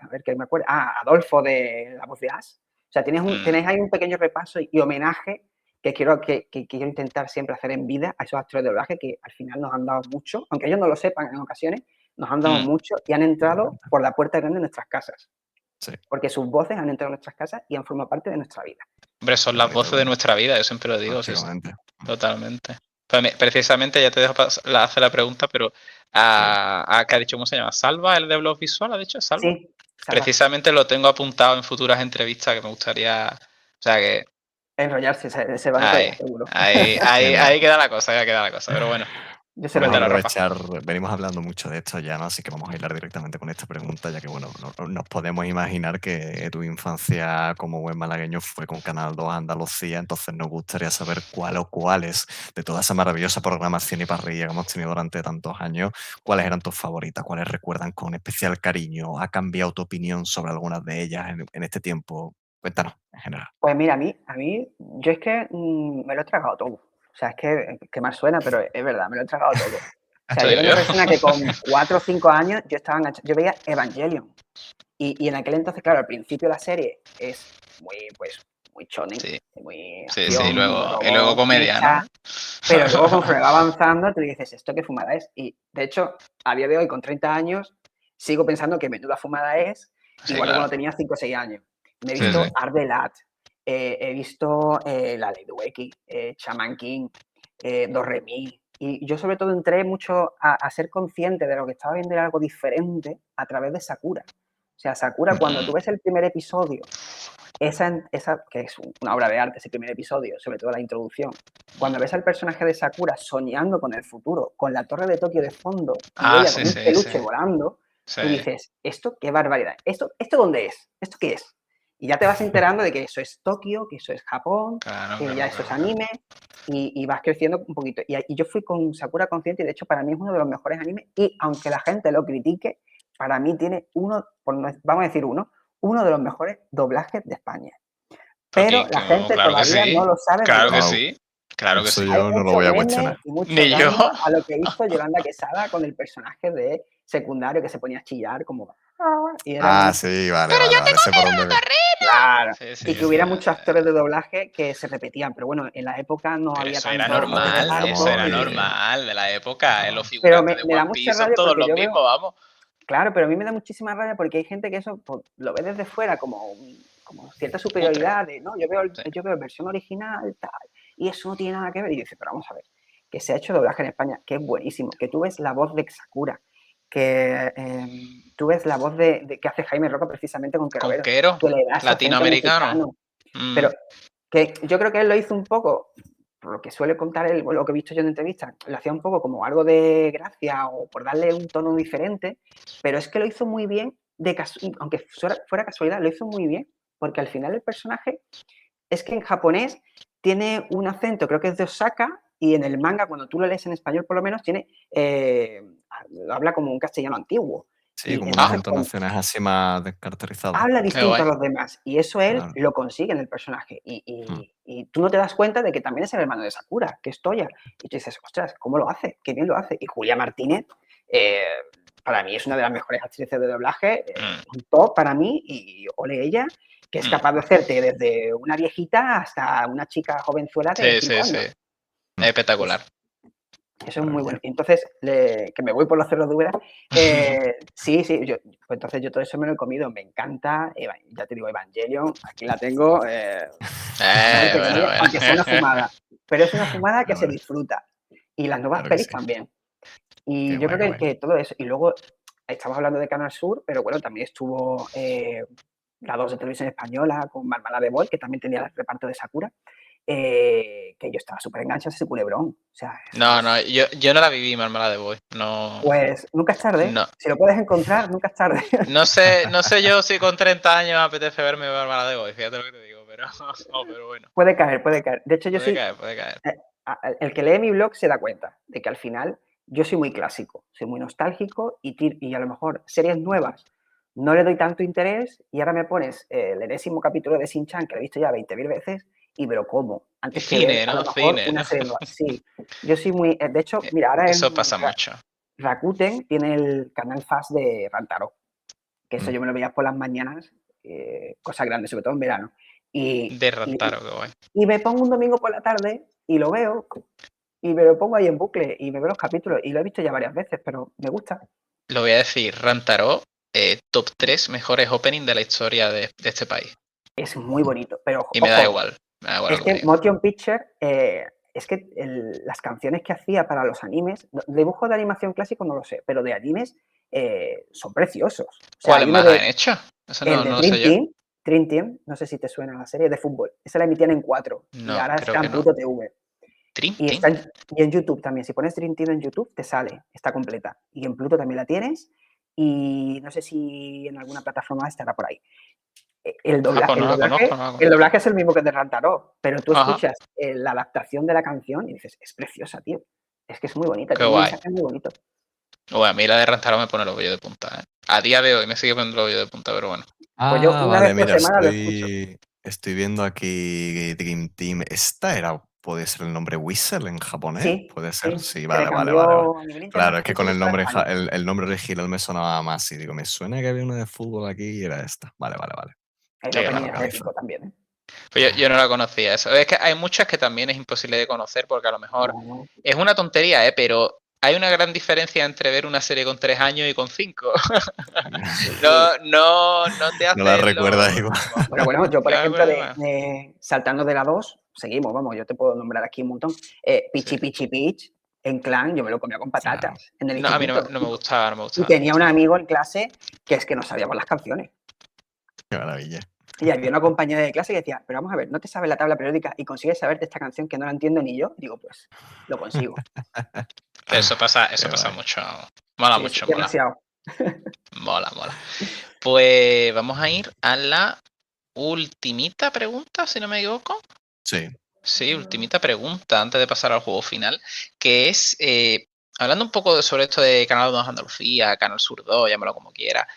a ver qué me acuerdo. Adolfo de La Voz de Ash. O sea, tenéis ahí un pequeño repaso y homenaje que quiero intentar siempre hacer en vida a esos actores de doblaje que al final nos han dado mucho, aunque ellos no lo sepan en ocasiones, nos han dado mucho y han entrado por la puerta grande de nuestras casas. Sí. Porque sus voces han entrado en nuestras casas y han formado parte de nuestra vida. Hombre, son las voces de nuestra vida, yo siempre lo digo. Sí, totalmente. Precisamente, ya te dejo hacer la pregunta, pero ¿qué ha dicho? ¿Cómo se llama? ¿Salva, el de Blog Visual? ¿Ha dicho Salva? Sí, Salva. Precisamente lo tengo apuntado en futuras entrevistas que me gustaría... O sea que... Enrollarse, se van a enrollar, seguro. Ahí queda la cosa, pero bueno. Vamos a aprovechar, venimos hablando mucho de esto ya, ¿no? Así que vamos a hilar directamente con esta pregunta, ya que, bueno, nos podemos imaginar que tu infancia como buen malagueño fue con Canal 2 Andalucía, entonces nos gustaría saber cuál o cuáles de toda esa maravillosa programación y parrilla que hemos tenido durante tantos años, cuáles eran tus favoritas, cuáles recuerdan con especial cariño, ¿ha cambiado tu opinión sobre algunas de ellas en este tiempo? Cuéntanos, en general. Pues mira, a mí yo es que me lo he tragado todo. O sea, es que mal suena, pero es verdad, me lo he tragado todo. O sea, yo era una persona que con 4 o 5 años yo veía Evangelion. Y en aquel entonces, claro, al principio la serie es muy shonen, muy acción, y luego comedia, ¿no? Pero luego conforme va avanzando, tú dices, ¿esto qué fumada es? Y de hecho, a día de hoy, con 30 años, sigo pensando que menuda fumada es, igual que cuando tenía 5 o 6 años. Me he visto Ardelat, he visto La Ley de Wacky, Shaman King, Doremi. Y yo sobre todo entré mucho a ser consciente de lo que estaba viendo era algo diferente a través de Sakura. O sea, Sakura, cuando tú ves el primer episodio, esa que es una obra de arte, ese primer episodio, sobre todo la introducción, cuando ves al personaje de Sakura soñando con el futuro, con la torre de Tokio de fondo y ella con un peluche volando, tú dices, ¿esto qué barbaridad? ¿Esto dónde es? ¿Esto qué es? Y ya te vas enterando de que eso es Tokio, que eso es Japón, que ya eso es anime, y vas creciendo un poquito. Y yo fui con Sakura consciente y de hecho para mí es uno de los mejores animes y aunque la gente lo critique, para mí tiene uno de los mejores doblajes de España. Pero la gente todavía no lo sabe. Claro que sí. Claro que sí. Yo no lo voy a cuestionar. Ni yo. A lo que hizo Yolanda Quesada con el personaje de secundario que se ponía a chillar como... sí, vale. Pero yo tengo miedo, claro. Y que hubiera muchos actores de doblaje que se repetían. Pero bueno, en la época no había eso tanto... Era normal, eso era normal de la época. Los pero figurantes me da mucha rabia todos los mismos, vamos. Claro, pero a mí me da muchísima rabia porque hay gente que eso pues, lo ve desde fuera como cierta superioridad de, no, yo veo la versión original, tal, y eso no tiene nada que ver. Y dice, pero vamos a ver, que se ha hecho doblaje en España, que es buenísimo, que tú ves la voz de Sakura, que tú ves la voz de que hace Jaime Roca precisamente con Quero, que le da latinoamericano. Pero que yo creo que él lo hizo un poco, por lo que suele contar él, lo que he visto yo en entrevistas, lo hacía un poco como algo de gracia o por darle un tono diferente, pero es que lo hizo muy bien, aunque fuera casualidad, lo hizo muy bien, porque al final el personaje es que en japonés tiene un acento, creo que es de Osaka, y en el manga, cuando tú lo lees en español por lo menos, habla como un castellano antiguo. Sí, como unas entonaciones así más descaracterizadas. Habla distinto a los demás. Y eso él lo consigue en el personaje. Y tú no te das cuenta de que también es el hermano de Sakura, que es Toya. Y tú dices, ostras, ¿cómo lo hace? Qué bien lo hace. Y Julia Martínez, para mí es una de las mejores actrices de doblaje, un top para mí, y ole ella, que es capaz de hacerte desde una viejita hasta una chica jovenzuela de 5 años. Espectacular. Eso es muy bueno. Entonces, que me voy por los cerros de Úbeda. Sí, pues entonces yo todo eso me lo he comido. Me encanta, ya te digo, Evangelion, aquí la tengo. Aunque sea una fumada. Pero es una fumada que se disfruta. Y las nuevas pelis también. Y yo creo que todo eso. Y luego, estamos hablando de Canal Sur, pero bueno, también estuvo la 2 de Televisión Española con Marmalade Boy, que también tenía el reparto de Sakura. Que yo estaba súper enganchado a ese culebrón. O sea, yo no la viví, Marmalade Boy. No. Pues nunca es tarde. No. Si lo puedes encontrar, nunca es tarde. No sé yo si con 30 años me apetece verme Marmalade Boy, fíjate lo que te digo, pero bueno. Puede caer. De hecho, puede caer. El que lee mi blog se da cuenta de que al final yo soy muy clásico, soy muy nostálgico y a lo mejor series nuevas no le doy tanto interés y ahora me pones el enésimo capítulo de Shin-Chan, que lo he visto ya 20.000 veces, y me lo como. Antes que ver, Cine, a lo ¿no? mejor, Cine, una ¿no? serie nueva. Sí, yo soy muy... De hecho, mira, ahora Eso pasa mucho. Rakuten tiene el canal Fast de Rantaro, que eso Mm. yo me lo veía por las mañanas, cosa grande, sobre todo en verano. De Rantaro, qué guay. Y me pongo un domingo por la tarde y lo veo y me lo pongo ahí en bucle y me veo los capítulos y lo he visto ya varias veces, pero me gusta. Lo voy a decir, Rantaro, top 3 mejores opening de la historia de este país. Es muy bonito, pero Y me da ojo, igual. Me da igual es lo que que diga. Motion Picture, es que las canciones que hacía para los animes, dibujos de animación clásico no lo sé, pero de animes son preciosos. O sea, ¿Cuáles hay uno más han hecho? Eso el no, de no lo sé yo. Dream Team, no sé si te suena la serie de fútbol, esa la emitían en 4 y No, ahora creo está que en no. Pluto TV. Dream Y, Team. y en YouTube también, si pones Dream Team en YouTube, te sale, está completa. Y en Pluto también la tienes. Y no sé si en alguna plataforma estará por ahí. El Ah, pues doblaje, no el la conozco, doblaje, no la el conozco. doblaje es el mismo que de Rantaró, pero tú Ajá, escuchas la adaptación de la canción y dices, es preciosa, tío. Es que es muy bonita, qué tiene un guay. mensaje muy bonito. Bueno, a mí la de Rantaro me pone los vellos de punta, ¿eh? A día de hoy me sigue poniendo los vellos de punta, pero bueno. Pues yo Ah, una vale, vez por mira, semana lo escucho. estoy viendo aquí Dream Team. ¿Esta era, puede ser el nombre Whistle en japonés? Sí, ¿Puede ser? sí, Sí, se le vale, vale, vale, vale. cambió a nivel Claro, es que internacional, con creo que el fue a nombre, España. el nombre original me sonaba más y digo, me suena que había una de fútbol aquí y era esta. Vale, vale, vale. El Sí, opening la es Localizo. épico también, ¿eh? pues yo no la conocía eso. Es que hay muchas que también es imposible de conocer porque a lo mejor No, es una tontería, ¿eh? Pero hay una gran diferencia entre ver una serie con 3 años y con 5. sí. No te No la hacen recuerdas lo igual. mismo. Pero bueno, yo por Claro, ejemplo, claro, claro. saltando de la 2 seguimos, vamos, yo te puedo nombrar aquí un montón. Sí. Pichi Pichi Pitch, en Clan, yo me lo comía con Claro. patatas en el No, a mí instituto. no me gustaba, no me Y gustaba, no me tenía un gustaba. amigo en clase que es que no sabíamos las canciones. Qué maravilla. Y había una compañera de clase que decía, pero vamos a ver, ¿no te sabes la tabla periódica y consigues saberte esta canción que no la entiendo ni yo? Y digo, pues, lo consigo. Pero eso Qué pasa guay. mucho. Mola Sí, sí, mucho, mola. demasiado. Mola. Pues vamos a ir a la ultimita pregunta, si no me equivoco. Sí. Sí, ultimita pregunta antes de pasar al juego final, que es, hablando un poco sobre esto de Canal 2 Andalucía, Canal Sur 2, llámalo como quiera,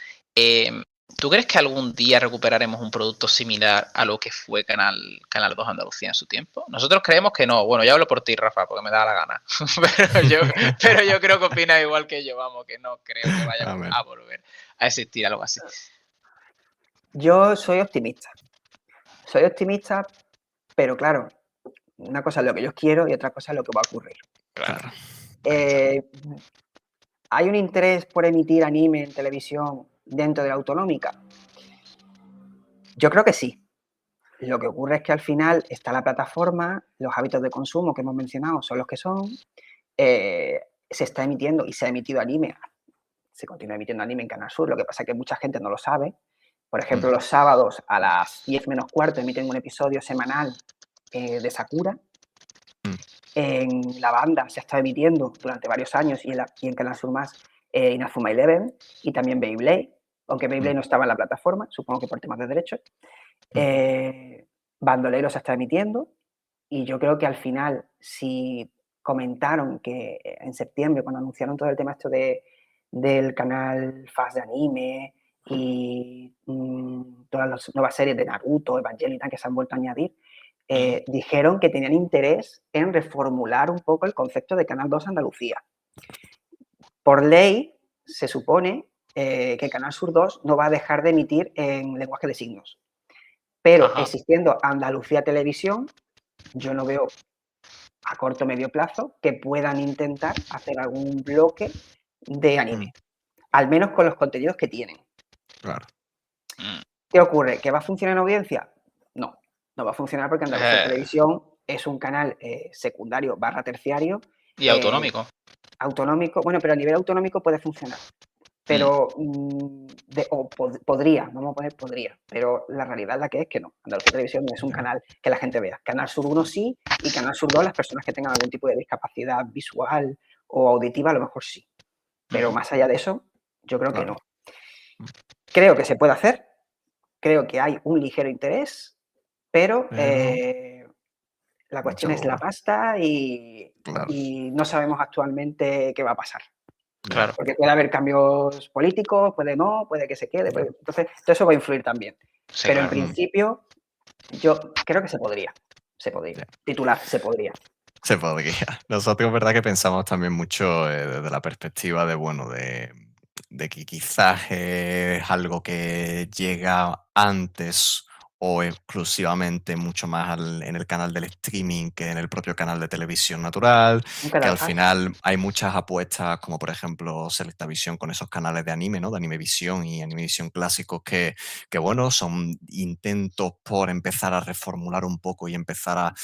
¿tú crees que algún día recuperaremos un producto similar a lo que fue Canal 2 Andalucía en su tiempo? Nosotros creemos que no. Bueno, yo hablo por ti, Rafa, porque me da la gana. pero yo creo que opinas igual que yo, vamos, que no creo que vaya A ver. a volver a existir algo así. Yo soy optimista. Soy optimista, pero claro, una cosa es lo que yo quiero y otra cosa es lo que va a ocurrir. Claro. ¿Hay un interés por emitir anime en televisión dentro de la autonómica? Yo creo que sí. Lo que ocurre es que al final está la plataforma, los hábitos de consumo que hemos mencionado son los que son, se está emitiendo y se ha emitido anime, se continúa emitiendo anime en Canal Sur, lo que pasa es que mucha gente no lo sabe. Por ejemplo, los sábados a las 10 menos cuarto emiten un episodio semanal de Sakura. En la banda se ha estado emitiendo durante varios años y en Canal Sur más Inazuma Eleven y también Beyblade, aunque Beyblade no estaba en la plataforma, supongo que por temas de derechos. Bandolero se está emitiendo y yo creo que al final, si comentaron que en septiembre, cuando anunciaron todo el tema esto del canal Fast de anime y todas las nuevas series de Naruto, Evangelion que se han vuelto a añadir, dijeron que tenían interés en reformular un poco el concepto de Canal 2 Andalucía. Por ley, se supone que Canal Sur 2 no va a dejar de emitir en lenguaje de signos. Pero Ajá. existiendo Andalucía Televisión, yo no veo a corto o medio plazo que puedan intentar hacer algún bloque de anime. Al menos con los contenidos que tienen. Claro. ¿Qué ocurre? ¿Que va a funcionar en audiencia? No, no va a funcionar porque Andalucía Televisión es un canal secundario / terciario. Y autonómico. Autonómico, bueno, pero a nivel autonómico puede funcionar. Pero, podría, vamos a poner podría, pero la realidad es la que es que no. Andalucía Televisión no es un canal que la gente vea. Canal Sur 1 sí, y Canal Sur 2 las personas que tengan algún tipo de discapacidad visual o auditiva a lo mejor sí. Pero más allá de eso, yo creo que no. Creo que se puede hacer, creo que hay un ligero interés, pero la cuestión es la pasta y no sabemos actualmente qué va a pasar. Claro. Porque puede haber cambios políticos, puede no, puede que se quede. Entonces, todo eso va a influir también. Sí, Pero claro. en principio, yo creo que se podría. Titular, se podría. Se podría. Nosotros, verdad que pensamos también mucho desde la perspectiva de, bueno, de que quizás es algo que llega antes o exclusivamente mucho más en el canal del streaming que en el propio canal de televisión natural, Un que canal al A. final hay muchas apuestas, como por ejemplo Selectavisión con esos canales de anime, ¿no? De Animevisión y Animevisión clásicos que bueno, son intentos por empezar a reformular un poco y empezar a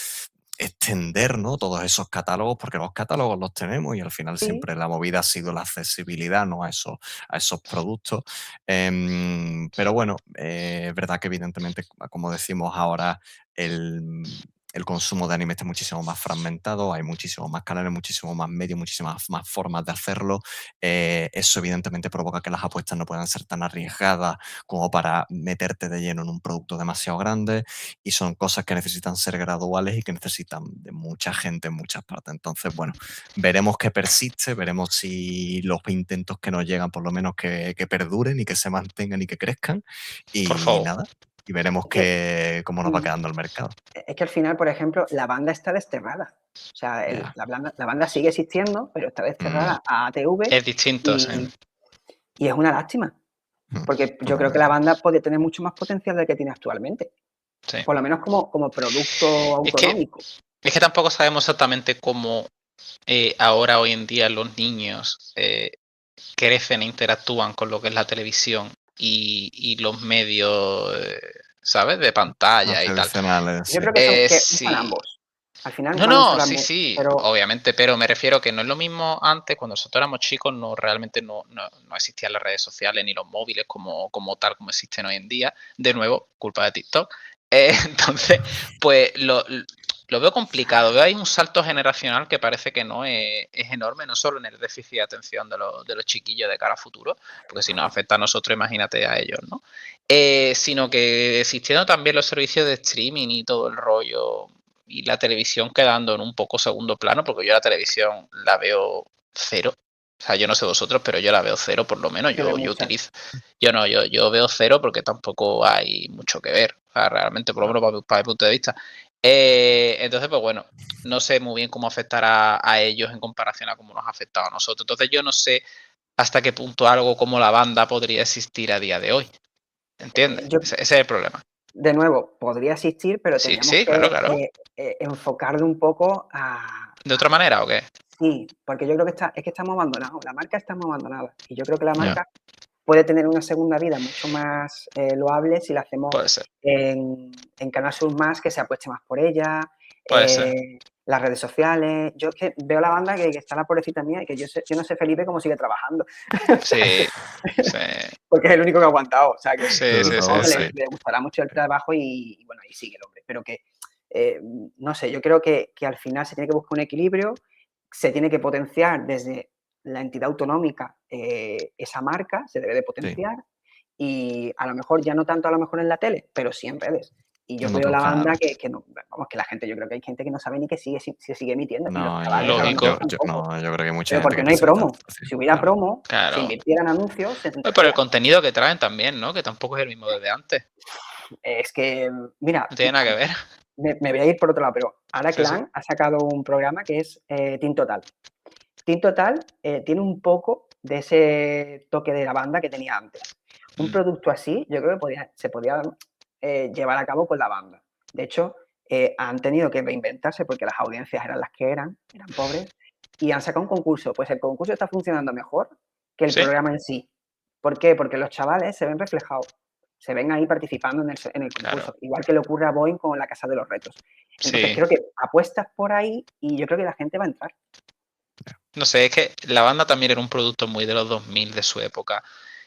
extender, ¿no? Todos esos catálogos, porque los catálogos los tenemos y al final Sí. siempre la movida ha sido la accesibilidad, ¿no? A esos productos. Pero bueno, es verdad que evidentemente, como decimos ahora, el consumo de anime está muchísimo más fragmentado, hay muchísimos más canales, muchísimos más medios, muchísimas más formas de hacerlo. Eso evidentemente provoca que las apuestas no puedan ser tan arriesgadas como para meterte de lleno en un producto demasiado grande, y son cosas que necesitan ser graduales y que necesitan de mucha gente en muchas partes. Entonces, bueno, veremos qué persiste, veremos si los intentos que nos llegan por lo menos que perduren y que se mantengan y que crezcan, Por y favor. nada, y veremos cómo nos va quedando el mercado. Es que al final, por ejemplo, la banda está desterrada. O sea, Ya. la banda sigue existiendo, pero está desterrada a ATV Es distinto, sí. y es una lástima. Porque yo creo que la banda puede tener mucho más potencial del que tiene actualmente. Sí. Por lo menos como producto autonómico. Es que tampoco sabemos exactamente cómo ahora, hoy en día, los niños crecen e interactúan con lo que es la televisión y los medios, ¿sabes? De pantalla Los y tal. tradicionales, Yo sí. creo que Sí. usan ambos. Al final No, van a usar no, sí, ambos, sí, pero obviamente, pero me refiero que no es lo mismo antes, cuando nosotros éramos chicos, realmente no existían las redes sociales ni los móviles como tal, como existen hoy en día. De nuevo, culpa de TikTok. Entonces, pues lo veo complicado. Veo ahí un salto generacional que parece que no es enorme, no solo en el déficit de atención de los chiquillos de cara a futuro, porque si nos afecta a nosotros, imagínate a ellos, ¿no? Sino que existiendo también los servicios de streaming y todo el rollo, y la televisión quedando en un poco segundo plano, porque yo la televisión la veo cero. O sea, yo no sé vosotros, pero yo la veo cero, por lo menos. Yo utilizo. Yo veo cero porque tampoco hay mucho que ver. O sea, realmente, por lo menos para mi punto de vista. Entonces, pues bueno, no sé muy bien cómo afectará a ellos en comparación a cómo nos ha afectado a nosotros. Entonces, yo no sé hasta qué punto algo como la banda podría existir a día de hoy. ¿Entiendes? Ese es el problema. De nuevo, podría existir, pero Sí, teníamos claro. enfocarlo un poco a... ¿De otra manera o qué? Sí, porque yo creo que es que estamos abandonados. La marca está muy abandonada. Y yo creo que la marca puede tener una segunda vida mucho más loable si la hacemos Puede ser. en Canal Sur Más, que se apueste más por ella, Puede ser. las redes sociales. Yo es que veo la banda que está la pobrecita mía y que yo no sé Felipe cómo sigue trabajando. Sí. Porque es el único que ha aguantado. O sea, que Sí. le gustará mucho el trabajo y bueno, ahí sigue el hombre. Pero que, no sé, yo creo que al final se tiene que buscar un equilibrio, se tiene que potenciar desde la entidad autonómica esa marca, se debe de potenciar, y a lo mejor ya no tanto a lo mejor en la tele, pero sí en redes. Y yo veo la banda que no, vamos, que la gente, yo creo que hay gente que no sabe ni que se sigue emitiendo. No, y los lógico. yo creo que mucha pero gente porque que no hay se está promo. Si hubiera promo, Claro. se invirtieran anuncios, se Pues por el contenido que traen también, ¿no? Que tampoco es el mismo desde antes. Es que, mira, No tiene nada que ver. me voy a ir por otro lado, pero ahora Sí, Clan ha sacado un programa que es Team Total. Team Total tiene un poco de ese toque de la banda que tenía antes. Un producto así, yo creo que se podía llevar a cabo con la banda. De hecho, han tenido que reinventarse porque las audiencias eran las que eran pobres, y han sacado un concurso. Pues el concurso está funcionando mejor que el programa en sí. ¿Por qué? Porque los chavales se ven reflejados, se ven ahí participando en el concurso, igual que le ocurre a Boeing con la Casa de los Retos. Entonces creo que apuestas por ahí y yo creo que la gente va a entrar. No sé, es que la banda también era un producto muy de los 2000 de su época.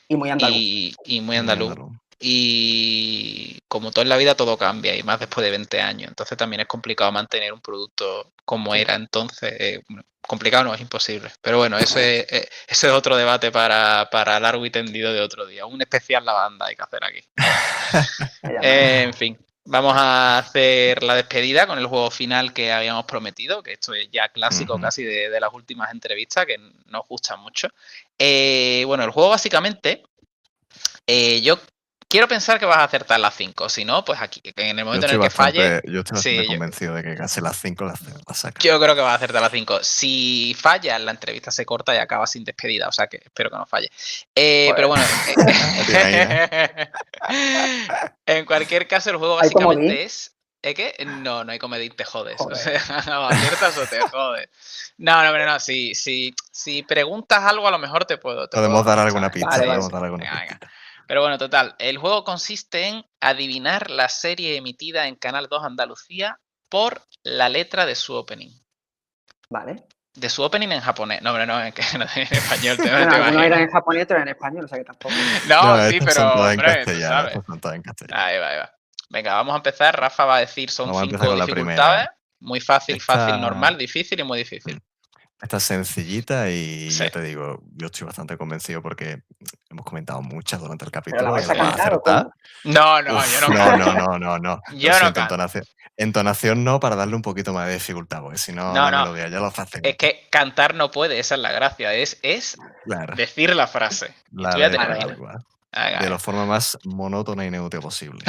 Y muy andaluz. Y muy andaluz. Y como todo en la vida, todo cambia, y más después de 20 años. Entonces también es complicado mantener un producto como era entonces. Complicado no, es imposible. Pero bueno, eso es otro debate para largo y tendido de otro día. Un especial la banda hay que hacer aquí. En fin. Vamos a hacer la despedida con el juego final que habíamos prometido, que esto es ya clásico casi de las últimas entrevistas, que nos gusta mucho. Bueno, el juego básicamente, yo quiero pensar que vas a acertar las 5. Si no, pues aquí, en el momento en el que falle, yo estoy bastante sí, convencido de que casi las 5 las saca. yo creo que vas a acertar las 5. Si fallas, la entrevista se corta y acaba sin despedida, o sea que espero que no falle. Pero bueno, en cualquier caso, el juego ¿Hay comodín? básicamente es... ¿Es que? No hay comodín, te jodes. O Joder. sea, o aciertas o te jodes. No. Si preguntas algo, a lo mejor te puedo. Podemos dar ¿sabes? alguna pista. Vale, Podemos vale. dar alguna Venga. pistita. Pero bueno, total. El juego consiste en adivinar la serie emitida en Canal 2 Andalucía por la letra de su opening. Vale. De su opening en japonés. No, hombre, no, en español. Bueno, algunos eran en japonés, otros eran en español, o sea que tampoco. No, sí, estos pero son todos en hombre, tú castellano. sabes. Estos son todos en castellano. Ahí va. Venga, vamos a empezar. Rafa va a decir, son Vamos a empezar 5 con la dificultades. primera. Muy fácil, Esta- normal, difícil y muy difícil. Esta es sencillita y Sí. ya te digo, yo estoy bastante convencido porque hemos comentado muchas durante el ¿Pero capítulo. la vais y a las vas cantar o acertar. cómo? No, Uf, yo no canto. no. Yo Lo no siento, canto. entonación no, para darle un poquito más de dificultad, porque si no, No, la no. melodía ya lo facilita. Es que cantar no puede, esa es la gracia. Es Claro, decir la frase. Y la tú ya te letra, imaginas. tal cual. Venga, De la venga. forma más monótona y neutra posible.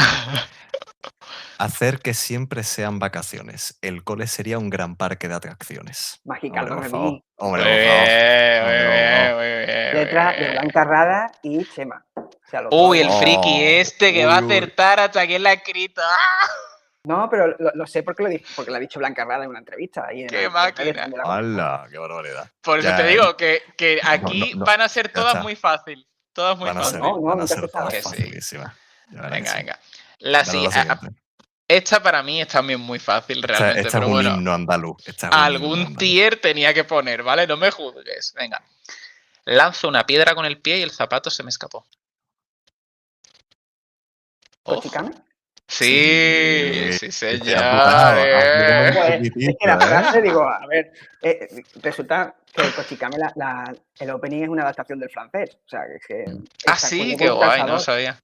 Hacer que siempre sean vacaciones. El cole sería un gran parque de atracciones. Magical Hombre, por de favor. mí. Hombre, por favor. Muy bien. Letra de Blanca Rada y Chema. O sea, los Uy, dos. el friki este que va a Uy, uy. acertar hasta que él la ha escrito. ¡Ah! No, pero lo sé porque lo ha dicho Blanca Rada en una entrevista. Y en ¡Qué las máquina! redes también la conozco. ¡Hala! ¡Qué barbaridad! Por eso Ya, te digo que aquí no, van a ser ya todas está. muy fácil. Todas muy Van a ser, fáciles. No, van a nunca ser se sabe. todas Que sí. facilísimas. Ya verás que Venga, sí. venga. Dale a la siguiente. Esta para mí es también muy fácil realmente, Esta pero es un bueno, himno andaluz. Esta es un himno algún andaluz. tier tenía que poner, ¿vale? No me juzgues. Venga. Lanzo una piedra con el pie y el zapato se me escapó. Ojo. ¿Cochicame? Sí, Sí, señor. te has botado, has botado un Pues, es poquitito, que la ¿eh? frase, digo, a ver, resulta que el Cochicame, el opening es una adaptación del francés. O sea, que es que. Ah, está sí, con qué un guay, no calzador. sabía.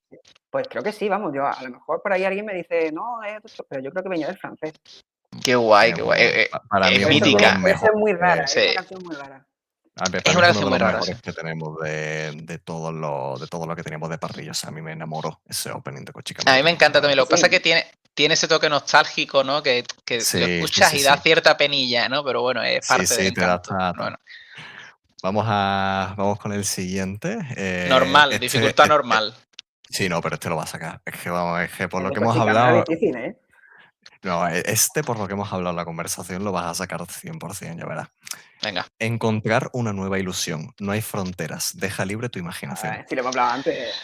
Pues creo que sí, vamos, yo a lo mejor por ahí alguien me dice, no, pero yo creo que venía del francés. Qué guay, qué guay. Para mí es es uno de los mítica. Puede ser muy rara, mejores. Sí. es una canción muy rara. Para Es mí una es canción uno de muy los rara, mejores sí. que tenemos de todo lo que teníamos de parrilla. O sea, a mí me enamoró ese opening de Cochicame. A mí me encanta también. Lo que Sí. pasa es que tiene ese toque nostálgico, ¿no? Que Sí, lo escuchas y da cierta penilla, ¿no? Pero bueno, es parte Sí, del te da encanto. hasta- Bueno, Vamos con el siguiente. normal, dificultad normal. Sí, no, pero este lo va a sacar. Es que por El lo de que hemos Cochicame hablado. era difícil, ¿eh? No, por lo que hemos hablado en la conversación, lo vas a sacar 100%, ya verás. Venga. Encontrar una nueva ilusión. No hay fronteras. Deja libre tu imaginación. Si lo hemos hablado antes.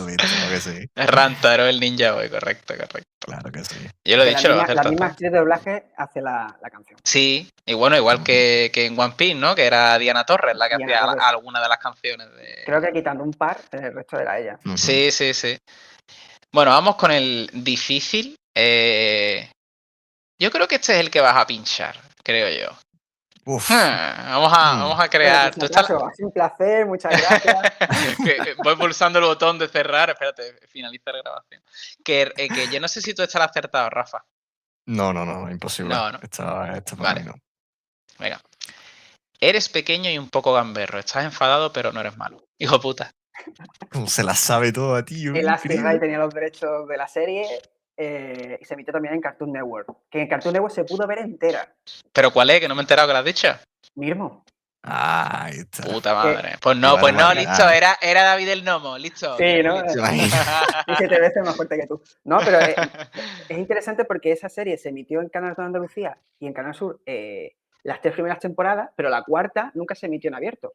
Visto, ¿no que sí? Es Rantaro el ninja boy, correcto. Claro que sí. Yo lo he La dicho, lo va a misma, hacer todo. actriz de doblaje hace la canción. Sí, y bueno, igual que en One Piece, ¿no? Que era Diana Torres la que Diana hacía Torres. alguna de las canciones de. Creo que quitando un par, el resto era ella. Ujú. Sí. Bueno, vamos con el difícil. Yo creo que este es el que vas a pinchar, creo yo. Uf. Vamos a crear. Bueno, ha sido un placer, muchas gracias. Voy pulsando el botón de cerrar. Espérate, finaliza la grabación. Que yo no sé si tú esta la has acertado, Rafa. No, imposible. No. Esta para Vale. mí no. Venga. Eres pequeño y un poco gamberro. Estás enfadado, pero no eres malo. Hijo puta. Se la sabe todo, tío. Elastic Ray tenía los derechos de la serie y se emitió también en Cartoon Network. Que en Cartoon Network se pudo ver entera. ¿Pero cuál es? Que no me he enterado que la has dicho. Mismo. Ahí está. Puta madre. Pues no, listo. Era David el Gnomo, listo. Sí, ¿no? ¿Se imagina? Y 7 veces más fuerte que tú. No, pero es interesante porque esa serie se emitió en Canal Sur Andalucía y en Canal Sur las 3 primeras temporadas, pero la cuarta nunca se emitió en abierto.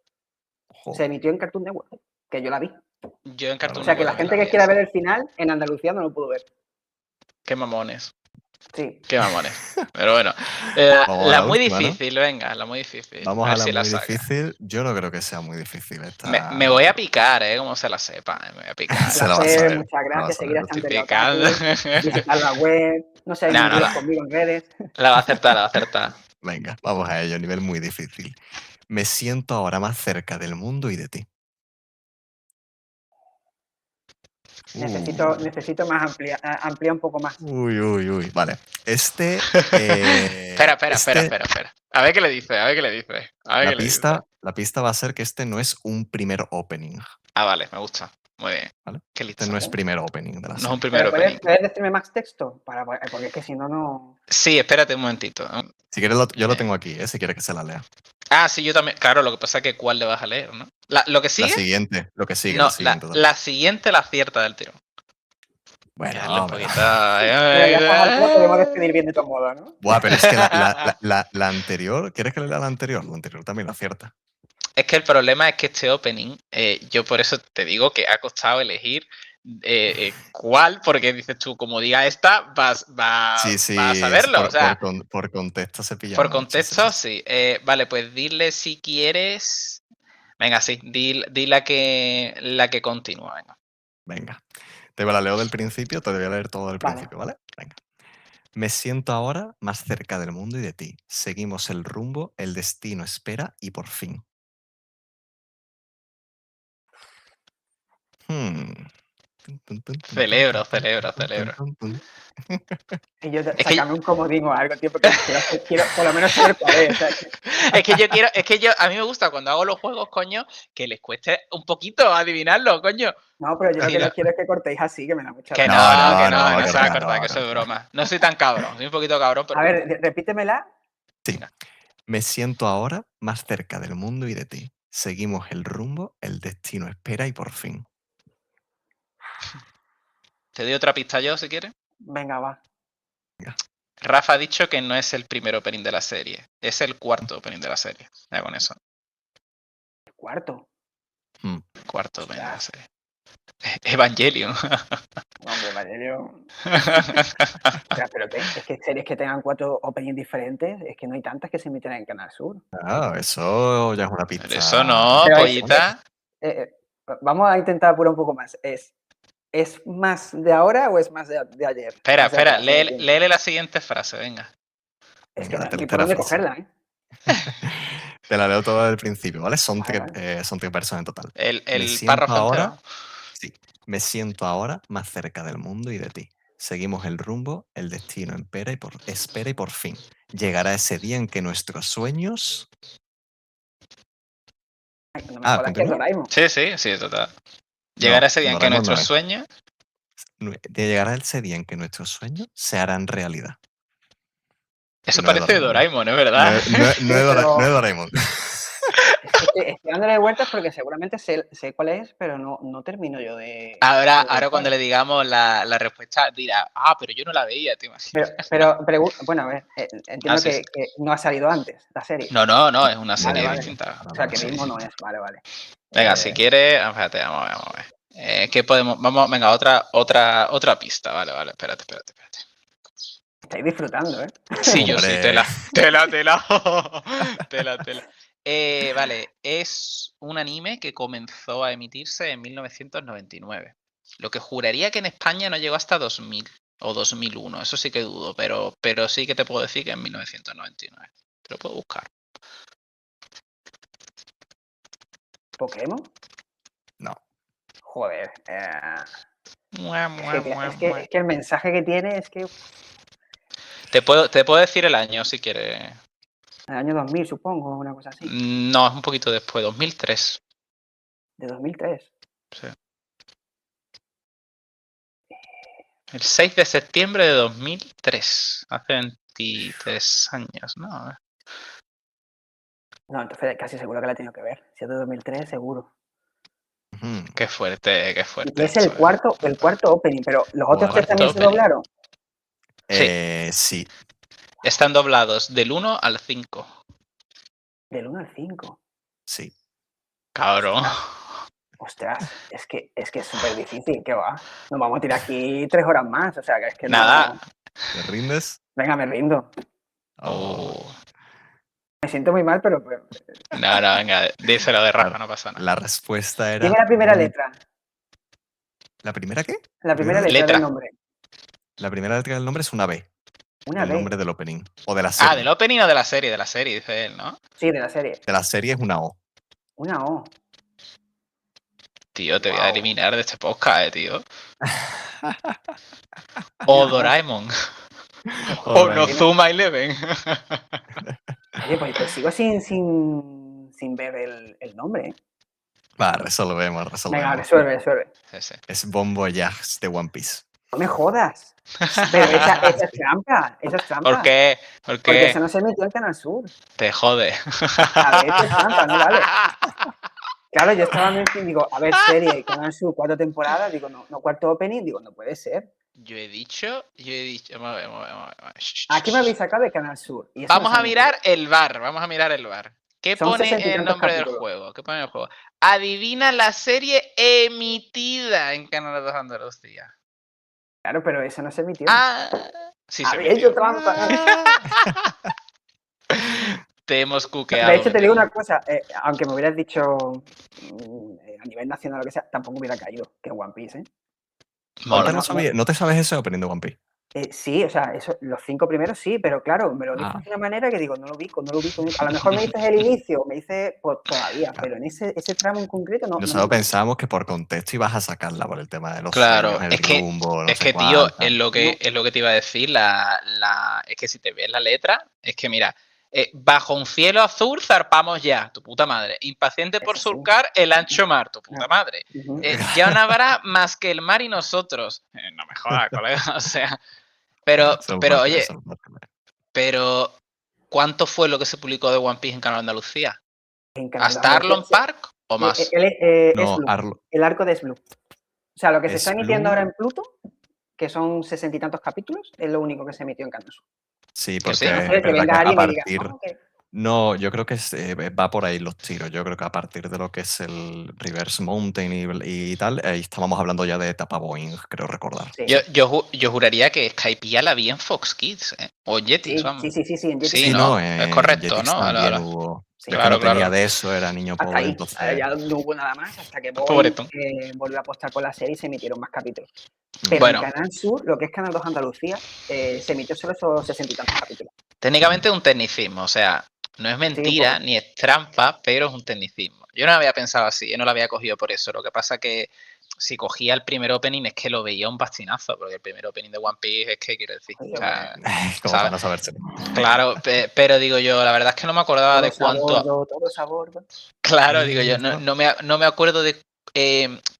Ojo. Se emitió en Cartoon Network, que yo la vi. Yo en Cartoon O sea, que la Network gente que quiera ver el final, en Andalucía no lo pudo ver. Qué mamones. Sí. Qué mamones. Pero bueno. Vamos a La la muy última, ¿no? difícil, venga, la muy difícil. Vamos ver a la si muy saca. difícil. Yo no creo que sea muy difícil esta. Me voy a picar, como se la sepa. Me voy a picar. Se la va a saber. Muchas gracias. Seguir a Estoy Santería picando. Otaku, visitar la web. No sé, No, conmigo en redes. La va a acertar. Venga, vamos a ello. Nivel muy difícil. Me siento ahora más cerca del mundo y de ti. Necesito más ampliar un poco más. Uy. Vale. Este. Espera. A ver qué le dice, a ver qué le dice. A ver La qué le dice. pista va a ser que este no es un primer opening, Ah, vale, me gusta. Muy bien. ¿vale? Qué Este listo. no es primer opening de la No es un serie. primer Pero opening. ¿puedes decirme más texto? Porque es que si no, no... Sí, espérate un momentito. Si quieres, yo lo tengo aquí, si quieres que se la lea. Ah, sí, yo también. Claro, lo que pasa es que ¿cuál le vas a leer, no? ¿Lo que La sigue? siguiente, lo que sigue, No, la siguiente. la siguiente la acierta del tiro. Bueno, Darle un pero- poquito. Bueno, ya nos podemos despedir bien de todos modos, ¿no? Buah, pero es que la anterior, ¿quieres que le lea la anterior? La anterior también la acierta. Es que el problema es que este opening, yo por eso te digo que ha costado elegir cuál, porque dices tú, como diga esta, vas Sí, a saberlo. O sea, por contexto se pilla por mucho, contexto, sí. sí. Vale, pues dile si quieres. Venga, sí, di la que continúa, venga. Venga. Te la leo del principio, te voy a leer todo del Vale. principio, ¿vale? Venga. Me siento ahora más cerca del mundo y de ti. Seguimos el rumbo, el destino espera y por fin. Celebro. Y yo Es que- sacame un comodín o algo, tío, porque quiero por lo menos saber cuál es. ¿sabes? es que yo, a mí me gusta cuando hago los juegos, coño, que les cueste un poquito adivinarlo, coño. No, pero yo lo Y que no- no quiero es que cortéis así, que me da mucha Que rabia. no, No, no se va a corta, cortar, no, que eso es corta. broma. No soy tan cabrón, soy un poquito cabrón, pero A ver, repítemela. Sí. Me siento ahora más cerca del mundo y de ti. Seguimos el rumbo, el destino espera y por fin. te doy otra pista yo si quieres. Venga, va. Rafa ha dicho que no es el primer opening de la serie, es el cuarto opening de la serie. Ya con eso, El cuarto. cuarto opening de la serie. Evangelion. Hombre, Valerio. Pero ¿qué? Es que series que tengan 4 openings diferentes, es que no hay tantas que se emiten en Canal Sur. Ah, eso ya es una pista. Pero eso no, Pero pollita. Vamos a intentar apurar un poco más. ¿Es más de ahora o es más de ayer? Espera, Más de atrás, en el tiempo. léele la siguiente frase, venga. Es Venga, que la no ni tercera por dónde frase. cogerla, ¿eh? Te la leo toda del principio, ¿vale? Son Vale, tres versos en total. El siento párrafo ahora- entero. Sí. Me siento ahora más cerca del mundo y de ti. Seguimos el rumbo, el destino espera y por fin. Llegará ese día en que nuestros sueños... No me jodas que es ¿continúa? Doraemon. Sí, total. Llegará ese día en que Doraemon no nuestros es. sueños. Llegará ese día en que nuestros sueños se harán realidad. Eso No es parece Doraemon. Doraemon, ¿es verdad? No es Doraemon. Es que estoy dándole vueltas porque seguramente sé cuál es, pero no termino yo de... Ahora de cuando le digamos la respuesta, dirá, pero yo no la veía, ¿te imaginas? Pero bueno, a ver, entiendo Sí, que no ha salido antes la serie. No, es una Vale, serie vale. distinta. O sea, que Sí, mismo sí. no es. Vale. Venga, si quieres, espérate, vamos a ver. ¿Qué podemos? Venga, otra pista. Vale, espérate. Estáis disfrutando, ¿eh? Sí, yo sí, Hombre. tela. Tela. Vale, es un anime que comenzó a emitirse en 1999. Lo que juraría que en España no llegó hasta 2000 o 2001. Eso sí que dudo, pero sí que te puedo decir que en 1999. Te lo puedo buscar. ¿Pokémon? No. Joder. Es Es que el mensaje que tiene es que... Te puedo decir el año si quieres. En el año 2000, supongo, una cosa así. No, es un poquito después, 2003. De 2003. Sí. El 6 de septiembre de 2003. Hace 23 años, ¿no? No, entonces casi seguro que la he tenido que ver. Si es de 2003, seguro. Qué fuerte. Y es el cuarto opening, pero ¿los otros tres también se doblaron? Sí. Están doblados del 1 al 5. Del 1 al 5. Sí. Cabrón. Ostras, es que es súper difícil, ¿qué va? Nos vamos a tirar aquí 3 horas más, o sea, que es que Nada. no... ¿Te rindes? Venga, me rindo. Me siento muy mal, pero... No, venga, díselo de Rafa, no pasa nada. La respuesta era... Dime la primera letra. ¿La primera qué? La primera letra del nombre. La primera letra del nombre es una B. Una el B. nombre del opening. O de la serie. ¿del opening o de la serie? De la serie, dice él, ¿no? Sí, de la serie. De la serie es una O. Una O. Tío, te voy a eliminar de este podcast, tío. O Doraemon. O Nozuma Eleven. Oye, pues sigo sin ver el nombre, ¿eh? Va, resolvemos. Venga, resuelve. Sí. Es Bon Voyage de One Piece. No me jodas. Pero esa es trampa, ¿Por qué? ¿Por Porque qué? eso no se emitió en Canal Sur. Te jode. A ver, esto es trampa, no vale. Claro, yo estaba en digo, a ver, serie, Canal Sur, 4 temporadas, digo, no, cuarto opening, digo, no puede ser. Yo he dicho. Vamos a ver. Aquí me habéis sacado de Canal Sur. Y eso Vamos no se a emitió. mirar el bar. ¿Qué Son pone 60 y el tantos nombre del capítulos. juego? ¿Qué pone el juego? Adivina la serie emitida en Canal 2 Andalucía. Claro, pero eso no se emitió. Sí, A se ver, emitió. yo trampa. Te hemos cuqueado. De hecho, te digo una cosa, aunque me hubieras dicho a nivel nacional o lo que sea, tampoco hubiera caído que One Piece, ¿eh? Mola. ¿No te sabes ese opening de One Piece? Sí, o sea, los 5 primeros sí, pero claro, me lo dices de una manera que digo, no lo ubico. A lo mejor me dices el inicio, me dices, pues todavía, pero en ese tramo en concreto no. Nosotros pensábamos que por contexto ibas a sacarla por el tema de los Claro, sueños, el es que, rumbo, no es sé que tío, cuántas. es lo que te iba a decir, es que si te ves la letra, es que mira, bajo un cielo azul zarpamos ya, tu puta madre. Impaciente por Eso sí. surcar el ancho mar, tu puta madre. Ujú. Ya no habrá más que el mar y nosotros. No me jodas, colega, o sea. Pero oye, pero ¿cuánto fue lo que se publicó de One Piece en Canal Andalucía? En Canal ¿Hasta Arlon Andalucía, Park o más? es No, Blue, el arco de Es Blue. O sea, lo que se está Es emitiendo Blue. ahora en Pluto, que son 60 y tantos capítulos, es lo único que se emitió en Canal Sur. Sí, Que porque sí. es No sé, que verdad venga que a alguien y me diga, partir... no, que... No, yo creo que va por ahí los tiros. Yo creo que a partir de lo que es el Reverse Mountain y tal, ahí estábamos hablando ya de etapa Boeing, creo recordar. Sí. Yo juraría que Skypiea la vi en Fox Kids, o en Jetix, Sí, vamos. sí, en Jetix. Sí, Sí, ¿no? ¿no? Es En correcto, Jetix ¿no? también hubo... Sí. Yo Claro, que no tenía claro. de eso, era niño Hasta pobre, ahí. entonces... Ya no hubo nada más hasta que Boeing Pobretón. volvió a apostar por la serie y se emitieron más capítulos. Pero Bueno, en Canal Sur, lo que es Canal 2 Andalucía, se emitió solo esos 60 y tantos capítulos. técnicamente es un tecnicismo, o sea, no es mentira ni es trampa, pero es un tecnicismo. Yo no había pensado así, yo no lo había cogido por eso. Lo que pasa que si cogía el primer opening es que lo veía un bastinazo, porque el primer opening de One Piece es que quiero decir. Oye, O sea, Como ¿sabes? para no saberse. Claro, pero digo yo, la verdad es que no me acordaba de cuánto. Todo sabor. Claro, digo yo, no me acuerdo de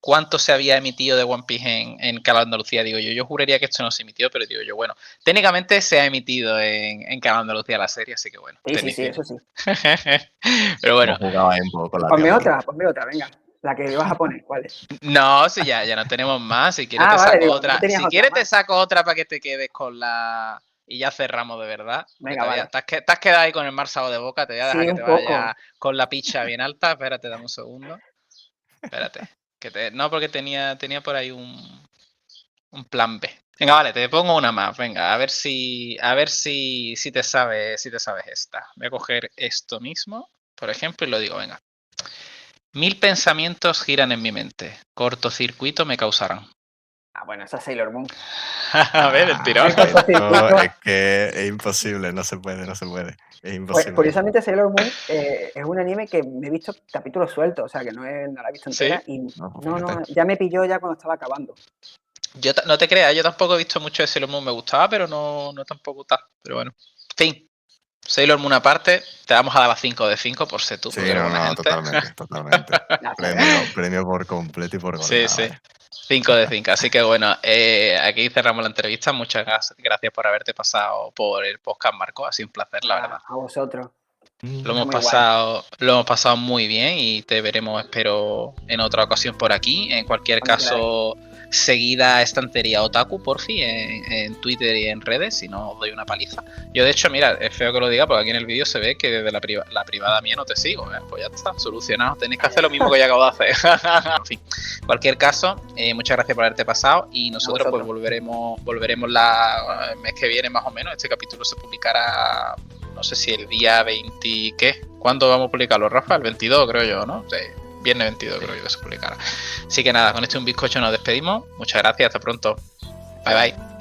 cuánto se había emitido de One Piece en Canal Andalucía. Digo yo juraría que esto no se emitió, pero digo yo, bueno, técnicamente se ha emitido en Canal Andalucía la serie, así que bueno. Sí, eso sí. Pero bueno. Hemos jugado ahí un poco con la Ponme teoría. otra, venga. La que ibas a poner, ¿cuál es? No, si ya no tenemos más. Si quieres te vale, saco digo, otra. no tenías Si otra quieres más. te saco otra para que te quedes con la. Y ya cerramos de verdad. Venga, vale. Te has quedado ahí con el mar sabor de boca. Te voy a dejar Sí, que un te poco. vayas con la picha bien alta. Espérate, dame un segundo. Espérate. No, porque tenía por ahí un plan B. Venga, vale, te pongo una más. Venga, a ver si te sabes esta. Voy a coger esto mismo, por ejemplo, y lo digo, venga. 1000 pensamientos giran en mi mente. Cortocircuito me causarán. Bueno, esa es Sailor Moon. A ver, el tirón. No, es que es imposible, no se puede. Es Pues, imposible. curiosamente, Sailor Moon es un anime que me he visto capítulos sueltos, o sea, que no la he visto entera. ¿Sí? Y No, ya me pilló ya cuando estaba acabando. No te creas, yo tampoco he visto mucho de Sailor Moon. Me gustaba, pero no tampoco tal. Pero bueno. En fin. Sailor Moon aparte, te vamos a dar las 5 de 5 por ser tú. Sí, porque eres buena gente. totalmente. Premio por completo y por goleada. Sí. 5 de 5. Así que bueno, aquí cerramos la entrevista. Muchas gracias por haberte pasado por el podcast, Marco. Ha sido un placer, la verdad. A vosotros. Lo hemos pasado muy bien y te veremos, espero, en otra ocasión por aquí. En cualquier caso, seguida Estantería Otaku, por fin, en Twitter y en redes, si no os doy una paliza. Yo, de hecho, mira, es feo que lo diga, porque aquí en el vídeo se ve que desde la privada mía no te sigo. Pues ya está, solucionado. Tenéis que hacer lo mismo que yo acabo de hacer. En fin, cualquier caso, muchas gracias por haberte pasado y nosotros pues volveremos el mes que viene más o menos. Este capítulo se publicará, no sé si el día 20, ¿qué? ¿Cuándo vamos a publicarlo, Rafa? El 22, creo yo, ¿no? Sí, viernes 22 creo yo que se publicará. Así que nada, con este un bizcocho nos despedimos. Muchas gracias, hasta pronto. Bye bye.